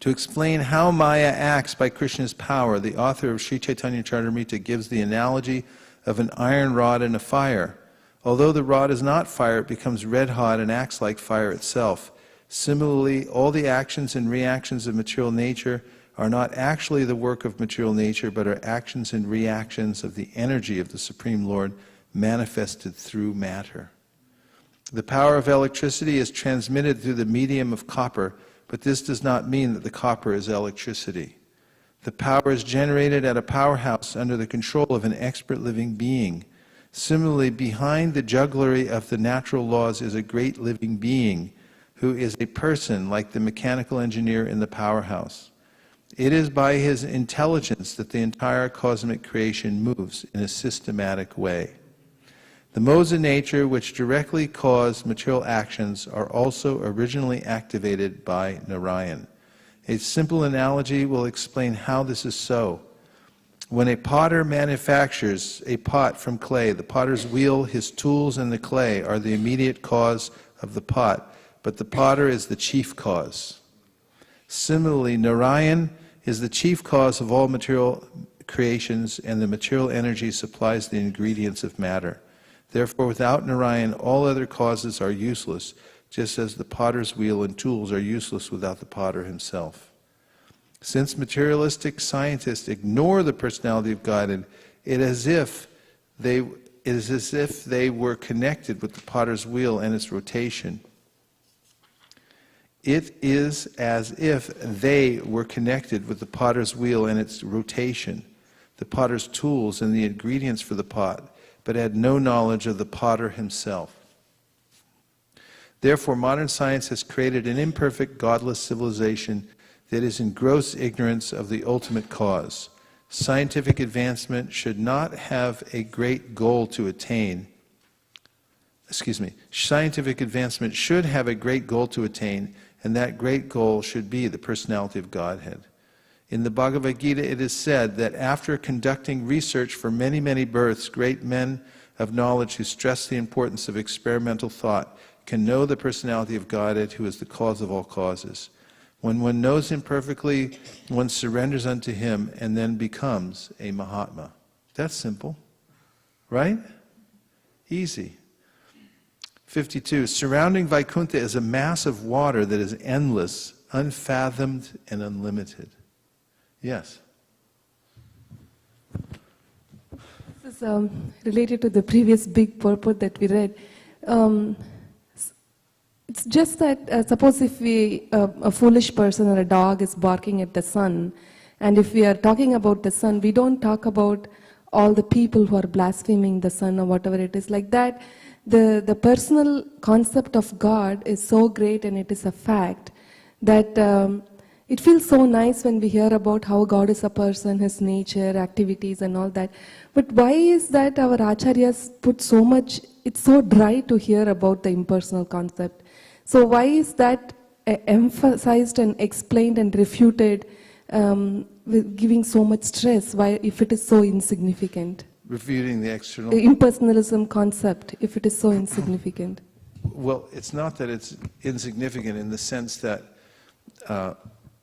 To explain how Maya acts by Krishna's power, the author of Sri Caitanya Caritamrta gives the analogy of an iron rod in a fire. Although the rod is not fire, it becomes red hot and acts like fire itself. Similarly, all the actions and reactions of material nature are not actually the work of material nature, but are actions and reactions of the energy of the Supreme Lord manifested through matter. The power of electricity is transmitted through the medium of copper, but this does not mean that the copper is electricity. The power is generated at a powerhouse under the control of an expert living being. Similarly, behind the jugglery of the natural laws is a great living being who is a person like the mechanical engineer in the powerhouse. It is by his intelligence that the entire cosmic creation moves in a systematic way. The modes of nature which directly cause material actions are also originally activated by Narayan. A simple analogy will explain how this is so. When a potter manufactures a pot from clay, the potter's wheel, his tools, and the clay are the immediate cause of the pot, but the potter is the chief cause. Similarly, Narayan is the chief cause of all material creations, and the material energy supplies the ingredients of matter. Therefore, without Narayan, all other causes are useless, just as the potter's wheel and tools are useless without the potter himself. Since materialistic scientists ignore the personality of Godhead, it is as if they were connected with the potter's wheel and its rotation. It is as if they were connected with the potter's wheel and its rotation, the potter's tools and the ingredients for the pot, but had no knowledge of the potter himself. Therefore, modern science has created an imperfect, godless civilization that is in gross ignorance of the ultimate cause. Scientific advancement should not have a great goal to attain. Scientific advancement should have a great goal to attain, and that great goal should be the personality of Godhead. In the Bhagavad Gita, it is said that after conducting research for many, many births, great men of knowledge who stress the importance of experimental thought can know the personality of Godhead, who is the cause of all causes. When one knows him perfectly, one surrenders unto him and then becomes a Mahatma. That's simple, right? Easy. 52. Surrounding Vaikuntha is a mass of water that is endless, unfathomed, and unlimited. Yes? This is related to the previous big purport that we read. Um, it's just that suppose if a foolish person or a dog is barking at the sun, and if we are talking about the sun, we don't talk about all the people who are blaspheming the sun or whatever it is like that. The personal concept of God is so great, and it is a fact that it feels so nice when we hear about how God is a person, His nature, activities and all that. But why is that our acharyas put so much, it's so dry to hear about the impersonal concept. So why is that emphasized and explained and refuted with giving so much stress, why, if it is so insignificant? Refuting the external. The impersonalism concept, if it is so insignificant. Well, it's not that it's insignificant in the sense that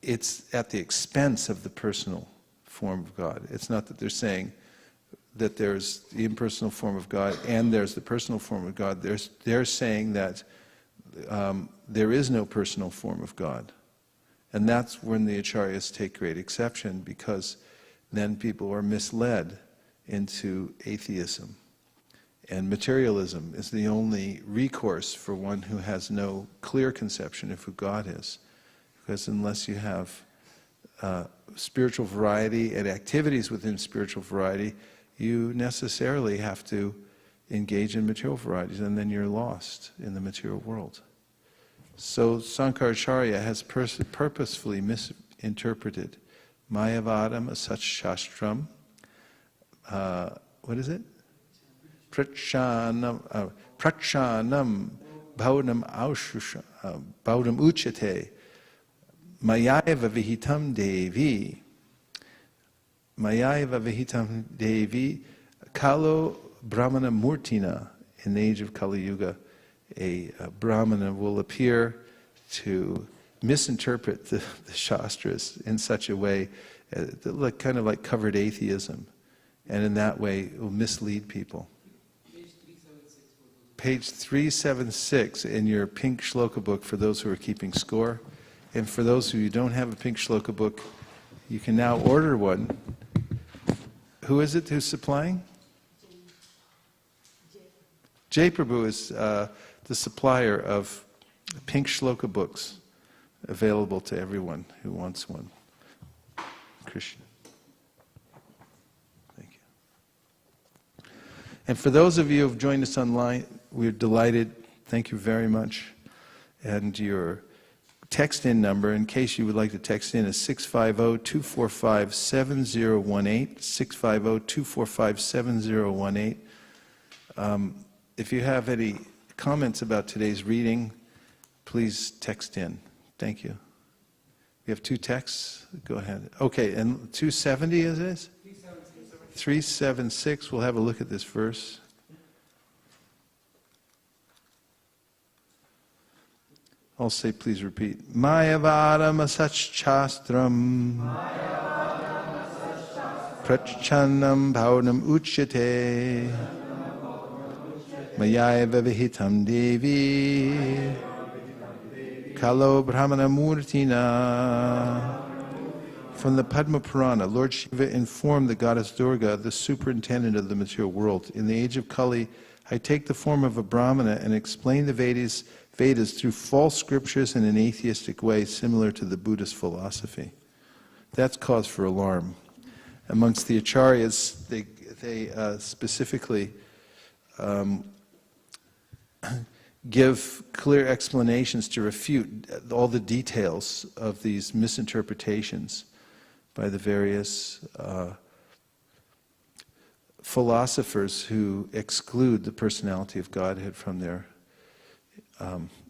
it's at the expense of the personal form of God. It's not that they're saying that there's the impersonal form of God and there's the personal form of God. They're saying that there is no personal form of God. And that's when the acharyas take great exception, because then people are misled into atheism. And materialism is the only recourse for one who has no clear conception of who God is. Because unless you have spiritual variety and activities within spiritual variety, you necessarily have to engage in material varieties, and then you're lost in the material world. So Sankaracharya has purposefully misinterpreted Mayavadam Asat Shastram. What is it? Prachanam Bhaudam Uchate Mayaiva Vihitam Devi Kalo Brahmana Murtina. In the age of Kali Yuga, a Brahmana will appear to misinterpret the Shastras in such a way, kind of like covered atheism, and in that way it will mislead people. Page 376 in your pink shloka book for those who are keeping score. And for those who don't have a pink shloka book, you can now order one. Who is it who's supplying? Jai Prabhu is the supplier of pink shloka books available to everyone who wants one. Krishna. Thank you. And for those of you who have joined us online, we're delighted. Thank you very much. And your text-in number, in case you would like to text in, is 650-245-7018, 650-245-7018. If you have any comments about today's reading, please text in. Thank you. We have two texts. Go ahead. Okay, and 270 is it? 376. We'll have a look at this verse. I'll say, please repeat. Mayavadam asachastram prachanam bhaunam uchyate mayaiva vihitam devi kalo brahmana murtina. From the Padma Purana, Lord Shiva informed the goddess Durga, the superintendent of the material world, in the age of Kali, I take the form of a Brahmana and explain the Vedas through false scriptures in an atheistic way, similar to the Buddhist philosophy. That's cause for alarm. Amongst the acharyas, they specifically give clear explanations to refute all the details of these misinterpretations by the various philosophers who exclude the personality of Godhead from their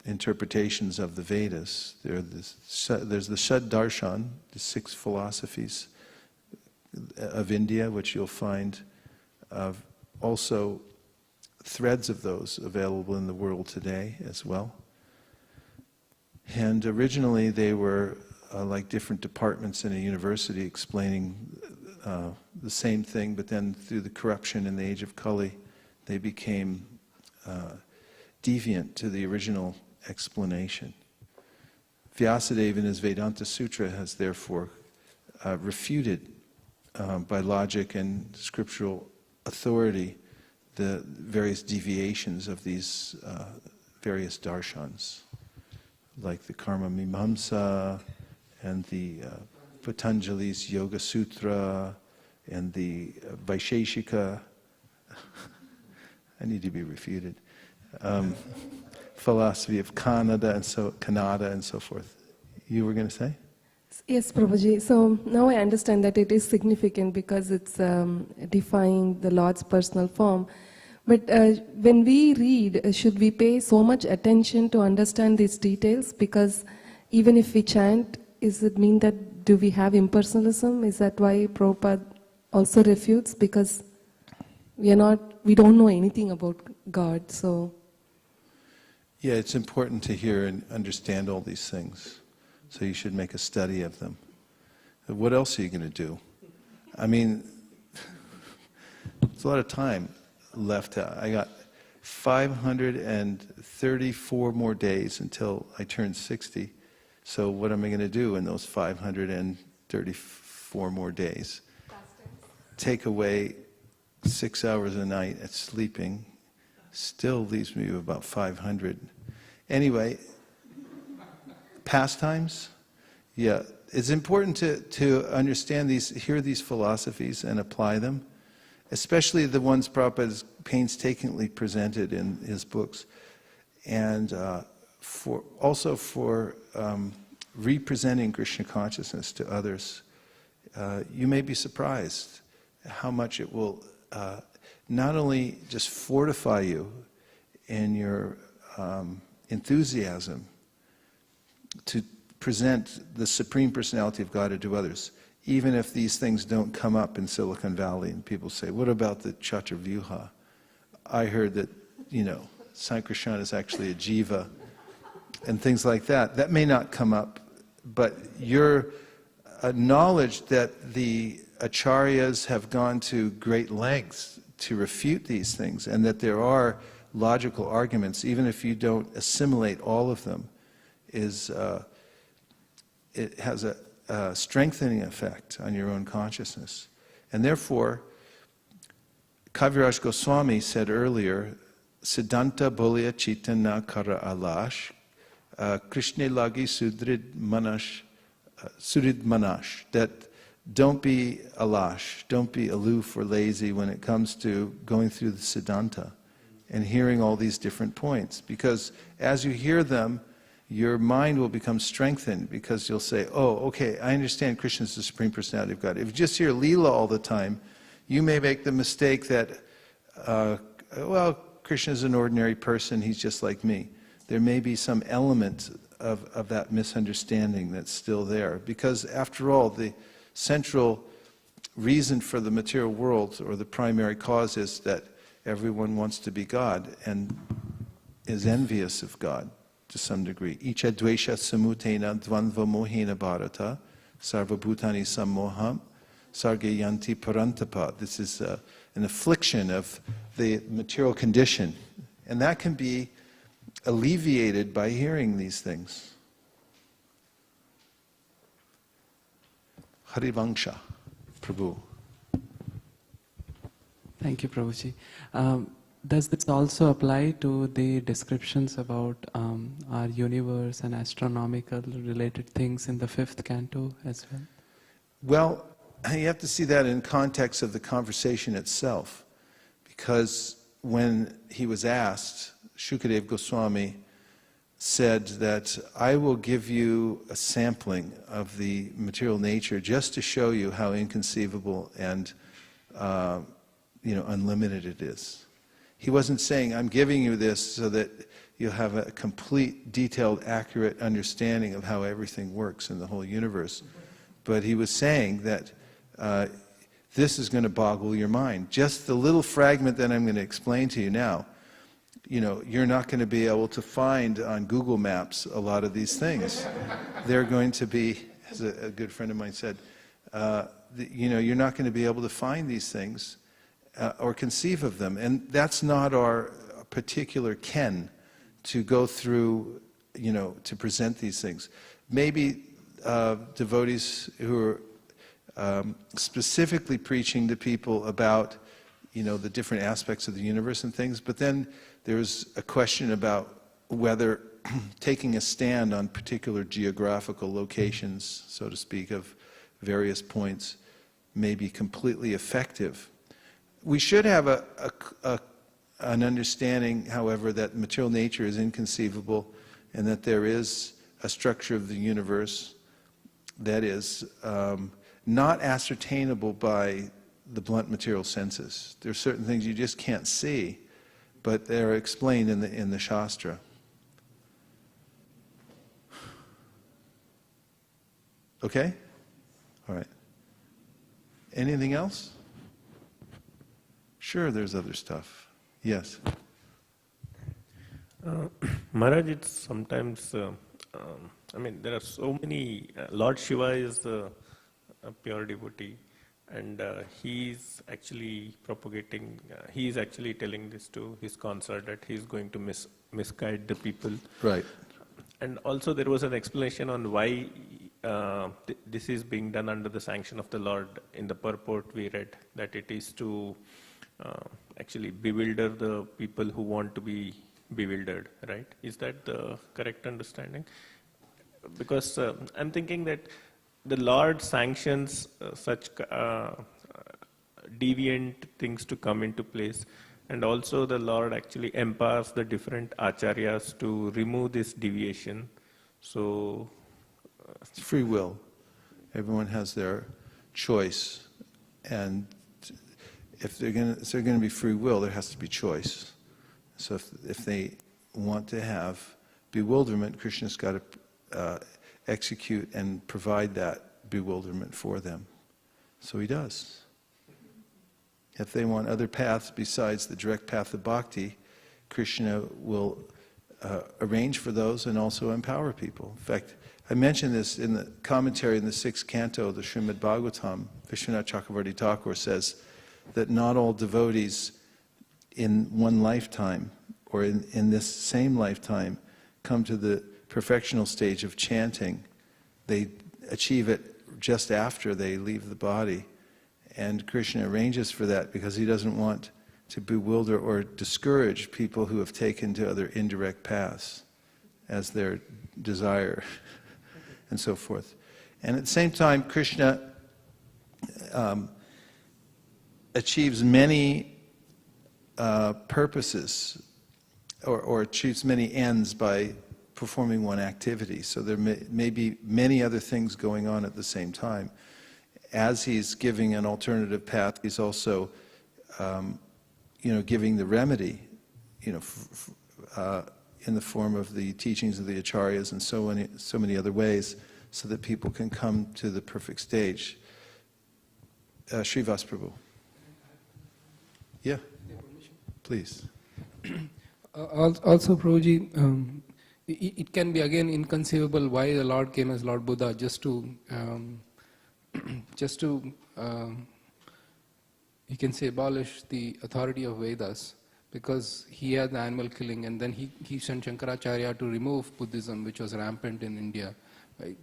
interpretations of the Vedas. There's the Shad Darshan, the 6 philosophies of India, which you'll find also threads of those available in the world today as well. And originally they were like different departments in a university explaining the same thing, but then through the corruption in the age of Kali, they became deviant to the original explanation. Vyasadeva in his Vedanta Sutra has therefore refuted by logic and scriptural authority the various deviations of these various darshans, like the Karma Mimamsa and the Patanjali's Yoga Sutra and the Vaisesika. I need to be refuted. Philosophy of Kannada and so forth. You were going to say? Yes, Prabhuji. So now I understand that it is significant because it's defying the Lord's personal form. But when we read, should we pay so much attention to understand these details? Because even if we chant, does it mean that do we have impersonalism? Is that why Prabhupada also refutes? Because we don't know anything about God, so... Yeah, it's important to hear and understand all these things. So you should make a study of them. What else are you going to do? I mean, there's a lot of time left. I got 534 more days until I turn 60. So what am I going to do in those 534 more days? Take away 6 hours a night at sleeping. Still leaves me with about 500. Anyway, pastimes? Yeah, it's important to understand these, hear these philosophies and apply them, especially the ones Prabhupada has painstakingly presented in his books, and also for representing Krishna consciousness to others. You may be surprised how much it will not only just fortify you in your enthusiasm to present the Supreme Personality of God to others, even if these things don't come up in Silicon Valley and people say, what about the Chaturvyuha? I heard that, Sankarshan is actually a jiva, and things like that. That may not come up, but your knowledge that the acharyas have gone to great lengths to refute these things, and that there are logical arguments, even if you don't assimilate all of them, it has a strengthening effect on your own consciousness. And therefore, Kaviraj Goswami said earlier, Siddhanta bolya chitana kara alash, Krishna lagi sudrid manash, that don't be alash, don't be aloof or lazy when it comes to going through the Siddhanta and hearing all these different points. Because as you hear them, your mind will become strengthened, because you'll say, oh, okay, I understand Krishna is the Supreme Personality of God. If you just hear Leela all the time, you may make the mistake that, well, Krishna is an ordinary person, he's just like me. There may be some element of that misunderstanding that's still there. Because after all, the central reason for the material world, or the primary cause, is that everyone wants to be God and is envious of God to some degree. Icha dvesha samutena dvandva mohena bharata sarva bhutani sammoham sarge yanti parantapa. This is an affliction of the material condition, and that can be alleviated by hearing these things. Harivangsha Prabhu. Thank you, Prabhuji. Does this also apply to the descriptions about our universe and astronomical related things in the 5th canto as well? Well, you have to see that in context of the conversation itself. Because when he was asked, Shukadeva Goswami said that I will give you a sampling of the material nature just to show you how inconceivable and unlimited it is. He wasn't saying, I'm giving you this so that you'll have a complete, detailed, accurate understanding of how everything works in the whole universe. But he was saying that this is going to boggle your mind. Just the little fragment that I'm going to explain to you now, you're not going to be able to find on Google Maps a lot of these things. They're going to be, as a good friend of mine said, you're not going to be able to find these things or conceive of them. And that's not our particular ken to go through, to present these things. Maybe devotees who are specifically preaching to people about the different aspects of the universe and things. But then there's a question about whether taking a stand on particular geographical locations, so to speak, of various points may be completely effective. We should have an understanding, however, that material nature is inconceivable and that there is a structure of the universe that is not ascertainable by the blunt material senses. There are certain things you just can't see, but they're explained in the Shastra. Okay? All right. Anything else? Sure, there's other stuff. Yes. Maharaj, it's sometimes, there are so many, Lord Shiva is a pure devotee, and he's actually propagating, he's actually telling this to his consort that he's going to misguide the people. Right. And also there was an explanation on why this is being done under the sanction of the Lord. In the purport we read that it is to actually bewilder the people who want to be bewildered, right? Is that the correct understanding? Because I'm thinking that the Lord sanctions such deviant things to come into place, and also the Lord actually empowers the different acharyas to remove this deviation. So It's free will. Everyone has their choice, and if they're going to be free will, there has to be choice. So if they want to have bewilderment, Krishna's got to execute and provide that bewilderment for them. So he does. If they want other paths besides the direct path of bhakti, Krishna will arrange for those and also empower people. In fact, I mentioned this in the commentary in the 6th canto of the Srimad Bhagavatam. Vishwanath Chakravarti Thakur says that not all devotees in one lifetime or in this same lifetime come to the perfectional stage of chanting. They achieve it just after they leave the body. And Krishna arranges for that because he doesn't want to bewilder or discourage people who have taken to other indirect paths as their desire and so forth. And at the same time, Krishna achieves many purposes or achieves many ends by performing one activity. So there may be many other things going on at the same time. As he's giving an alternative path, he's also giving the remedy, in the form of the teachings of the acharyas and so many other ways, so that people can come to the perfect stage. Srivas Prabhu. Yeah, please. Also, Prabhuji, it can be again inconceivable why the Lord came as Lord Buddha just to you can say abolish the authority of Vedas, because he had the animal killing, and then he sent Shankaracharya to remove Buddhism, which was rampant in India, right?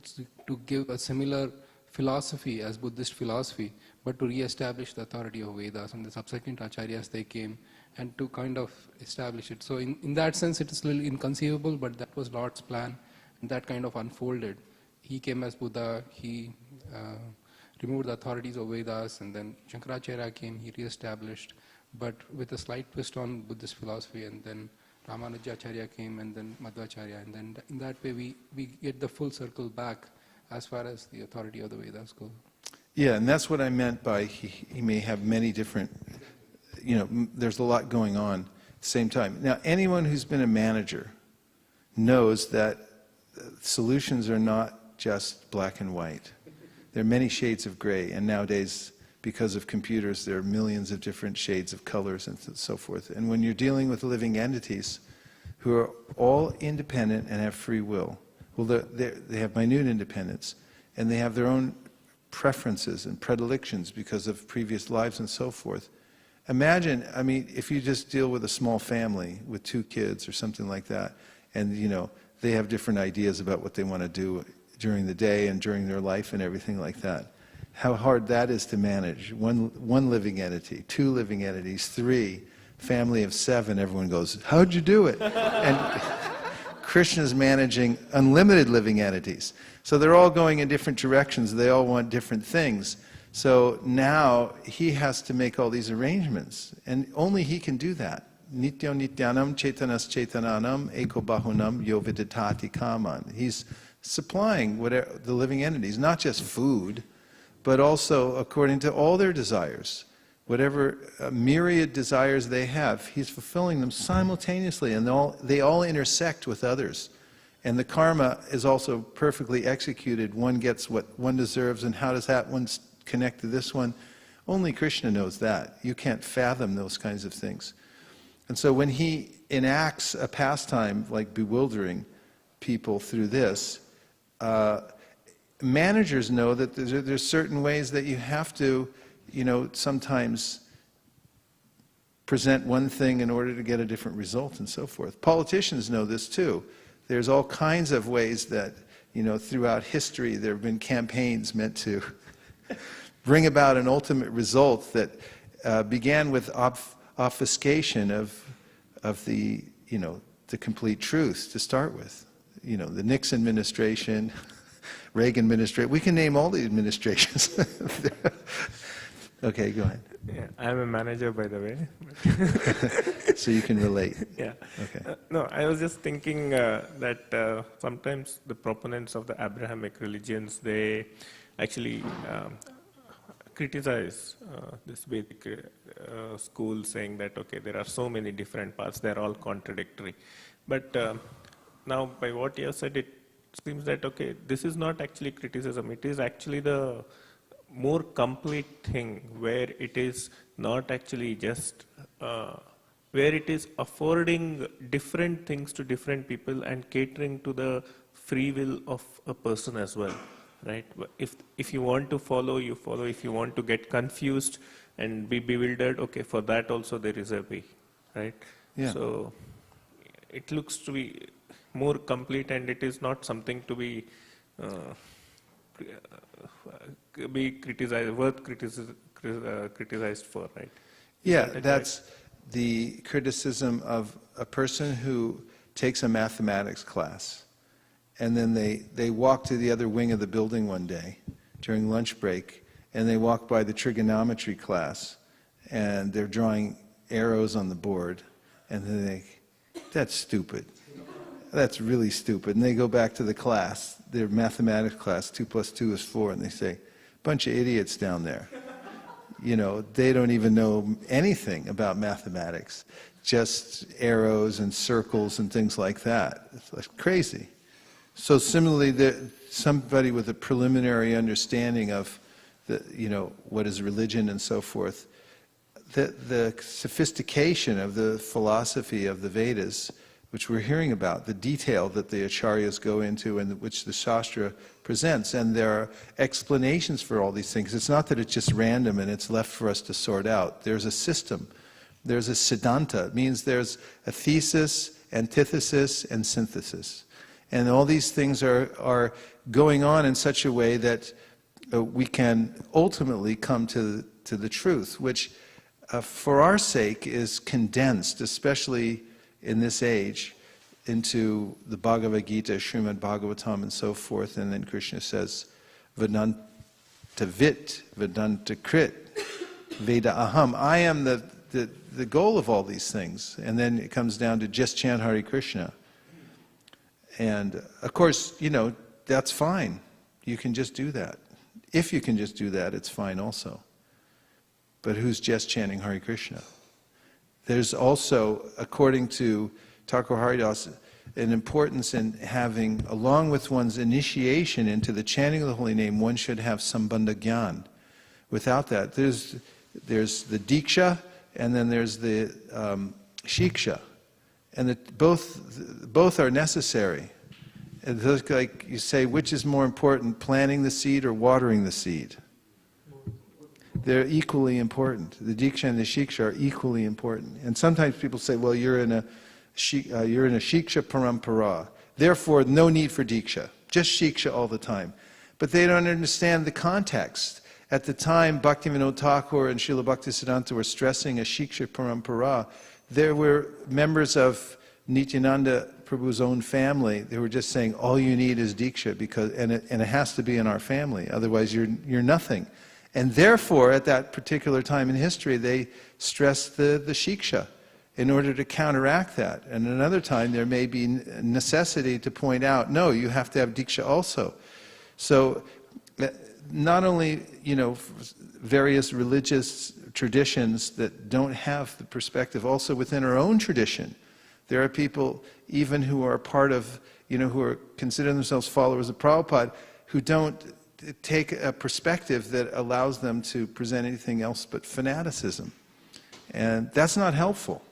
To give a similar philosophy as Buddhist philosophy, but to re-establish the authority of Vedas. And the subsequent acharyas, they came and to kind of establish it. So in that sense, it is a little inconceivable, but that was Lord's plan, and that kind of unfolded. He came as Buddha, he removed the authorities of Vedas, and then Shankaracharya came, he re-established, but with a slight twist on Buddhist philosophy, and then Ramanujacharya came, and then Madhvacharya, and then in that way we get the full circle back as far as the authority of the Vedas go. Yeah, and that's what I meant by he may have many different, there's a lot going on at the same time. Now, anyone who's been a manager knows that solutions are not just black and white. There are many shades of gray, and nowadays, because of computers, there are millions of different shades of colors and so forth. And when you're dealing with living entities who are all independent and have free will, well, they have minute independence, and they have their own preferences and predilections because of previous lives and so forth. Imagine, if you just deal with a small family with 2 kids or something like that, and they have different ideas about what they want to do during the day and during their life and everything like that. how hard that is to manage. One living entity, 2 living entities, 3, family of 7, everyone goes, how'd you do it? And Krishna's managing unlimited living entities. So they're all going in different directions, they all want different things. So now he has to make all these arrangements, and only he can do that. Nityo nityanam chetanas chetananam eko bahunam yo viditati kaman. He's supplying whatever the living entities, not just food, but also according to all their desires. Whatever myriad desires they have, he's fulfilling them simultaneously, and they all intersect with others. And the karma is also perfectly executed. One gets what one deserves, and how does that one connect to this one? Only Krishna knows that. You can't fathom those kinds of things. And so when he enacts a pastime like bewildering people through this, managers know that there's certain ways that you have to, sometimes present one thing in order to get a different result and so forth. Politicians know this too. There's all kinds of ways that, throughout history there have been campaigns meant to bring about an ultimate result that began with obfuscation of the, the complete truth to start with. The Nixon administration, Reagan administration, we can name all the administrations. Okay, go ahead. Yeah, I'm a manager, by the way. So you can relate. Yeah. Okay. No, I was just thinking that sometimes the proponents of the Abrahamic religions, they actually criticize this Vedic school, saying that, okay, there are so many different paths, they're all contradictory. But now, by what you have said, it seems that, okay, this is not actually criticism, it is actually the more complete thing, where it is not actually just, where it is affording different things to different people and catering to the free will of a person as well, right? If you want to follow, you follow. If you want to get confused and be bewildered, okay, for that also there is a way, right? Yeah. So it looks to be more complete, and it is not something to be criticized, criticized for, right? Yeah, that's the criticism of a person who takes a mathematics class, and then they walk to the other wing of the building one day during lunch break, and they walk by the trigonometry class, and they're drawing arrows on the board, and then they, that's stupid. That's really stupid. And they go back to the class, their mathematics class, 2 + 2 is 4, and they say, bunch of idiots down there. They don't even know anything about mathematics, just arrows and circles and things like that. It's like crazy. So similarly, somebody with a preliminary understanding of what is religion and so forth, the sophistication of the philosophy of the Vedas, which we're hearing about, the detail that the acharyas go into and which the Shastra presents, and there are explanations for all these things. It's not that it's just random and it's left for us to sort out. There's a system. There's a siddhanta. It means there's a thesis, antithesis, and synthesis. And all these things are going on in such a way that we can ultimately come to the truth, which for our sake is condensed, especially in this age, into the Bhagavad Gita, Srimad Bhagavatam, and so forth. And then Krishna says, Vedanta vit, Vedanta krit, Veda aham. I am the goal of all these things. And then it comes down to just chant Hare Krishna. And of course, that's fine. You can just do that. If you can just do that, it's fine also. But who's just chanting Hare Krishna? There's also, according to Thakur Haridas, an importance in having, along with one's initiation into the chanting of the holy name, one should have sambandha gyan. Without that, there's the diksha, and then there's the shiksha. And both are necessary. It's like you say, which is more important, planting the seed or watering the seed? They're equally important. The diksha and the shiksha are equally important. And sometimes people say, well, you're in a shiksha parampara. Therefore, no need for diksha. Just shiksha all the time. But they don't understand the context. At the time, Bhaktivinoda Thakur and Srila Bhaktisiddhanta were stressing a Shiksha Parampara. There were members of Nityananda Prabhu's own family. They were just saying, all you need is Diksha, and it has to be in our family, otherwise you're nothing. And therefore, at that particular time in history, they stressed the Shiksha in order to counteract that. And another time, there may be necessity to point out, no, you have to have Diksha also. So, not only, various religious traditions that don't have the perspective, also within our own tradition, there are people even who are part of, who are consider themselves followers of Prabhupada, who don't take a perspective that allows them to present anything else but fanaticism. And that's not helpful.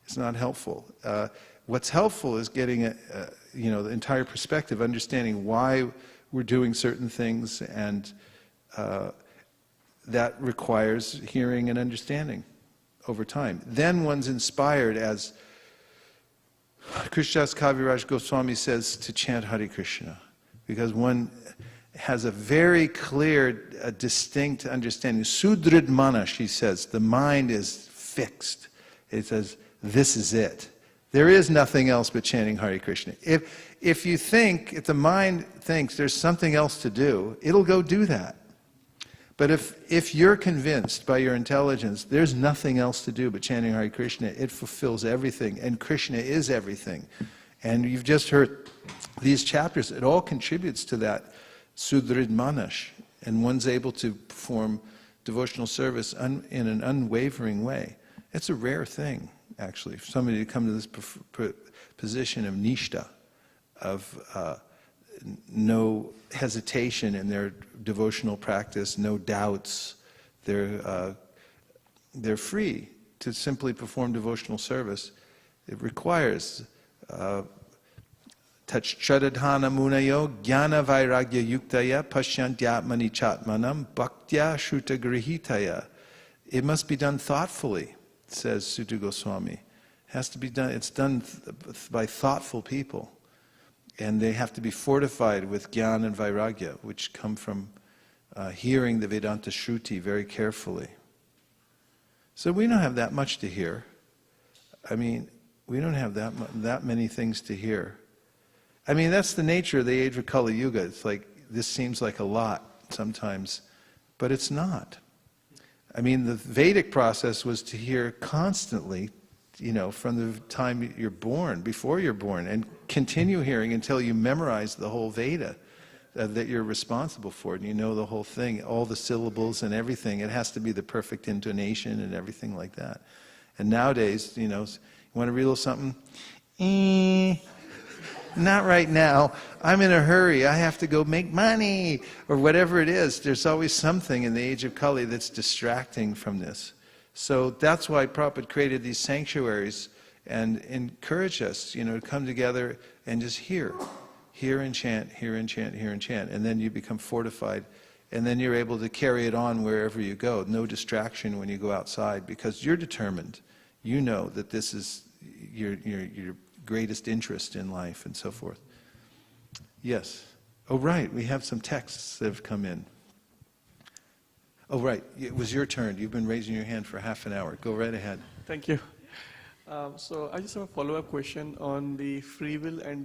It's not helpful. What's helpful is getting the entire perspective, understanding why we're doing certain things, and that requires hearing and understanding over time. Then one's inspired, as Krishnadas Kaviraj Goswami says, to chant Hare Krishna, because one has a very clear, distinct understanding. Sudrid Manas, he says, the mind is fixed. It says, this is it. There is nothing else but chanting Hare Krishna. If you think, if the mind thinks there's something else to do, it'll go do that. But if you're convinced by your intelligence there's nothing else to do but chanting Hare Krishna, it fulfills everything, and Krishna is everything. And you've just heard these chapters, it all contributes to that Sudrid Manas, and one's able to perform devotional service in an unwavering way. It's a rare thing, actually, for somebody to come to this position of nishta, of no hesitation in their devotional practice, no doubts. They're free to simply perform devotional service. It requires Tachchadadhana munayo jnana vairagya yuktaya pashyantyatmani chatmanam bhaktya shuta grihitaya. It must be done thoughtfully, says Sutta Goswami. It has to be done, it's done by thoughtful people. And they have to be fortified with jnana and vairagya, which come from hearing the Vedanta Shruti very carefully. So we don't have that much to hear. I mean, we don't have that many things to hear. I mean, that's the nature of the age of Kali Yuga. It's like, this seems like a lot sometimes, but it's not. I mean, the Vedic process was to hear constantly, from the time you're born, before you're born, and continue hearing until you memorize the whole Veda that you're responsible for, and you know the whole thing, all the syllables and everything. It has to be the perfect intonation and everything like that. And nowadays, you want to read a little something? Not right now. I'm in a hurry. I have to go make money, or whatever it is. There's always something in the age of Kali that's distracting from this. So that's why Prabhupada created these sanctuaries and encouraged us, to come together and just hear and chant, hear and chant, hear and chant. And then you become fortified, and then you're able to carry it on wherever you go. No distraction when you go outside, because you're determined. You know that this is your greatest interest in life, and so forth. Yes. Oh, right. We have some texts that have come in. Oh, right. It was your turn. You've been raising your hand for half an hour. Go right ahead. Thank you. So I just have a follow-up question on the free will and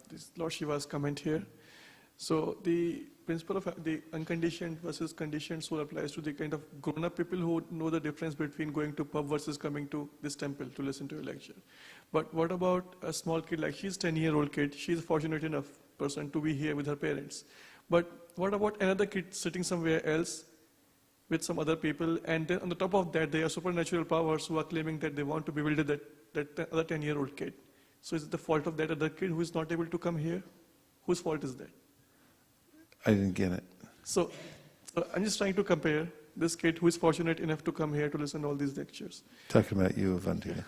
this Lord Shiva's comment here. So the principle of the unconditioned versus conditioned soul applies to the kind of grown-up people who know the difference between going to pub versus coming to this temple to listen to a lecture. But what about a small kid, like she's a 10-year-old kid, she's a fortunate enough person to be here with her parents. But what about another kid sitting somewhere else with some other people, and then on the top of that, there are supernatural powers who are claiming that they want to bewilder that other 10-year-old kid. So is it the fault of that other kid who is not able to come here? Whose fault is that? I didn't get it. So I'm just trying to compare this kid who is fortunate enough to come here to listen to all these lectures. Talking about you, Avantika.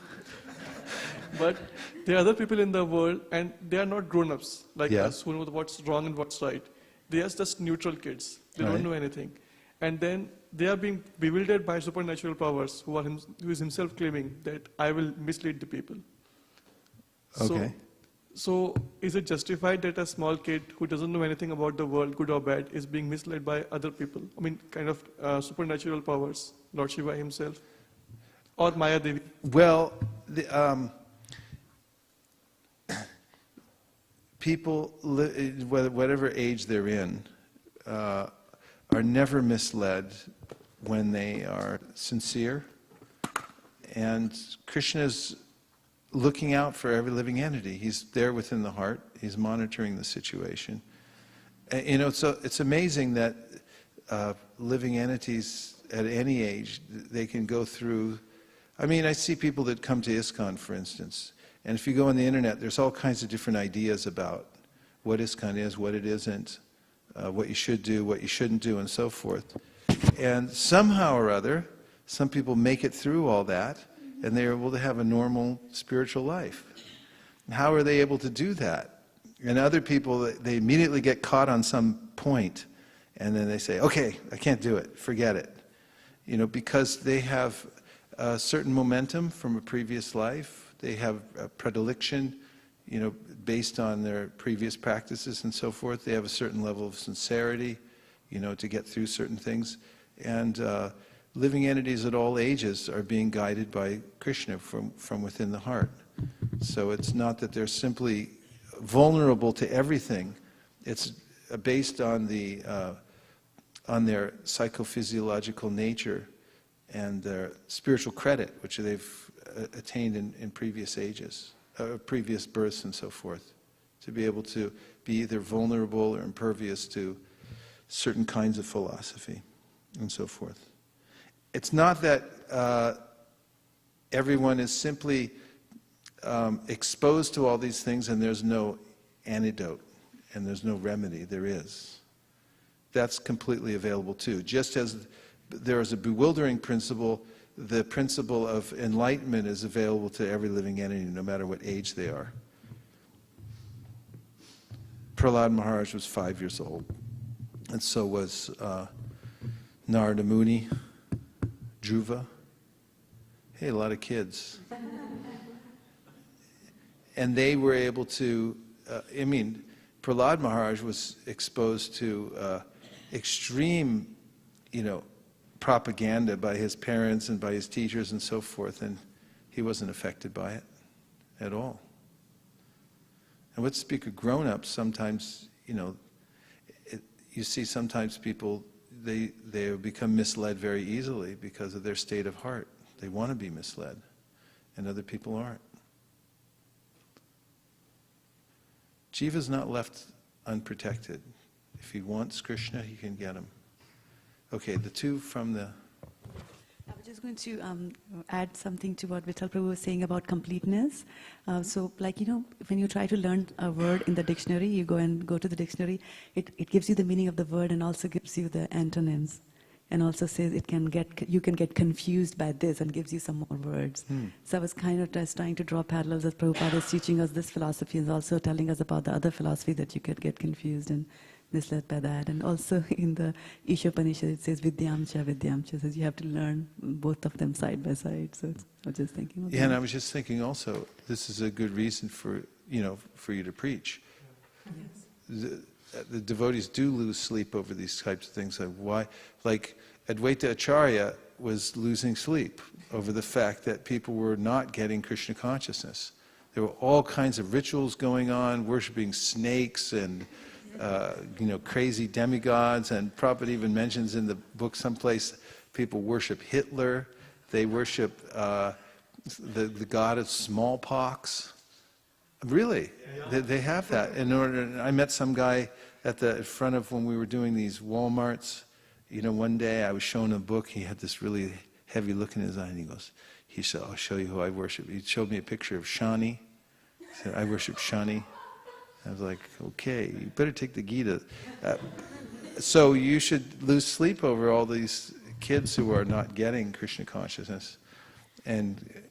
But there are other people in the world, and they are not grown-ups like Yeah. us who know what's wrong and what's right. They are just neutral kids. They Right. don't know anything. And then they are being bewildered by supernatural powers who is himself claiming that I will mislead the people. Okay. So is it justified that a small kid who doesn't know anything about the world, good or bad, is being misled by other people? I mean, kind of supernatural powers, Lord Shiva himself, or Maya Devi? Well, people, whatever age they're in, are never misled when they are sincere. And Krishna's looking out for every living entity. He's there within the heart. He's monitoring the situation. You know, so it's amazing that living entities at any age, they can go through. I mean, I see people that come to ISKCON, for instance, and if you go on the internet, there's all kinds of different ideas about what ISKCON is, what it isn't, what you should do, what you shouldn't do, and so forth. And somehow or other, some people make it through all that, and they're able to have a normal spiritual life. How are they able to do that? And other people, they immediately get caught on some point, and then they say, okay, I can't do it, forget it. You know, because they have a certain momentum from a previous life, they have a predilection, you know, based on their previous practices and so forth. They have a certain level of sincerity, you know, to get through certain things. And living entities at all ages are being guided by Krishna from within the heart. So it's not that they're simply vulnerable to everything. It's based on their psychophysiological nature and their spiritual credit, which they've attained in previous ages, previous births and so forth, to be able to be either vulnerable or impervious to certain kinds of philosophy and so forth. It's not that everyone is simply exposed to all these things and there's no antidote and there's no remedy. There is. That's completely available too. Just as there is a bewildering principle, the principle of enlightenment is available to every living entity, no matter what age they are. Prahlad Maharaj was 5 years old, and so was Narada Muni, Dhruva. Hey, a lot of kids. And they were able to, Prahlad Maharaj was exposed to extreme, propaganda by his parents and by his teachers and so forth, and he wasn't affected by it at all. And let's speak of grown-ups. Sometimes, you see sometimes people, they become misled very easily because of their state of heart. They want to be misled, and other people aren't. Jiva's not left unprotected. If he wants Krishna, he can get him. Okay, the two from the... I was just going to add something to what Vittal Prabhu was saying about completeness. So, when you try to learn a word in the dictionary, you go to the dictionary, it gives you the meaning of the word and also gives you the antonyms. And also says you can get confused by this and gives you some more words. So I was kind of just trying to draw parallels as Prabhupada is teaching us this philosophy and also telling us about the other philosophy that you could get confused and misled by that. And also in the Ishopanishad it says Vidyamcha says you have to learn both of them side by side. So I was just thinking about that. And I was just thinking also, this is a good reason for you to preach. Yes. The devotees do lose sleep over these types of things. Like Advaita Acharya was losing sleep over the fact that people were not getting Krishna consciousness. There were all kinds of rituals going on, worshipping snakes and crazy demigods. And Prabhupada even mentions in the book someplace people worship Hitler. They worship the god of smallpox. Really, they have that. I met some guy at the front of when we were doing these Walmarts. One day I was showing him a book. He had this really heavy look in his eye, and he said, "I'll show you who I worship." He showed me a picture of Shani. He said, "I worship Shani." I was like, "Okay, you better take the Gita." So you should lose sleep over all these kids who are not getting Krishna consciousness, and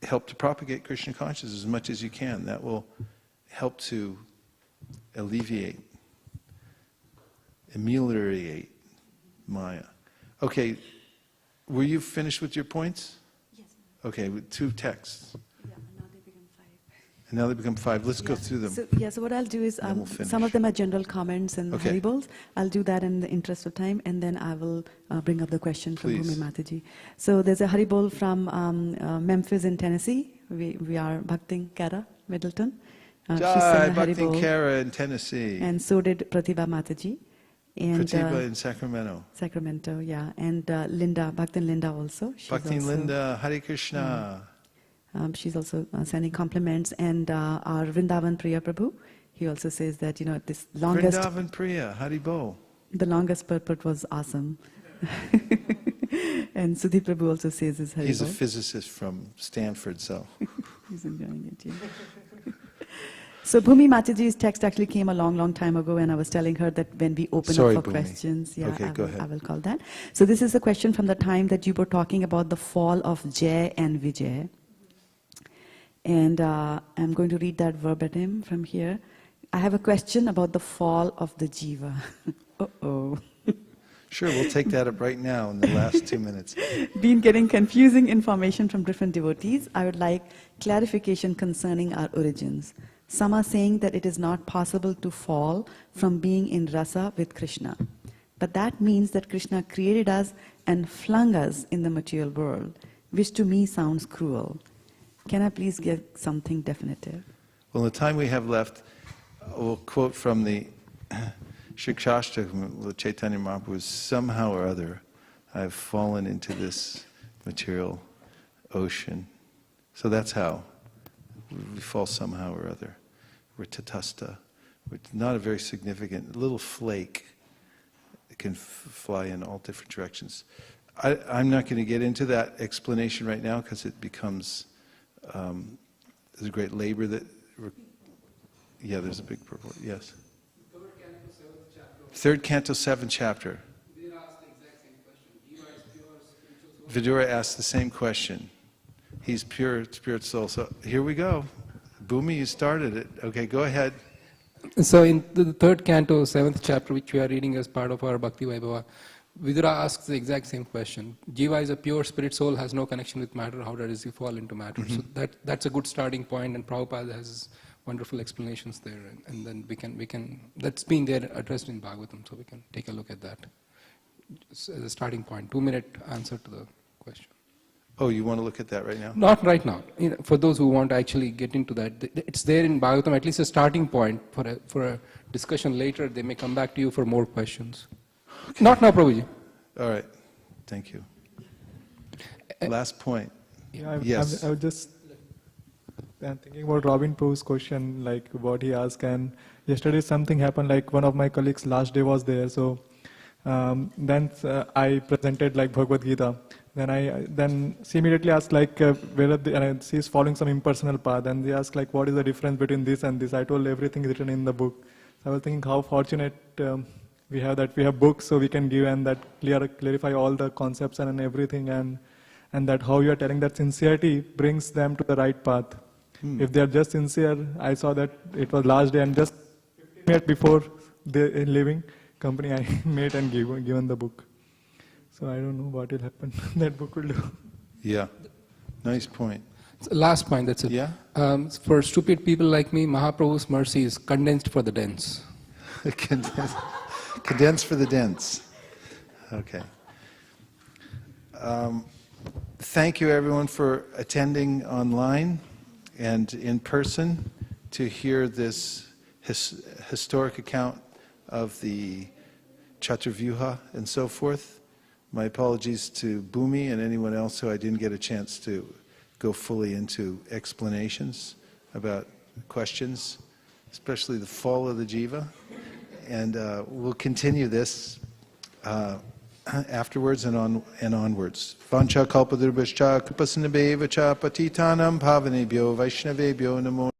help to propagate Krishna consciousness as much as you can. That will help to ameliorate Maya. Okay, were you finished with your points? Yes. Okay, with 2 texts. Yeah, now they become 5. And now they become 5. Let's go through them. So what I'll do is, then we'll finish. some of them are general comments and Okay. Haribols. I'll do that in the interest of time, and then I will bring up the question from Please. Bhumi Mataji. So there's a Haribol from Memphis in Tennessee. We are Bhaktin Kara Middleton. She Jai, sang a Bhakti Haribol, Kara in Tennessee. and so did Pratibha Mataji. And Pratibha in Sacramento. Sacramento, yeah. And Linda, Bhaktin Linda also. She's Bhakti also, Linda, Hare Krishna. She's also sending compliments. And our Vrindavan Priya Prabhu, he also says that, this longest, Vrindavan Priya, Haribo. the longest purport was awesome. And Sudhi Prabhu also says his Haribol. He's a physicist from Stanford, so. He's enjoying it, yeah. So Bhumi Mataji's text actually came a long, long time ago, and I was telling her that when we open Sorry, up for Bhumi. questions, Okay, go ahead. I will call that. So this is a question from the time that you were talking about the fall of Jay and Vijay. And I'm going to read that verbatim from here. I have a question about the fall of the Jiva. Uh-oh. Sure, we'll take that up right now in the last 2 minutes. Been getting confusing information from different devotees. I would like clarification concerning our origins. Some are saying that it is not possible to fall from being in rasa with Krishna. But that means that Krishna created us and flung us in the material world, which to me sounds cruel. Can I please get something definitive? Well, in the time we have left, we'll quote from the Shikshastakam with Caitanya Mahaprabhu, somehow or other, I've fallen into this material ocean. So that's how. We fall somehow or other. We're tatasta. We're not a very significant little flake. It can fly in all different directions. I'm not going to get into that explanation right now because it becomes, there's a great labor that, yeah, there's a big purport, yes. Third canto, 7th chapter. Vidura asked the same question. He's pure spirit soul. So here we go. Bhumi, you started it. Okay, go ahead. So in the third canto, 7th chapter, which we are reading as part of our Bhakti Vaibhava, Vidura asks the exact same question. Jiva is a pure spirit soul, has no connection with matter. How does he fall into matter? So that's a good starting point, and Prabhupada has wonderful explanations there. And then we can that's been there addressed in Bhagavatam, so we can take a look at that as a starting point. 2-minute answer to the question. Oh, you want to look at that right now? Not right now. For those who want to actually get into that, it's there in Bhagavatam, at least a starting point for a discussion later. They may come back to you for more questions. Okay. Not now, Prabhuji. All right. Thank you. Last point. Yeah, Yes. I was just thinking about Robin Prabhu's question, like what he asked. And yesterday something happened, like one of my colleagues' last day was there. So then I presented like Bhagavad Gita. Then she immediately asked like whether and she's following some impersonal path, and they asked like what is the difference between this and this. I told everything is written in the book. So I was thinking how fortunate we have that we have books, so we can give and that clarify all the concepts and everything, and that how you are telling that sincerity brings them to the right path. If they are just sincere, I saw that it was last day, and just 15 minutes before the leaving company, I made and given the book. So I don't know what will happen. That book will do. Yeah. Nice point. So last point, that's it. Yeah? For stupid people like me, Mahaprabhu's mercy is condensed for the dense. Condensed for the dense. Okay. Thank you everyone for attending online and in person to hear this historic account of the Chaturvyuha and so forth. My apologies to Bhumi and anyone else who I didn't get a chance to go fully into explanations about questions, especially the fall of the jiva. And we'll continue this afterwards and onwards. Vancha kalpadurubhascha kripasinabheva cha patitanam pavanebhyo vaishnavebhyo namo